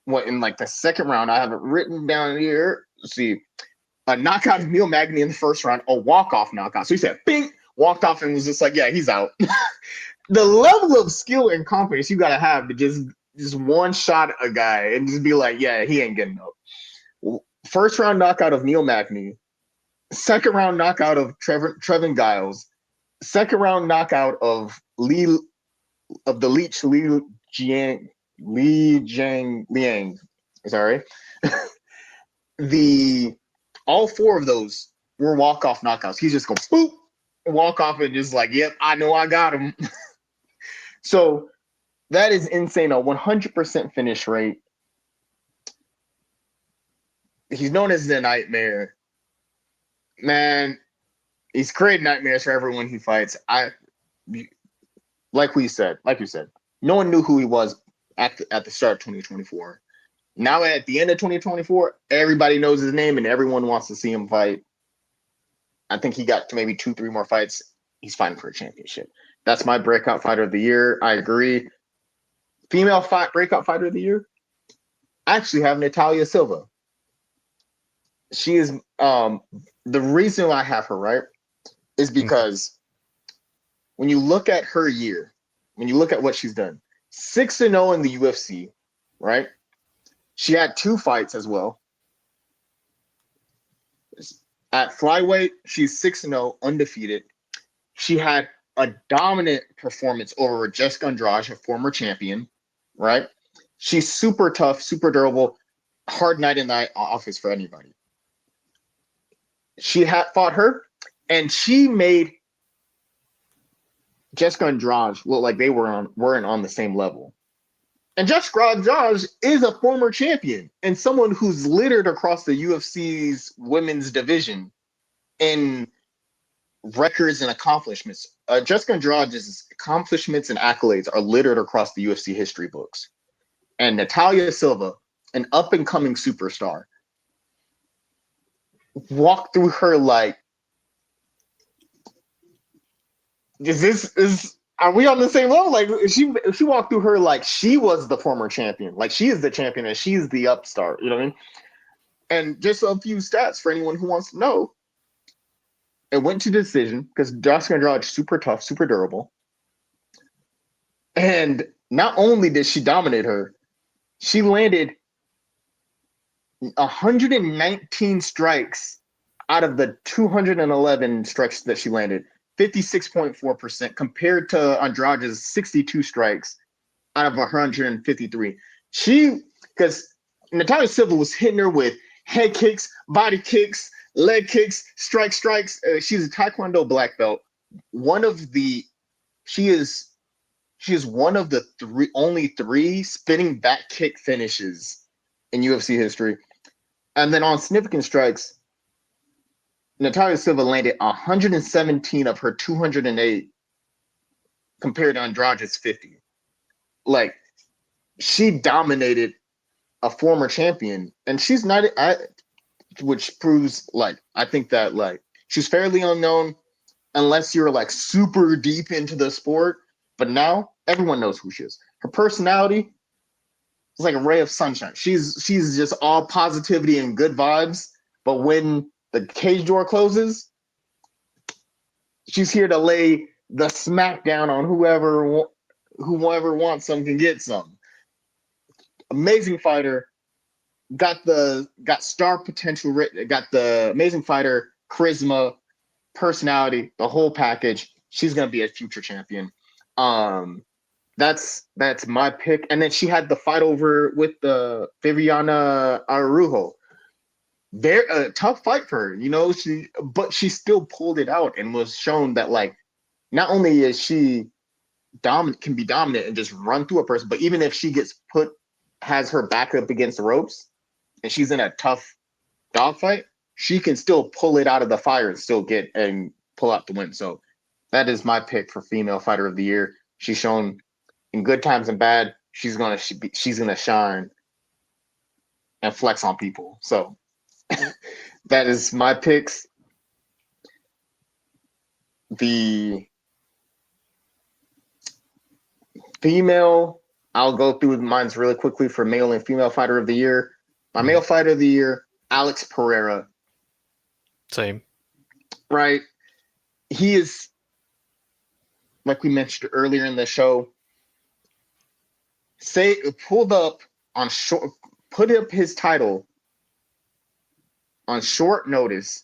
in like the second round. I have it written down here. Let's see. A knockout of Neil Magny in the first round, a walk-off knockout. So he said, bing, walked off and was just like, yeah, he's out. The level of skill and confidence you got to have to just one shot a guy and just be like, yeah, he ain't getting up. First round knockout of Neil Magny. Second round knockout of Trevin Giles. Second round knockout of the Leech Liang. Sorry. All 4 of those were walk-off knockouts. He's just going boop, walk off and just like, yep, I know I got him. So that is insane. A 100% finish rate. He's known as the Nightmare. Man, he's created nightmares for everyone he fights. Like you said, no one knew who he was at the start of 2024. Now at the end of 2024, everybody knows his name and everyone wants to see him fight. I think he got to maybe 2-3 more fights. He's fighting for a championship. That's my breakout fighter of the year. I agree. Female breakout fighter of the year. I actually have Natalia Silva. She is the reason I have her, right, is because when you look at her year, when you look at what she's done, 6-0 in the UFC, right? She had 2 fights as well. At flyweight, she's 6-0, undefeated. She had a dominant performance over Jessica Andrade, a former champion, right? She's super tough, super durable, hard night and night office for anybody. She had fought her, and she made Jessica Andrade look like they weren't on the same level. And Jessica Andrade is a former champion and someone who's littered across the UFC's women's division in records and accomplishments. Jessica Andrade's accomplishments and accolades are littered across the UFC history books. And Natalia Silva, an up-and-coming superstar, walked through her like, are we on the same level? Like, she walked through her like she was the former champion, like she is the champion and she's the upstart. You know what I mean? And just a few stats for anyone who wants to know. It went to decision because Jessica Andrade is super tough, super durable. And not only did she dominate her, she landed 119 strikes out of the 211 strikes that she landed, 56.4% compared to Andrade's 62 strikes out of 153. Because Natalia Silva was hitting her with head kicks, body kicks, leg kicks, strikes. She's a Taekwondo black belt. She is one of the only 3 spinning back kick finishes in UFC history. And then on significant strikes, Natalia Silva landed 117 of her 208 compared to Andrade's 50. Like, she dominated a former champion, and she's not. Which proves, like, I think that, like, she's fairly unknown unless you're like super deep into the sport. But now everyone knows who she is. Her personality is like a ray of sunshine. She's just all positivity and good vibes. But when the cage door closes, she's here to lay the smackdown on whoever wants some can get some. Amazing fighter, got star potential, got the amazing fighter charisma, personality, the whole package. She's gonna be a future champion. Um, that's my pick. And then she had the fight over with the Viviana Arujo. Very tough fight for her, but she still pulled it out and was shown that, like, not only is she dominant, can be dominant and just run through a person, but even if she has her back up against the ropes and she's in a tough dogfight, she can still pull it out of the fire and still get and pull out the win. So that is my pick for female fighter of the year. She's shown in good times and bad, she's gonna shine and flex on people. So that is my picks. The female, I'll go through mine's really quickly for male and female fighter of the year. My male fighter of the year, Alex Pereira. Same. Right. He is, like we mentioned earlier in the show, pulled up on short, put up his title on short notice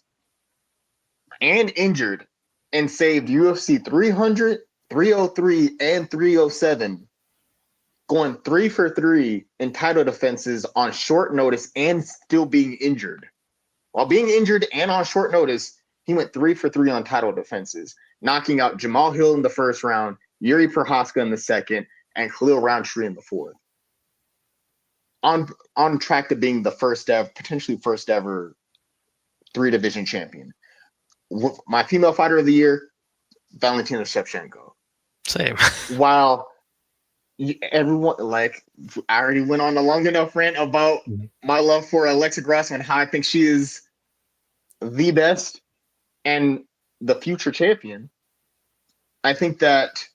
and injured and saved UFC 300, 303, and 307, going 3 for 3 in title defenses on short notice and still being injured. While being injured and on short notice, he went 3 for 3 on title defenses, knocking out Jamal Hill in the first round, Yuri Prohaska in the second, and Khalil Roundtree in the fourth. On track to being the potentially first ever 3-division champion. My female fighter of the year, Valentina Shevchenko. Same. While everyone, like, I already went on a long enough rant about my love for Alexa Grasso and how I think she is the best and the future champion. I think that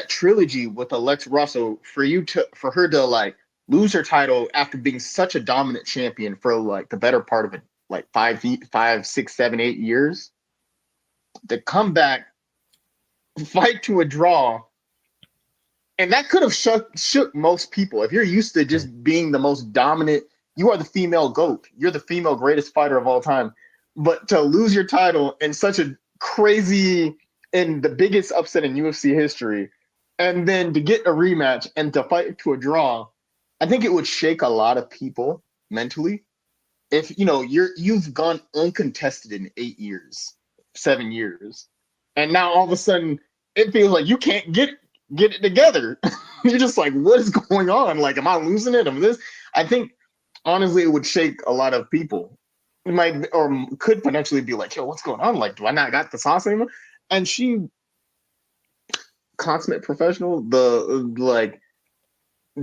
trilogy with Alexa Grasso, for her to like lose her title after being such a dominant champion for like the better part of it, like 5, 6, 7, 8 years, to come back, fight to a draw. And that could have shook most people. If you're used to just being the most dominant, you are the female GOAT. You're the female greatest fighter of all time. But to lose your title in such a crazy, in the biggest upset in UFC history, and then to get a rematch and to fight to a draw, I think it would shake a lot of people mentally. If you've gone uncontested in 8 years, 7 years, and now all of a sudden it feels like you can't get it together. You're just like, what is going on? Like, am I losing it? I think honestly it would shake a lot of people. It might, or could potentially be like, yo, what's going on? Like, do I not got the sauce anymore? And she, consummate professional,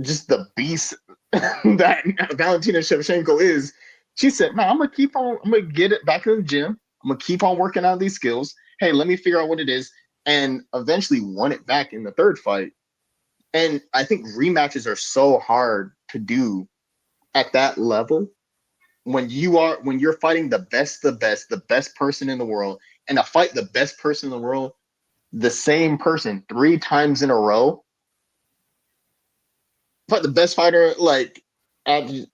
just the beast that Valentina Shevchenko is. She said, man, I'm gonna get it back in the gym. I'm gonna keep on working on these skills. Hey, let me figure out what it is. And eventually won it back in the third fight. And I think rematches are so hard to do at that level when you're fighting the best person in the world, and to fight the best person in the world, the same person 3 times in a row. Fight the best fighter, like, because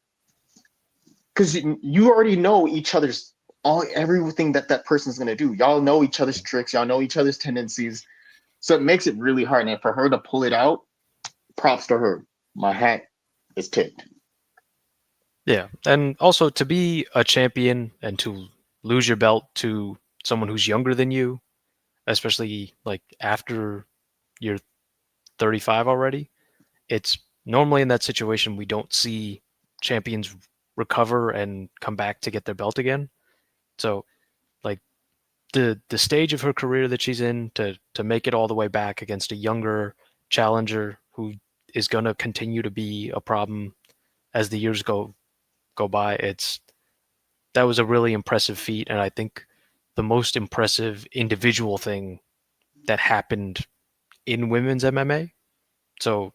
you already know each other's everything that person's gonna do. Y'all know each other's tricks. Y'all know each other's tendencies. So it makes it really hard. And for her to pull it out, props to her. My hat is tipped. Yeah, and also to be a champion and to lose your belt to someone who's younger than you, especially like after you're 35 already, it's normally in that situation we don't see champions recover and come back to get their belt again. So like the stage of her career that she's in to make it all the way back against a younger challenger who is going to continue to be a problem as the years go by. That was a really impressive feat, and I think the most impressive individual thing that happened in women's MMA. So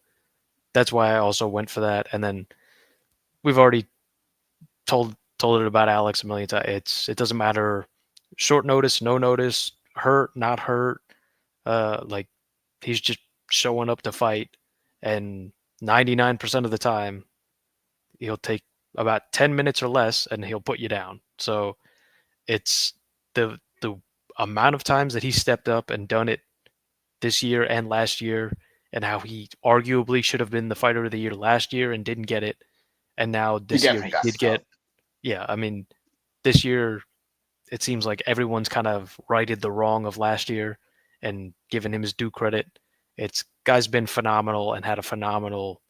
that's why I also went for that. And then we've already told it about Alex a million times. It doesn't matter short notice, no notice, hurt, not hurt. Like he's just showing up to fight, and 99% of the time he'll take about 10 minutes or less, and he'll put you down. So it's the amount of times that he stepped up and done it this year and last year, and how he arguably should have been the fighter of the year last year and didn't get it, and now He this year definitely he got did get. snubbed. Yeah, I mean, this year it seems like everyone's kind of righted the wrong of last year and given him his due credit. It's guy's been phenomenal and had a phenomenal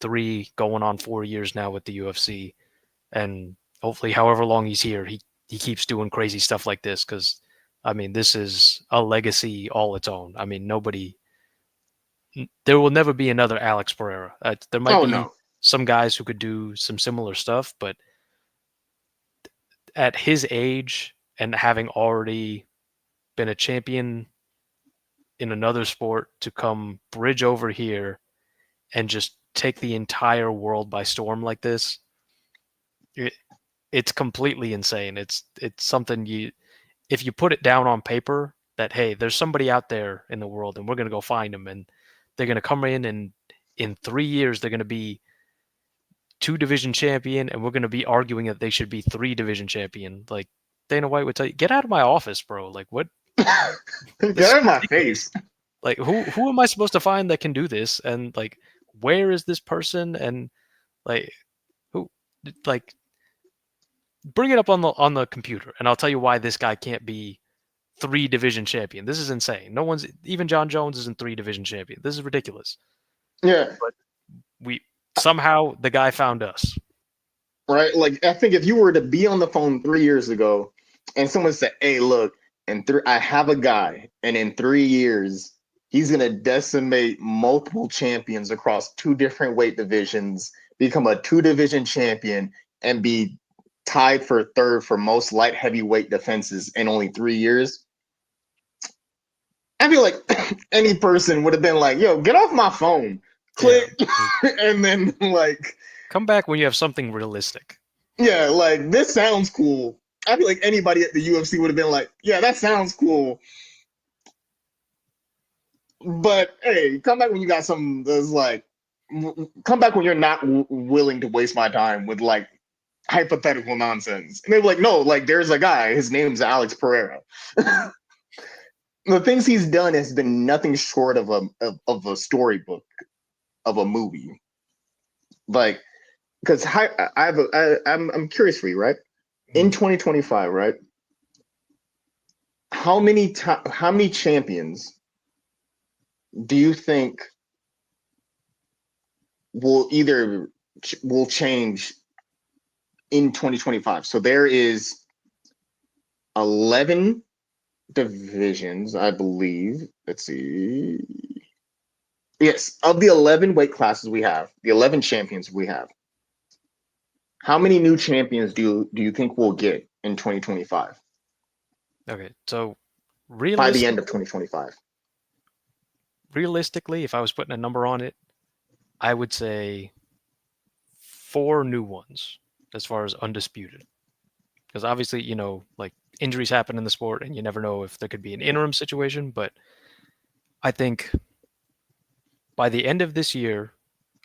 3 going on 4 years now with the UFC, and hopefully, however long he's here, he keeps doing crazy stuff like this because, I mean, this is a legacy all its own. I mean, there will never be another Alex Pereira. There might Oh be no. some guys who could do some similar stuff, but at his age and having already been a champion in another sport to come bridge over here and just take the entire world by storm like this, it, it's completely insane. It's something if you put it down on paper that hey, there's somebody out there in the world and we're gonna go find them and they're gonna come in and in 3 years they're gonna be 2 division champion and we're gonna be arguing that they should be 3 division champion. Like Dana White would tell you, get out of my office, bro. Like what? Get This is out of my ridiculous. face. Like who am I supposed to find that can do this? And like where is this person? And like who like bring it up on the computer and I'll tell you why this guy can't be 3 division champion. This is insane. No one's even John Jones isn't 3 division champion. This is ridiculous. Yeah. But we somehow the guy found us. Right. Like I think if you were to be on the phone 3 years ago and someone said, "Hey, look, I have a guy, and in 3 years he's gonna decimate multiple champions across two different weight divisions, become a two-division champion, and be tied for third for most light heavyweight defenses in only 3 years." I feel like any person would have been like, "Yo, get off my phone." Yeah. Click, and then like, Come back when you have something realistic. yeah, like this sounds cool. I feel like anybody at the UFC would have been like, "Yeah, that sounds cool." But hey, come back when you got something that's like, come back when you're not willing to waste my time with like hypothetical nonsense. And they're like, no, like there's a guy, his name's Alex Pereira. The things he's done has been nothing short of a storybook of a movie. Like, because I'm curious for you, right? In 2025, right? How many champions do you think will change in 2025? So there is 11 divisions, I believe. Let's see. Yes, of the 11 weight classes we have, the 11 champions we have, how many new champions do you think we'll get in 2025 Okay. So by the end realistic of 2025? realistically, if I was putting a number on it, I would say 4 new ones as far as undisputed. Because obviously, like injuries happen in the sport and you never know if there could be an interim situation, but I think by the end of this year,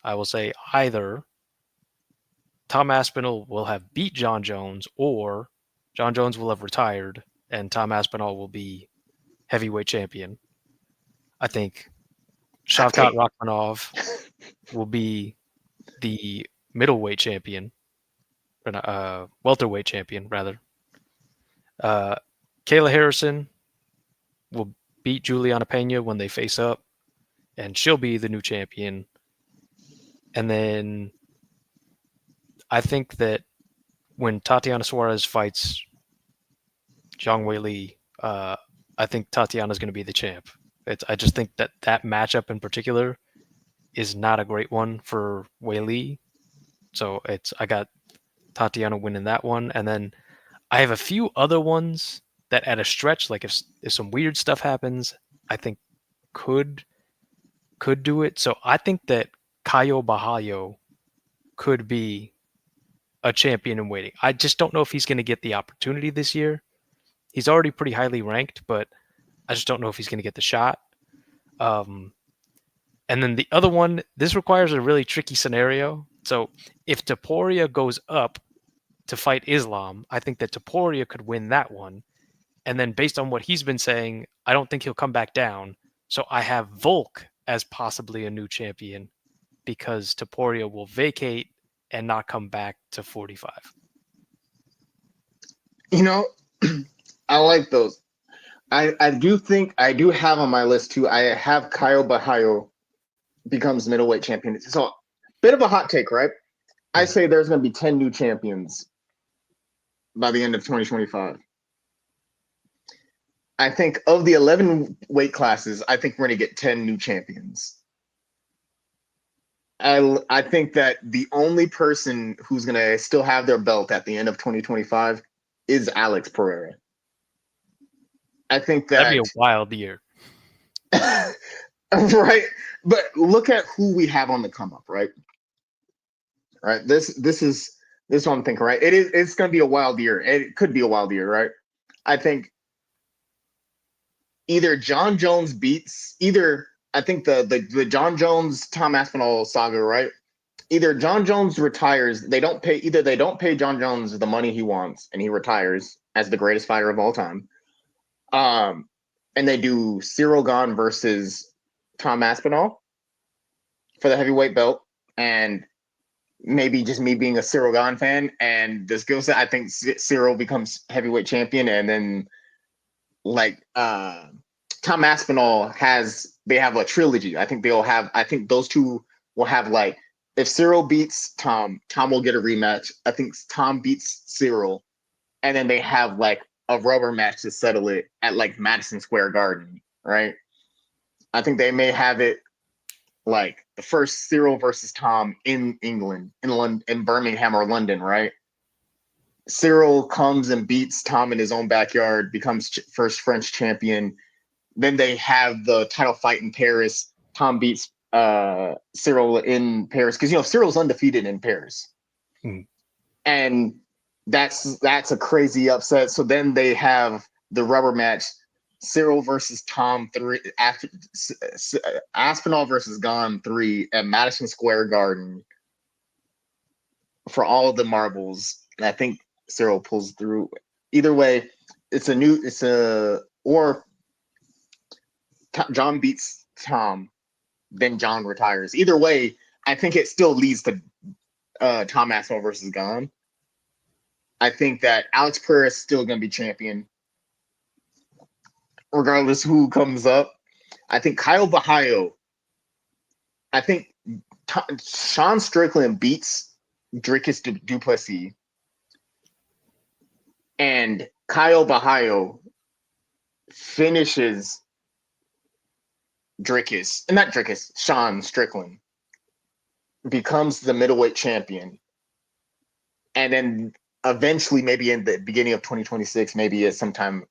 I will say either Tom Aspinall will have beat John Jones or John Jones will have retired and Tom Aspinall will be heavyweight champion. I think Hot Shavkat take. Rakhmonov will be the middleweight champion, or welterweight champion rather. Uh, Kayla Harrison will beat Juliana Pena when they face up, and she'll be the new champion. And then I think that when Tatiana Suarez fights Zhang Weili. I think Tatiana's going to be the champ. I just think that matchup in particular is not a great one for Weili. So I got Tatiana winning that one, and then I have a few other ones that at a stretch, like if some weird stuff happens, I think could do it. So I think that Caio Bahayo could be a champion in waiting. I just don't know if he's going to get the opportunity this year. He's already pretty highly ranked, but I just don't know if he's going to get the shot. Um, and then the other one, this requires a really tricky scenario. So if Taporia goes up to fight Islam, I think that Taporia could win that one. And then based on what he's been saying, I don't think he'll come back down. So I have Volk as possibly a new champion because Taporia will vacate and not come back to 45. You know, I like those. I do think I do have on my list too. I have Kyle Bahayo becomes middleweight champion. So bit of a hot take, right? I say there's going to be 10 new champions by the end of 2025. I think of the 11 weight classes, I think we're going to get 10 new champions. I think that the only person who's going to still have their belt at the end of 2025 is Alex Pereira. I think that That'd be a wild year. right, but look at who we have on the come up, right? Right. This what I'm thinking, right? It's going to be a wild year. It could be a wild year, right? I think either John Jones beats I think the John Jones Tom Aspinall saga, right? Either John Jones retires, they don't pay John Jones the money he wants and he retires as the greatest fighter of all time. And they do Cyril Gane versus Tom Aspinall for the heavyweight belt, and maybe just me being a Cyril Gane fan and the skill set, I think Cyril becomes heavyweight champion, and then like Tom Aspinall they have a trilogy. I think those two will have like, if Cyril beats Tom will get a rematch. I think Tom beats Cyril, and then they have like a rubber match to settle it at like Madison Square Garden, right? I think they may have it like the first Cyril versus Tom in England, in Birmingham or London, right? Cyril comes and beats Tom in his own backyard, becomes first French champion. Then they have the title fight in Paris. Tom beats Cyril in Paris because Cyril's undefeated in Paris, and that's a crazy upset. So then they have the rubber match: Cyril versus Tom 3 after Aspinall versus Gane 3 at Madison Square Garden for all of the marbles. And I think Cyril pulls through. Either way, or John beats Tom, then John retires. Either way, I think it still leads to Tom Aspinall versus Gane. I think that Alex Pereira is still going to be champion, regardless who comes up. I think Kyle Bahayo. I think Sean Strickland beats Dricus Duplessis, and Kyle Bahayo finishes Sean Strickland, becomes the middleweight champion, and then eventually, maybe in the beginning of 2026, maybe at sometime,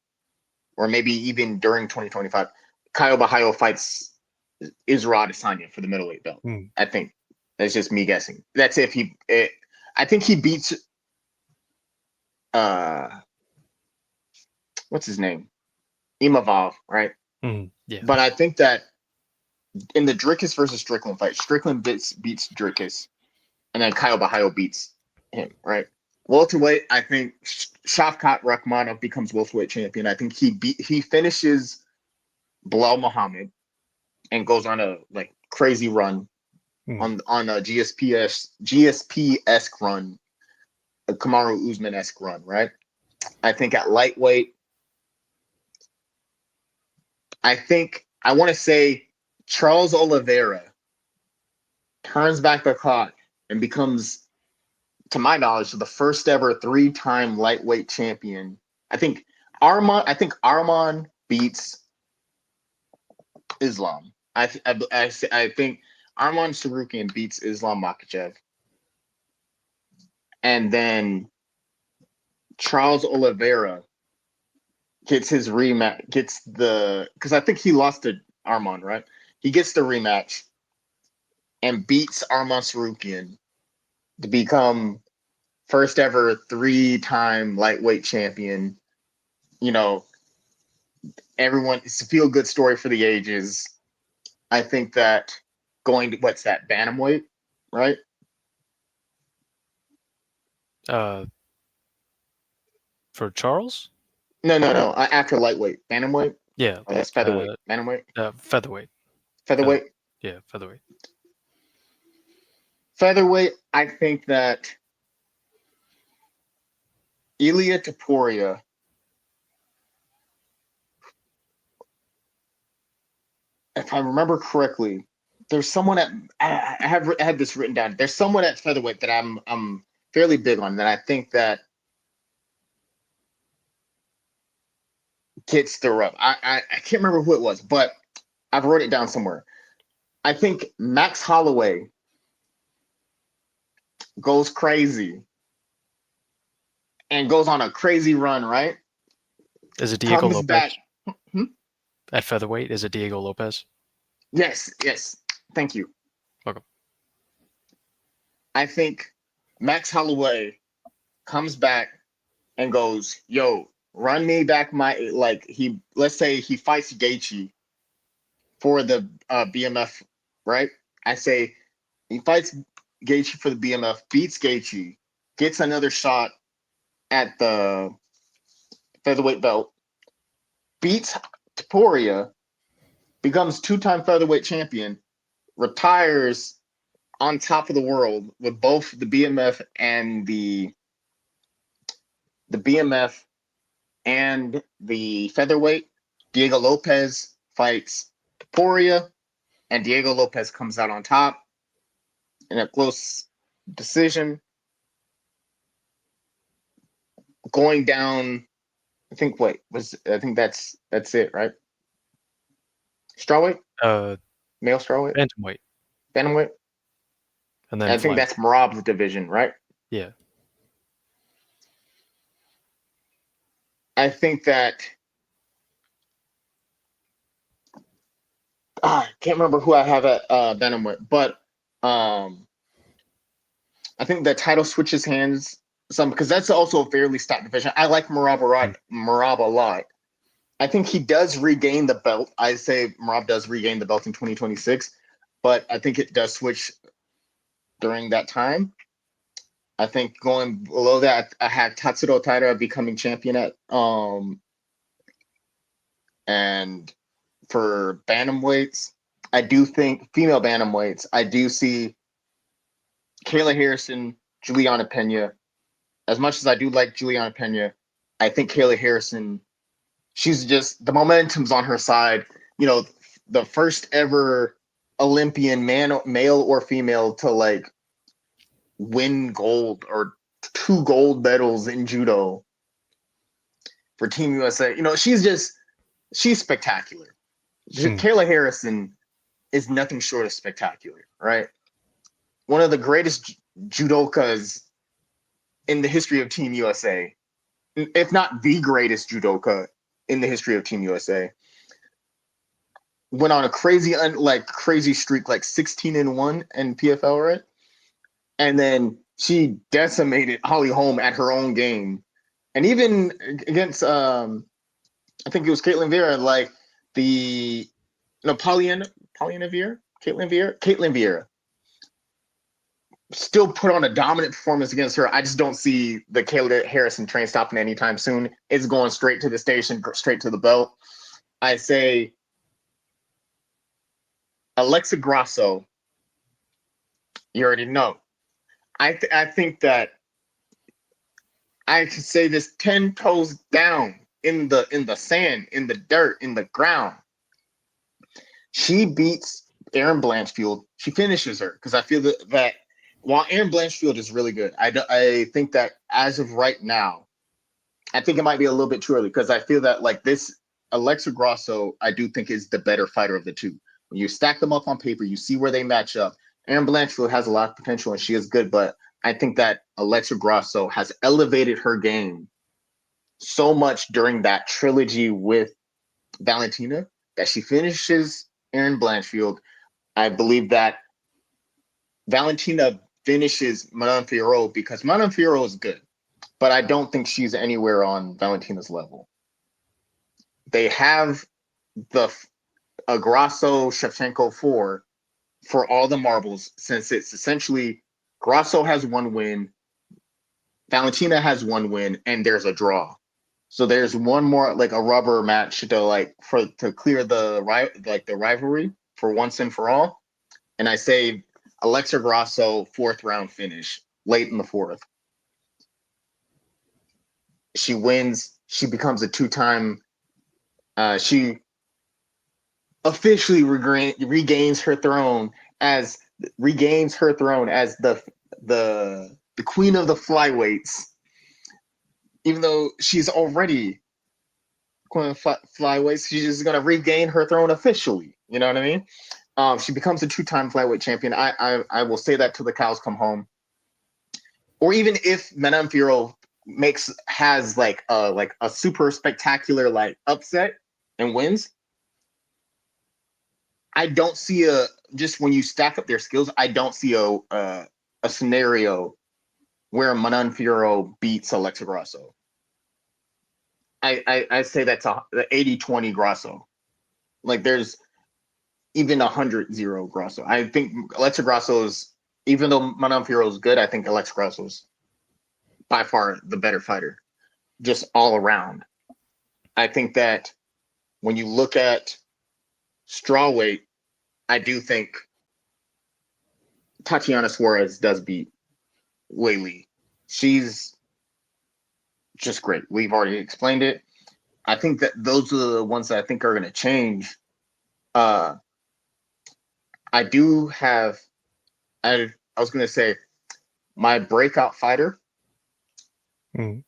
or maybe even during 2025, Kyle Bahayo fights Israel Adesanya for the middleweight belt. I think that's just me guessing. That's if I think he beats what's his name? Imavov, right? Yeah. But I think that in the Dricus versus Strickland fight, Strickland beats Dricus, and then Kyle Bahayo beats him, right? Welterweight, I think Shavkat Rakhmonov becomes welterweight champion. I think he finishes Bilal Muhammad and goes on a like crazy run on a GSP-esque run, a Kamaru Usman-esque run, right? I think at lightweight, I want to say Charles Oliveira turns back the clock and becomes, to my knowledge, the first ever 3-time lightweight champion. I think I think Arman beats Islam. I think Arman Sarukian beats Islam Makhachev, and then Charles Oliveira gets his rematch. Because I think he lost to Arman, right? He gets the rematch and beats Arman Sarukian to become first ever 3-time lightweight champion. You know, it's a feel good story for the ages. I think that going to what's that, bantamweight, right? For Charles? No. After lightweight, bantamweight. Yeah, Oh, that's featherweight. Bantamweight, featherweight. featherweight, Yeah, featherweight. featherweight. I think that Ilia Topuria. If I remember correctly, there's someone at I had this written down. There's someone at featherweight that I'm fairly big on that I think that gets the rub. I can't remember who it was, but I've wrote it down somewhere. I think Max Holloway goes crazy and goes on a crazy run, right? Is it Diego Comes Lopez? back. Hmm? At featherweight, is it Diego Lopez? Yes. Thank you. Okay. I think Max Holloway comes back and goes, "Yo, run me back let's say he fights Gaethje for the BMF, right? I say he fights Gaethje for the BMF, beats Gaethje, gets another shot at the featherweight belt, beats Topuria, becomes 2-time featherweight champion, retires on top of the world with both the BMF and the BMF and the featherweight. Diego Lopez fights Topuria, and Diego Lopez comes out on top in a close decision, going down. I think that's it, right? Strawweight, Uh, male strawweight, bantamweight, bantamweight. and then I think fly. that's Marab's division, right? Yeah. I think that I can't remember who I have at bantamweight, but I think that title switches hands some because that's also a fairly stacked division. I like Marab a lot. I think he does regain the belt. I say Marab does regain the belt in 2026, but I think it does switch during that time. I think going below that, I had Tatsuro Taira becoming champion at and for bantamweights, I do think female bantamweights, I do see Kayla Harrison, Juliana Pena. As much as I do like Juliana Pena, I think Kayla Harrison, she's just the momentum's on her side. You know, the first ever Olympian male or female to like win gold or 2 gold medals in judo for Team USA. You know, she's spectacular. Kayla Harrison is nothing short of spectacular, right? One of the greatest judokas in the history of Team USA, if not the greatest judoka in the history of Team USA. Went on a crazy streak, like 16-1 in PFL, right? And then she decimated Holly Holm at her own game, and even against I think it was Caitlin Vera, like the no Polyana Vera, Caitlin Vera still put on a dominant performance against her. I just don't see the Kayla Harrison train stopping anytime soon. It's going straight to the station, straight to the belt. I say Alexa Grasso. You already know. I think that I could say this 10 toes down in the sand, in the dirt, in the ground. She beats Aaron Blanchfield. She finishes her because I feel that while Aaron Blanchfield is really good, I think that as of right now, I think it might be a little bit too early because I feel that like this Alexa Grasso, I do think is the better fighter of the two. When you stack them up on paper, you see where they match up. Erin Blanchfield has a lot of potential and she is good, but I think that Alexa Grasso has elevated her game so much during that trilogy with Valentina that she finishes Erin Blanchfield. I believe that Valentina finishes Manon Fiorot because Manon Fiorot is good, but I don't think she's anywhere on Valentina's level. They have the Grasso Shevchenko for all the marbles, since it's essentially Grasso has one win, Valentina has one win, and there's a draw. So there's one more like a rubber match to clear the rivalry for once and for all. And I say Alexa Grasso 4th round finish late in the 4th. She wins. She becomes a 2-time. She officially regains her throne as the queen of the flyweights. Even though she's already queen of flyweights, she's just gonna regain her throne officially. You know what I mean? She becomes a 2-time flyweight champion. I will say that till the cows come home. Or even if Manon Fiorot has like a super spectacular like upset and wins, I don't see just when you stack up their skills, I don't see a scenario where Manon Fiorot beats Alexa Grasso. I say that's the 80-20 Grasso. Like there's even 100-0 Grasso. I think Alexa Grasso is, even though Manon Fiorot is good, I think Alexa Grasso is by far the better fighter, just all around. I think that when you look at strawweight, I do think Tatiana Suarez does beat Weili. She's just great. We've already explained it. I think that those are the ones that I think are going to change. I do have, I was going to say, my breakout fighter. Mm.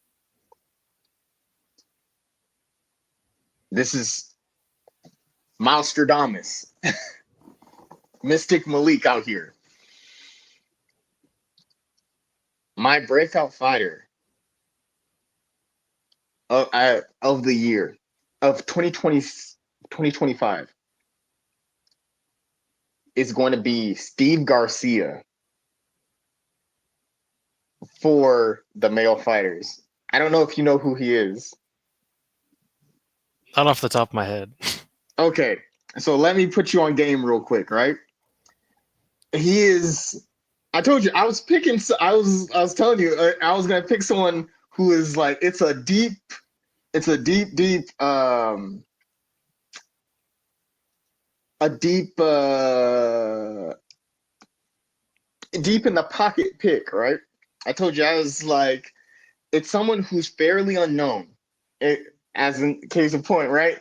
This is Malstradamus. Mystic Malik out here. My breakout fighter of the year of 2025 is going to be Steve Garcia for the male fighters. I don't know if you know who he is. Not off the top of my head. Okay, so let me put you on game real quick, right? He is. I told you I was picking. I was telling you I was gonna pick someone who is like it's a deep a deep deep in the pocket pick, right? I told you I was like it's someone who's fairly unknown, as in case in point, right?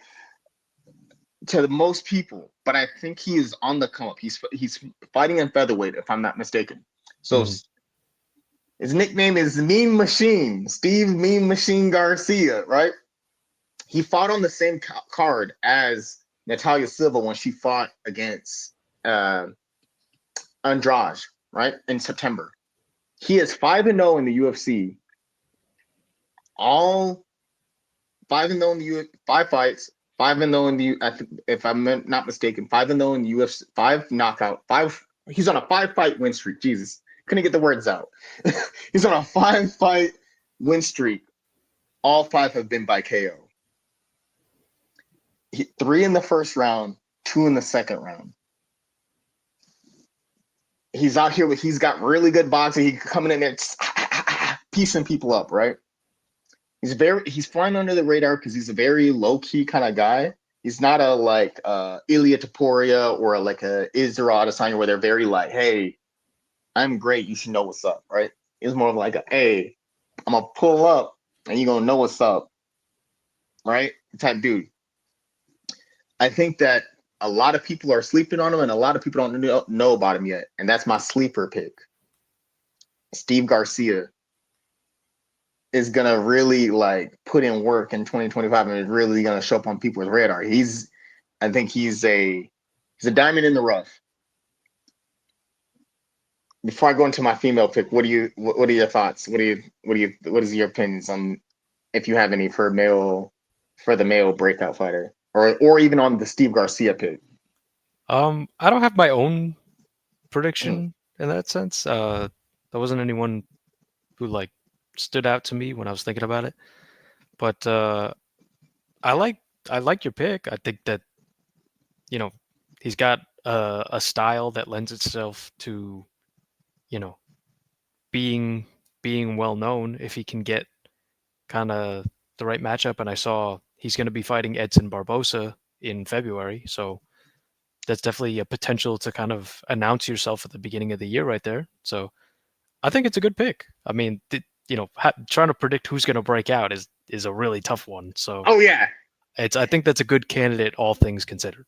To the most people, but I think he is on the come up. He's fighting in featherweight, if I'm not mistaken. So his nickname is Mean Machine, Steve Mean Machine Garcia, right? He fought on the same card as Natalia Silva when she fought against Andrade, right, in September. He is 5-0 in the UFC. All 5-0 in the UFC, 5 fights, 5-0 in the, if I'm not mistaken, 5-0 in the UFC, 5 knockout, 5. He's on a 5-fight win streak. Jesus, couldn't get the words out. He's on a 5-fight win streak. All 5 have been by KO. 3 in the first round, 2 in the second round. He's out here he's got really good boxing. He's coming in there piecing people up, right? He's flying under the radar because he's a very low key kind of guy. He's not a like Ilia Topuria or like a Israel Adesanya where they're very like, hey, I'm great. You should know what's up, right? It's more of like, hey, I'm gonna pull up and you're gonna know what's up, right? Type dude. I think that a lot of people are sleeping on him and a lot of people don't know about him yet. And that's my sleeper pick. Steve Garcia. is gonna really like put in work in 2025 and is really gonna show up on people's radar. I think he's a diamond in the rough. Before I go into my female pick, what are your thoughts? What is your opinions on, if you have any, for the male breakout fighter, or even on the Steve Garcia pick? I don't have my own Mm. prediction in that sense. There wasn't anyone who like stood out to me when I was thinking about it. But I like I like your pick. I think that you know he's got a style that lends itself to you know being being well known if he can get kind of the right matchup. And I saw he's going to be fighting Edson Barbosa in February, so that's definitely a potential to kind of announce yourself at the beginning of the year right there. So I think it's a good pick. I mean, trying to predict who's going to break out is a really tough one. So Oh yeah, I think that's a good candidate, all things considered.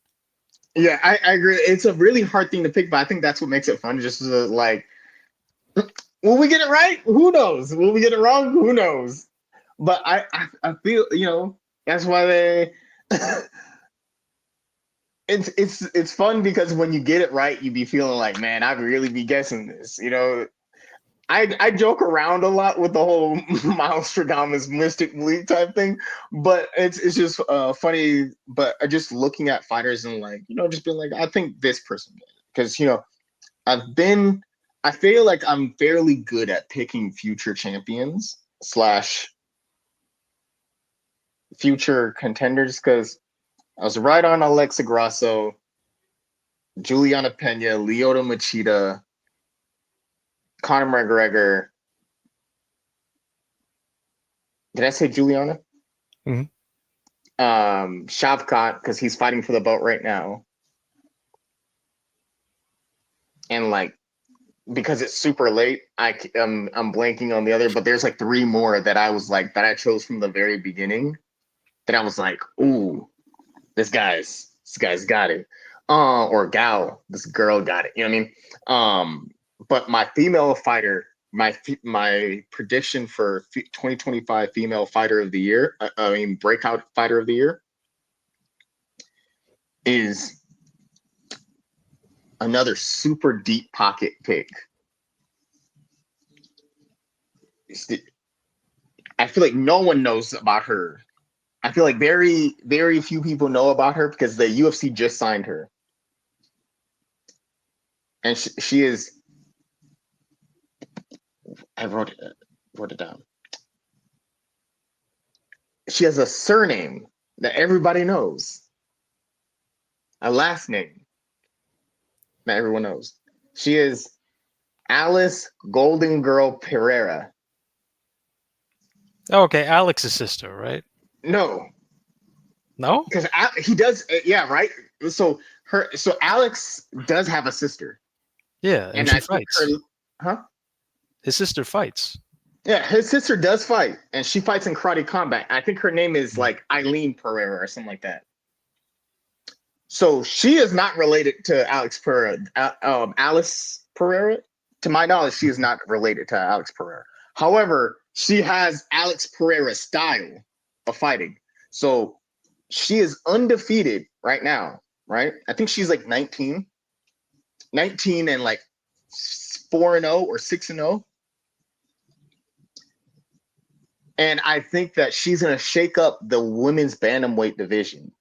yeah, I agree. It's a really hard thing to pick, but I think that's what makes it fun. Just like, will we get it right? Who knows? Will we get it wrong? Who knows? But I feel, that's why they. It's fun because when you get it right, you be feeling like, man, I'd really be guessing this. I joke around a lot with the whole Nostradamus mystic belief type thing, but it's just funny. But just looking at fighters and like, just being like, I think this person did, because I've been I feel like I'm fairly good at picking future champions slash future contenders, because I was right on Alexa Grasso, Juliana Pena, Lyoto Machida, Conor McGregor. Did I say Juliana? Mhm. Shavkat, because he's fighting for the belt right now, and like, because it's super late, I'm blanking on the other, but there's like three more that I chose from the very beginning, that I was like, ooh, this guy's got it. Or gal, this girl got it. You know what I mean? But my female fighter, my prediction for 2025 female fighter of the year, I mean breakout fighter of the year, is another super deep pocket pick. I feel like no one knows about her. I feel like very, very few people know about her because the UFC just signed her, and she is. I wrote it down. She has a surname that everybody knows, a last name that everyone knows. She is Alice Golden Girl Pereira. Oh, okay, Alex's sister, right? No, No? because he does. Yeah, right. So Alex does have a sister, Yeah, and and she I think her, fights. huh? His sister fights. Yeah, his sister does fight, and she fights in karate combat. I think her name is Mhm. like Eileen Pereira or something like that. So she is not related to Alex Pereira. Alice Pereira, to my knowledge, she is not related to Alex Pereira. However, she has Alex Pereira's style of fighting. So she is undefeated right now, right? I think she's like 19 and like 4-0 or 6-0. And I think that she's going to shake up the women's bantamweight division,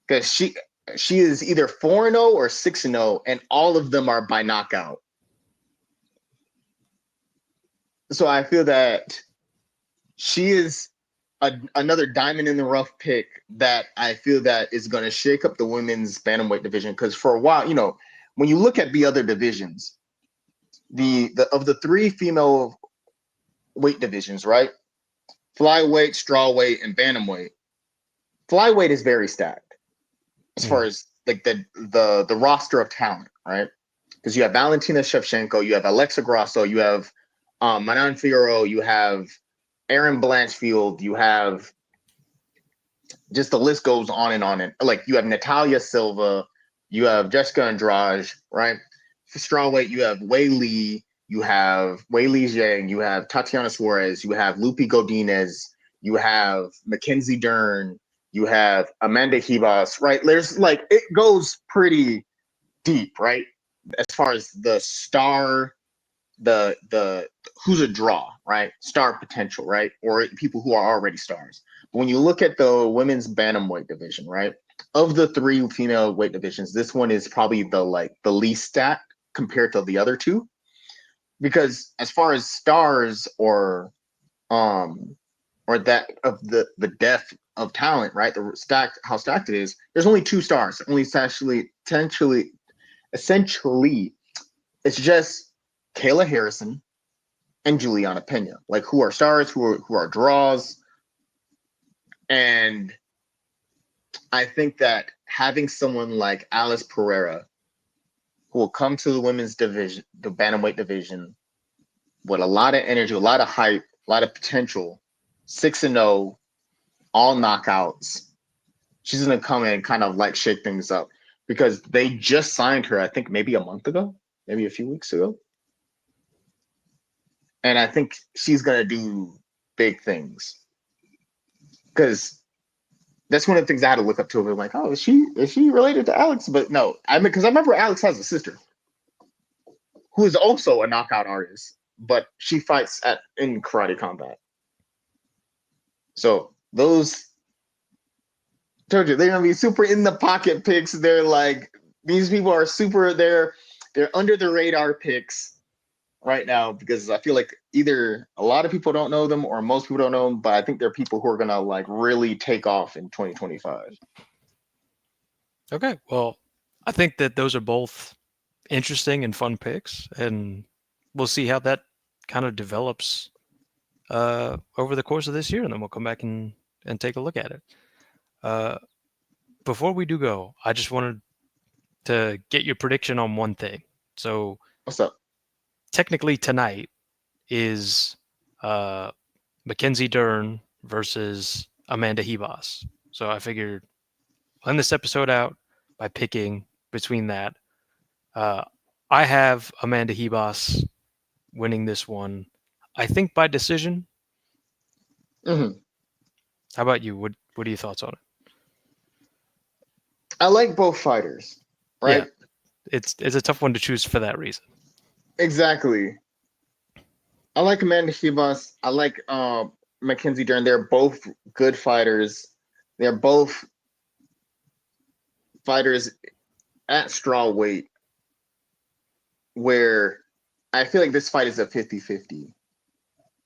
because she is either 4-0 or 6-0, and all of them are by knockout. So I feel that she is another diamond in the rough pick that I feel that is going to shake up the women's bantamweight division. Because for a while, when you look at the other divisions, the of the three female weight divisions, right? Flyweight, strawweight, and bantamweight. Flyweight is very stacked as far Mhm. as like the roster of talent, right? Because you have Valentina Shevchenko, you have Alexa Grasso, you have Manon Fiorot, you have Aaron Blanchfield, you have, just the list goes on and on. And like, you have Natalia Silva, you have Jessica Andrade, right? For strawweight, you have Wei Lee, you have Weili Zhang, you have Tatiana Suarez, you have Lupi Godinez, you have Mackenzie Dern, you have Amanda Ribas, right? There's like, it goes pretty deep, right? As far as the star, the who's a draw, right? Star potential, right? Or people who are already stars. But when you look at the women's bantamweight division, right? Of the three female weight divisions, this one is probably the least stacked compared to the other two. Because as far as stars or that of the depth of talent, right? The stacked how stacked it is. There's only two stars. Only essentially, it's just Kayla Harrison and Juliana Pena, like who are stars, who are draws, and I think that having someone like Alice Pereira, who will come to the women's division, the bantamweight division, with a lot of energy, a lot of hype, a lot of potential, 6-0, all knockouts. She's gonna come in and kind of like shake things up because they just signed her, I think maybe a month ago, maybe a few weeks ago. And I think she's gonna do big things. Because that's one of the things I had to look up to. I'm like, oh, is she related to Alex? But no, I mean, because I remember Alex has a sister who is also a knockout artist, but she fights in karate combat. So those, told you, they're gonna be super in the pocket picks. They're like, these people are super. They're under the radar picks right now because I feel like either a lot of people don't know them or most people don't know them. But I think they're people who are gonna like really take off in 2025. Okay, well, I think that those are both interesting and fun picks, and we'll see how that kind of develops over the course of this year, and then we'll come back and take a look at it. Before we do go, I just wanted to get your prediction on one thing. So, What's up? technically tonight is Mackenzie Dern versus Amanda Ribas. So I figured end this episode out by picking between that. I have Amanda Ribas winning this one. I think by decision. Mm-hmm. How about you? What are your thoughts on it? I like both fighters, Yeah, right? it's a tough one to choose for that reason. Exactly. I like Amanda Ribas. I like Mackenzie Dern. They're both good fighters. They're both fighters at straw weight where I feel like this fight is a 50-50,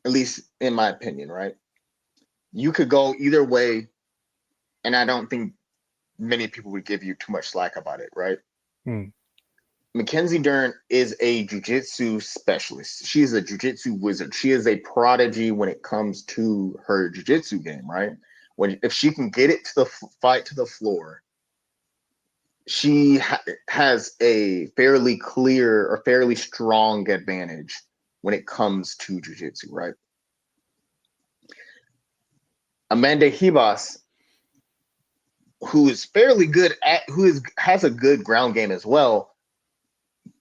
at least in my opinion, right? You could go either way, and I don't think many people would give you too much slack about it, right? Hmm. Mackenzie Dern is a jiu-jitsu specialist. She is a jiu-jitsu wizard. She is a prodigy when it comes to her jiu-jitsu game, right? If she can get it to the fight to the floor, she has a fairly clear or fairly strong advantage when it comes to jiu-jitsu, right? Amanda Ribas, who is fairly good has a good ground game as well,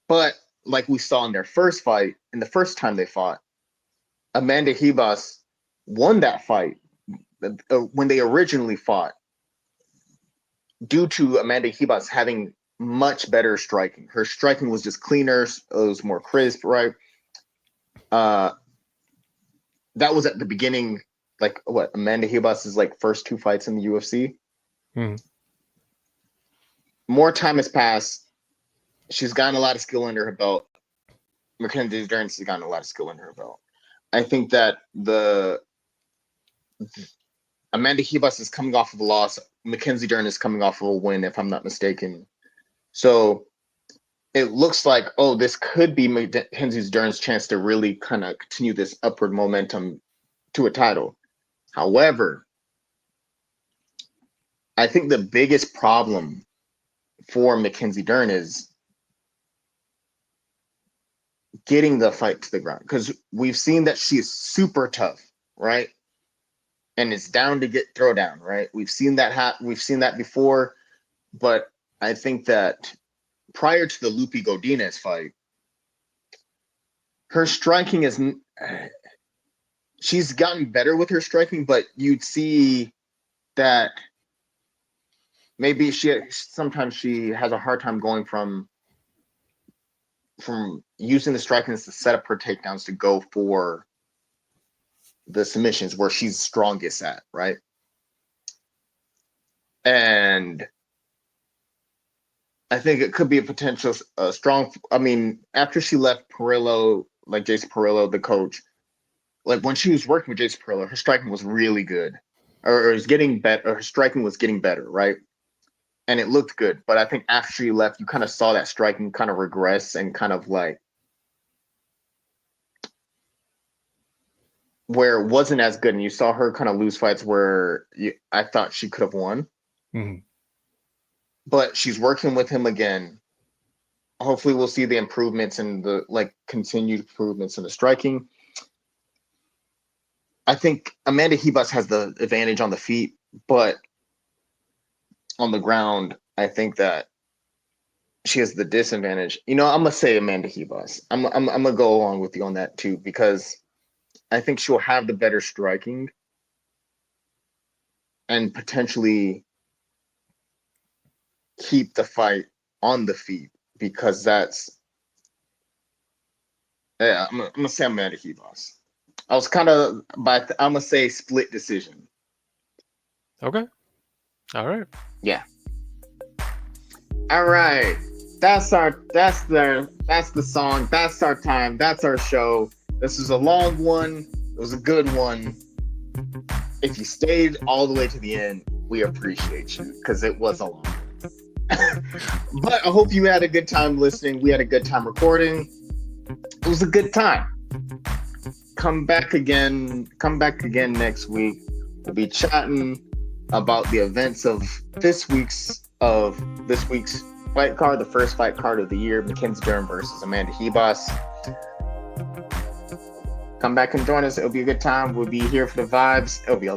but like we saw in their first fight, in the first time they fought, Amanda Ribas won that fight when they originally fought due to Amanda Ribas having much better striking. Her striking was just cleaner, it was more crisp, right? That was at the beginning, like what Amanda Ribas' like first two fights in the UFC. Hmm. More time has passed. She's gotten a lot of skill under her belt. Mackenzie Dern has gotten a lot of skill under her belt. I think that the Amanda Ribas is coming off of a loss. Mackenzie Dern is coming off of a win, if I'm not mistaken. So it looks like, oh, this could be Mackenzie Dern's chance to really kind of continue this upward momentum to a title. However, I think the biggest problem for Mackenzie Dern is getting the fight to the ground because we've seen that she is super tough, right? And it's down to get throw down, right? We've seen that we've seen that before, but I think that prior to the Lupi Godinez fight, her striking is she's gotten better with her striking, but you'd see that maybe sometimes she has a hard time going from using the striking to set up her takedowns to go for the submissions where she's strongest at, right? And I think it could be a potential strong. I mean, after she left Perillo, like Jason Perillo, the coach, like when she was working with Jason Perillo, her striking was really good, or was getting better. Her striking was getting better, right? And it looked good. But I think after she left, you kind of saw that striking kind of regress and kind of like where it wasn't as good. And you saw her kind of lose fights where I thought she could have won. Mm-hmm. But she's working with him again. Hopefully we'll see the improvements and the continued improvements in the striking. I think Amanda Ribas has the advantage on the feet, but on the ground, I think that she has the disadvantage. I'm gonna say Amanda Ribas. I'm gonna go along with you on that too, because I think she'll have the better striking and potentially keep the fight on the feet, because that's I'm gonna say Amanda Ribas. I was kind of, but I'm gonna say split decision. Okay. All right. Yeah. All right. That's the song. That's our time. That's our show. This was a long one. It was a good one. If you stayed all the way to the end, we appreciate you, because it was a long one. But I hope you had a good time listening. We had a good time recording. It was a good time. Come back again next week. We'll be chatting about the events of this week's fight card, the first fight card of the year, Mackenzie Dern versus Amanda Ribas. Come back and join us. It'll be a good time. We'll be here for the vibes. It'll be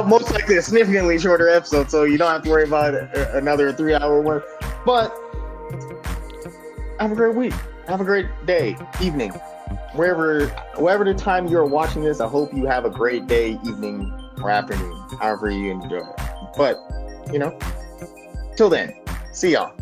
most likely a significantly shorter episode, so you don't have to worry about another 3-hour one. But have a great week. Have a great day, evening, wherever the time you're watching this. I hope you have a great day, evening, or afternoon, however you enjoy it. But till then, see y'all.